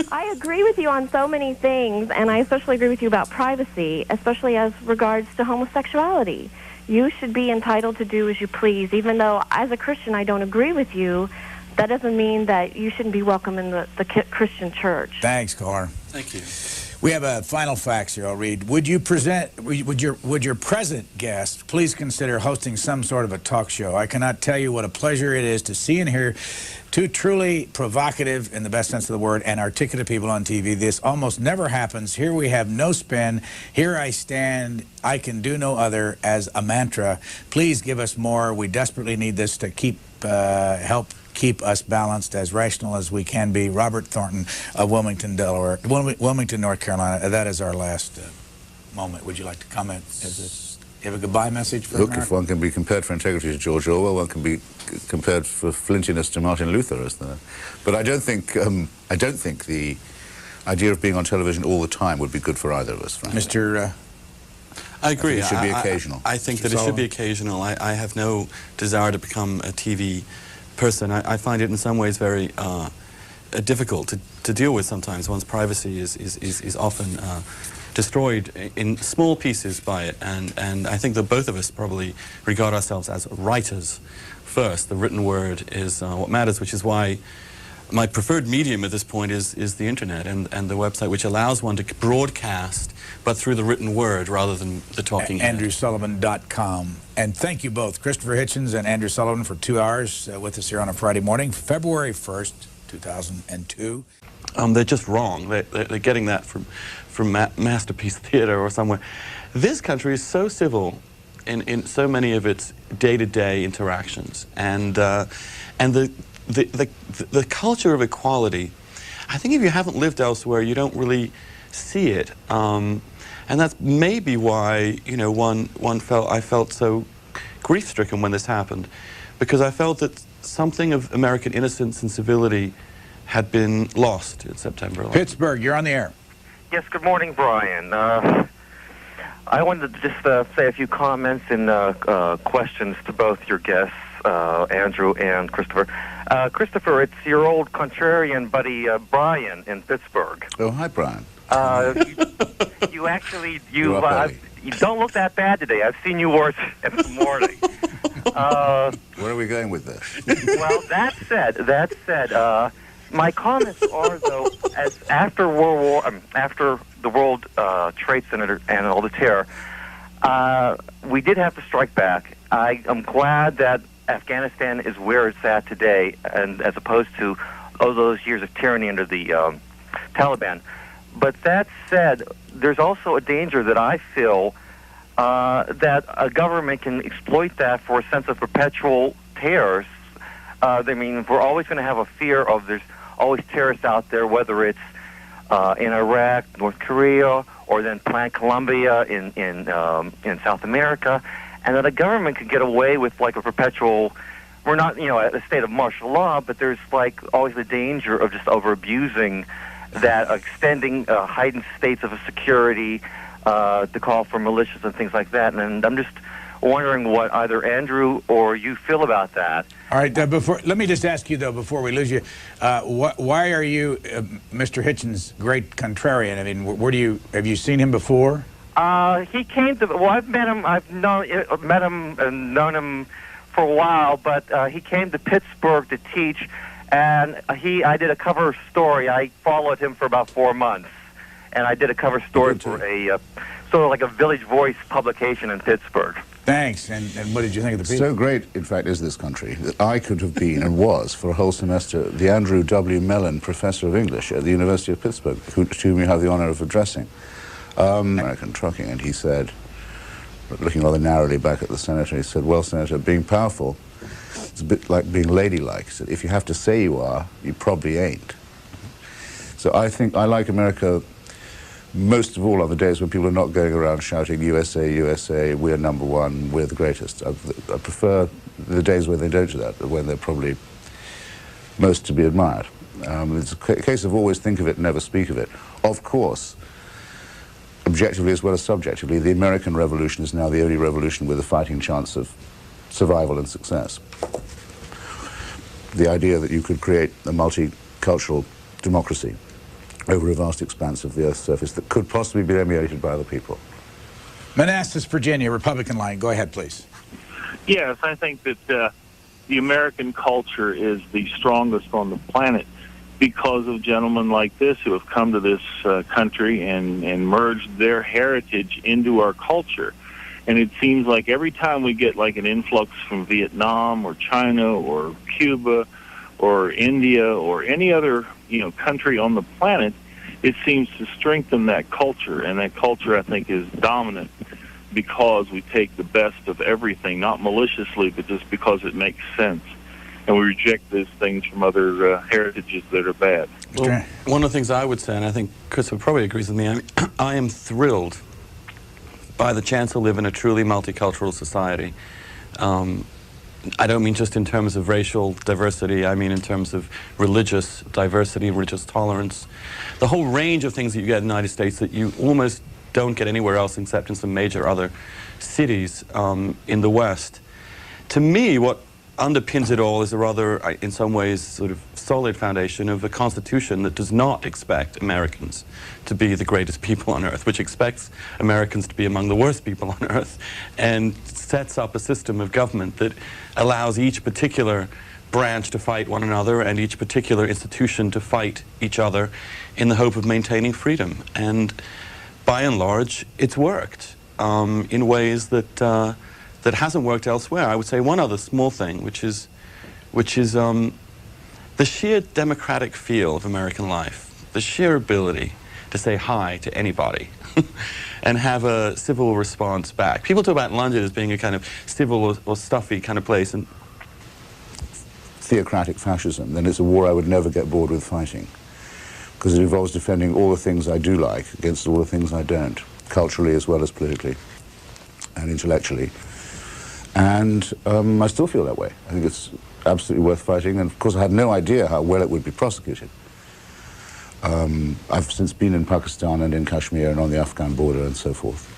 I agree with you on so many things, and I especially agree with you about privacy, especially as regards to homosexuality. You should be entitled to do as you please, even though, as a Christian, I don't agree with you. That doesn't mean that you shouldn't be welcome in the Christian church. Thanks, caller. Thank you. We have a final fax here I'll read. Would your present guest please consider hosting some sort of a talk show? I cannot tell you what a pleasure it is to see and hear two truly provocative, in the best sense of the word, and articulate people on TV. This almost never happens. Here we have no spin. Here I stand. I can do no other as a mantra. Please give us more. We desperately need this to help keep us balanced, as rational as we can be. Robert Thornton of Wilmington, North Carolina. That is our last moment. Would you like to comment? Do you have a goodbye message for Look, America? if one can be compared for integrity to George Orwell, one can be compared for flintiness to Martin Luther, but I don't think the idea of being on television all the time would be good for either of us, frankly. Mr. I agree. It should be occasional. I think that it should be occasional. I have no desire to become a TV person. I find it in some ways very difficult to deal with sometimes. One's privacy is often destroyed in small pieces by it, and I think that both of us probably regard ourselves as writers first. The written word is what matters, which is why my preferred medium at this point is the internet and the website, which allows one to broadcast, but through the written word rather than the talking head. AndrewSullivan.com. And thank you both, Christopher Hitchens and Andrew Sullivan, for 2 hours with us here on a Friday morning, February 1st, 2002. They're just wrong. They're getting that from Masterpiece Theater or somewhere. This country is so civil in so many of its day-to-day interactions, and the culture of equality. I think if you haven't lived elsewhere, you don't really see it, and that's maybe why I felt so grief-stricken when this happened, because I felt that something of American innocence and civility had been lost in September 11th. Pittsburgh, you're on the air. Yes, good morning, Brian. I wanted to just say a few comments and questions to both your guests, Andrew and Christopher. Christopher, it's your old contrarian buddy, Brian, in Pittsburgh. Oh, hi, Brian. You actually, you don't look that bad today. I've seen you worse in the morning. Where are we going with this? Well, that said, my comments are, though, as after after the World Trade Center and all the terror, we did have to strike back. I am glad that Afghanistan is where it's at today, and as opposed to all those years of tyranny under the Taliban. But that said, there's also a danger that I feel that a government can exploit that for a sense of perpetual terrors. I mean, we're always going to have a fear of there's always terrorists out there, whether it's in Iraq, North Korea, or then Plan Colombia in South America, and that a government could get away with like a perpetual. We're not, at a state of martial law, but there's like always the danger of just over abusing that, extending heightened states of security to call for militias and things like that. And I'm just wondering what either Andrew or you feel about that. All right, let me just ask you, though, before we lose you, why are you Mr. Hitchens' great contrarian? I mean, have you seen him before? He came to, well, I've met him, met him and known him for a while, but he came to Pittsburgh to teach, and I did a cover story. I followed him for about 4 months, and I did a cover story for a sort of like a Village Voice publication in Pittsburgh. Thanks. And what did you think of the piece? So great, in fact, is this country that I could have been and was for a whole semester the Andrew W. Mellon Professor of English at the University of Pittsburgh, to whom you have the honor of addressing. American trucking, and he said, looking rather narrowly back at the senator, he said, well, Senator, being powerful, it's a bit like being ladylike. He said, if you have to say you are, you probably ain't. So I think I like America most of all on the days when people are not going around shouting, USA, USA, we're number one, we're the greatest. I prefer the days when they don't do that, when they're probably most to be admired. It's a case of always think of it, never speak of it. Of course, objectively as well as subjectively, the American Revolution is now the only revolution with a fighting chance of survival and success. The idea that you could create a multicultural democracy over a vast expanse of the Earth's surface that could possibly be emulated by other people. Manassas, Virginia, Republican line. Go ahead, please. Yes, I think that the American culture is the strongest on the planet because of gentlemen like this who have come to this country and merged their heritage into our culture. And it seems like every time we get like an influx from Vietnam or China or Cuba or India or any other country on the planet, it seems to strengthen that culture. And that culture, I think, is dominant because we take the best of everything, not maliciously, but just because it makes sense. And we reject these things from other heritages that are bad. Well, one of the things I would say, and I think Christopher probably agrees with me, I am thrilled by the chance to live in a truly multicultural society. I don't mean just in terms of racial diversity, I mean in terms of religious diversity, religious tolerance. The whole range of things that you get in the United States that you almost don't get anywhere else except in some major other cities in the West. To me, what underpins it all is a rather, in some ways, sort of solid foundation of a constitution that does not expect Americans to be the greatest people on earth, which expects Americans to be among the worst people on earth, and sets up a system of government that allows each particular branch to fight one another and each particular institution to fight each other in the hope of maintaining freedom. And by and large, it's worked in ways that that hasn't worked elsewhere. I would say one other small thing, which is the sheer democratic feel of American life, the sheer ability to say hi to anybody and have a civil response back. People talk about London as being a kind of civil or stuffy kind of place, and theocratic fascism, then it's a war I would never get bored with fighting, because it involves defending all the things I do like against all the things I don't, culturally as well as politically and intellectually. And I still feel that way. I think it's absolutely worth fighting, and of course I had no idea how well it would be prosecuted. I've since been in Pakistan and in Kashmir and on the Afghan border and so forth.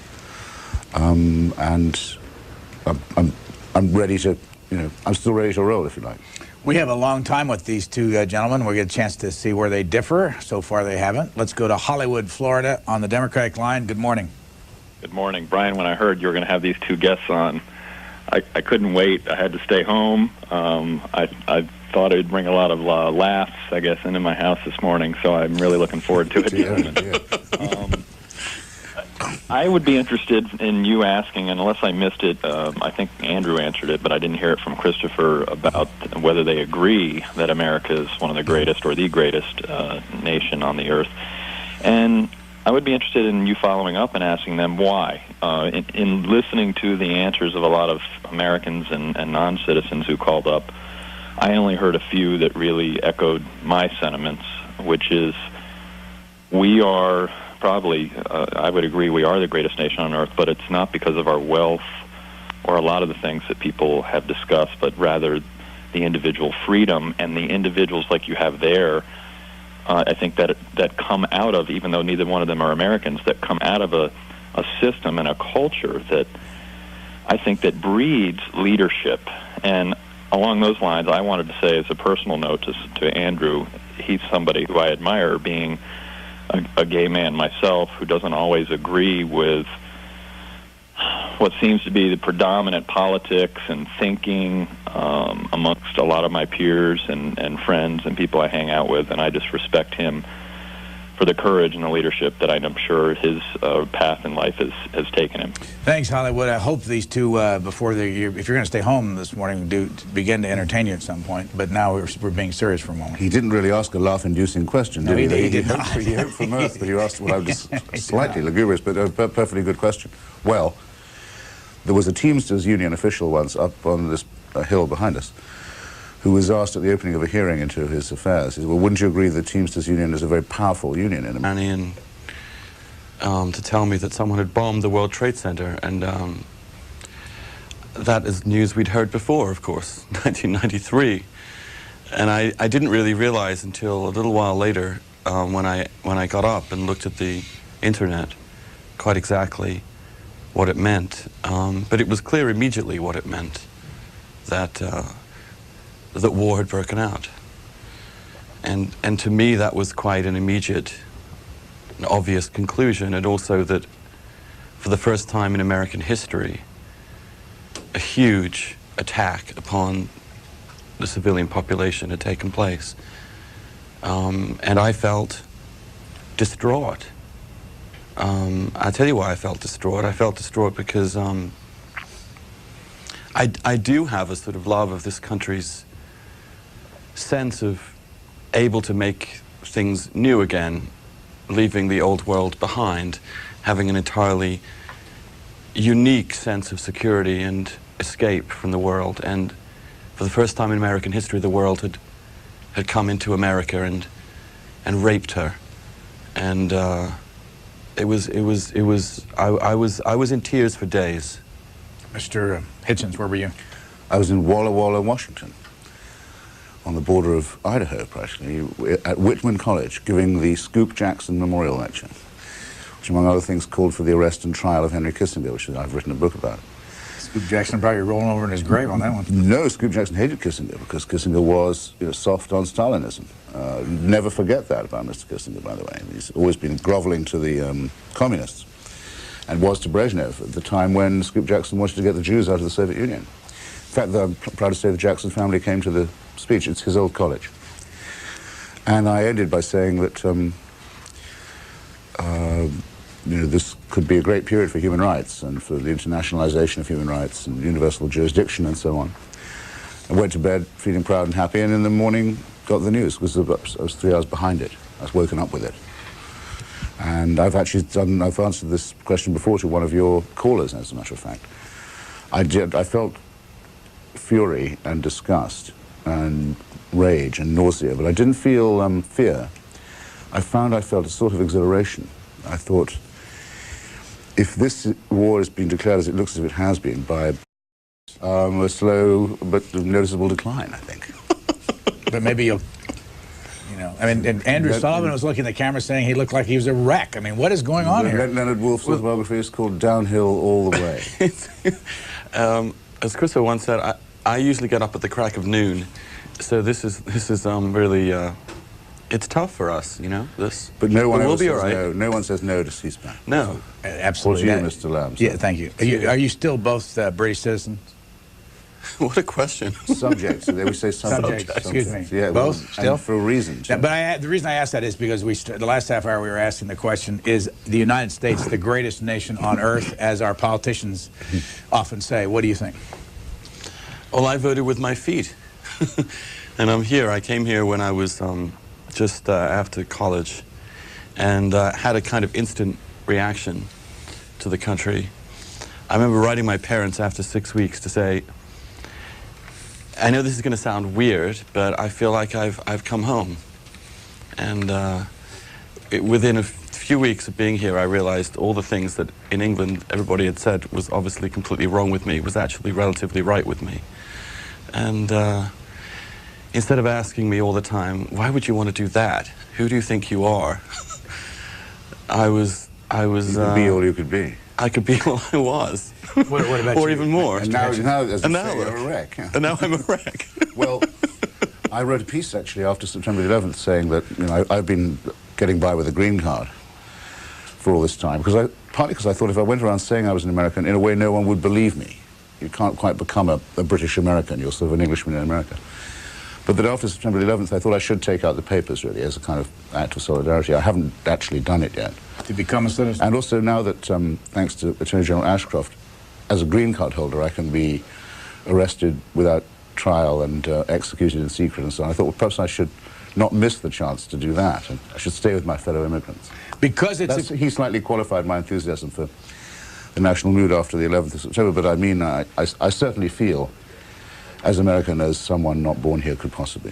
And I'm ready to, I'm still ready to roll, if you like. We have a long time with these two gentlemen. We'll get a chance to see where they differ. So far they haven't. Let's go to Hollywood, Florida on the Democratic line. Good morning. Good morning. Brian, when I heard you were going to have these two guests on, I couldn't wait. I had to stay home. I thought it would bring a lot of laughs, I guess, into my house this morning, so I'm really looking forward to it. I would be interested in you asking, and unless I missed it, I think Andrew answered it, but I didn't hear it from Christopher, about whether they agree that America is one of the greatest or the greatest nation on the earth. And I would be interested in you following up and asking them why. In listening to the answers of a lot of Americans and non-citizens who called up, I only heard a few that really echoed my sentiments, which is we are probably, I would agree, we are the greatest nation on earth, but it's not because of our wealth or a lot of the things that people have discussed, but rather the individual freedom and the individuals like you have there. I think that come out of, even though neither one of them are Americans, that come out of a system and a culture that I think that breeds leadership. And along those lines, I wanted to say as a personal note to Andrew, he's somebody who I admire, being a gay man myself who doesn't always agree with what seems to be the predominant politics and thinking amongst a lot of my peers and friends and people I hang out with, and I just respect him for the courage and the leadership that I'm sure his path in life has taken him. Thanks, Hollywood. I hope these two, if you're going to stay home this morning, do begin to entertain you at some point. But now we're being serious for a moment. He didn't really ask a laugh-inducing question, no, did he? He did not. He hoped for mirth, but you asked what I was slightly lugubrious, but a perfectly good question. Well, there was a Teamsters union official once up on this hill behind us who was asked at the opening of a hearing into his affairs. He said, well, wouldn't you agree that the Teamsters union is a very powerful union in America? To tell me that someone had bombed the World Trade Center, and that is news we'd heard before, of course, 1993. And I didn't really realize until a little while later, when I got up and looked at the internet, quite exactly what it meant. But it was clear immediately what it meant, that war had broken out. And to me, that was quite an immediate, an obvious conclusion, and also that for the first time in American history, a huge attack upon the civilian population had taken place. And I felt distraught. I'll tell you why I felt distraught. I felt distraught because I do have a sort of love of this country's sense of able to make things new again, leaving the old world behind, having an entirely unique sense of security and escape from the world. And for the first time in American history, the world had come into America and raped her. And I was in tears for days. Mr. Hitchens, where were you? I was in Walla Walla, Washington, on the border of Idaho, practically, at Whitman College, giving the Scoop Jackson Memorial Lecture, which, among other things, called for the arrest and trial of Henry Kissinger, which I've written a book about. Scoop Jackson probably rolling over in his grave on that one. No, Scoop Jackson hated Kissinger because Kissinger was soft on Stalinism. Never forget that about Mr. Kissinger, by the way. He's always been groveling to the communists, and was to Brezhnev at the time when Scoop Jackson wanted to get the Jews out of the Soviet Union. In fact, I'm proud to say the Jackson family came to the speech. It's his old college. And I ended by saying that this could be a great period for human rights and for the internationalization of human rights and universal jurisdiction and so on. I went to bed feeling proud and happy, and in the morning got the news because I was 3 hours behind it. I was woken up with it. And I've answered this question before to one of your callers, as a matter of fact. I felt fury and disgust and rage and nausea, but I didn't feel fear. I felt a sort of exhilaration. I thought, if this war has been declared as it looks as if it has been by A slow but noticeable decline, I think. But maybe you'll, you know, I mean, and Andrew Sullivan was looking at the camera saying he looked like he was a wreck. I mean, what is going on here? Leonard Woolf's autobiography is called Downhill All the Way. As Christopher once said, I usually get up at the crack of noon, so this is really it's tough for us, you know. But no one we'll ever be says all right. no. No one says no to C-SPAN. No, absolutely. Or to you, Mr. Lamb. Yeah, thank you. Are you still both British citizens? What a question. Subjects. They would say subjects. Excuse me. Yeah, both well, still? for a reason. Yeah, but the reason I asked that is because the last half hour we were asking the question, is the United States the greatest nation on earth, as our politicians often say? What do you think? Well, I voted with my feet. And I'm here. I came here when I was just after college and had a kind of instant reaction to the country. I remember writing my parents after 6 weeks to say, I know this is going to sound weird, but I feel like I've come home. And within a few weeks of being here, I realized all the things that in England everybody had said was obviously completely wrong with me was actually relatively right with me. And instead of asking me all the time, why would you want to do that? Who do you think you are? I was. You could be all you could be. I could be all I was. What about or you? even more. And now, as you say, you're a wreck. And now I'm a wreck. Well, I wrote a piece actually after September the 11th saying that, you know, I've been getting by with a green card for all this time partly because I thought if I went around saying I was an American, in a way no one would believe me. You can't quite become a British American. You're sort of an Englishman in America. But that after September the 11th, I thought I should take out the papers, really, as a kind of act of solidarity. I haven't actually done it yet. To become a citizen? And also now that, thanks to Attorney General Ashcroft, as a green card holder, I can be arrested without trial and executed in secret and so on. I thought, well, perhaps I should not miss the chance to do that, and I should stay with my fellow immigrants. Because it's... He slightly qualified my enthusiasm for the national mood after the 11th of September, but I mean, I certainly feel as American as someone not born here could possibly.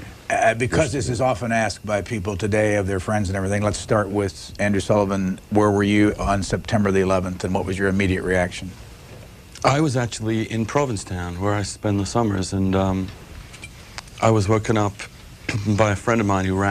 Because this is often asked by people today of their friends and everything, let's start with Andrew Sullivan. Where were you on September the 11th, and what was your immediate reaction? I was actually in Provincetown, where I spend the summers, and I was woken up by a friend of mine who ran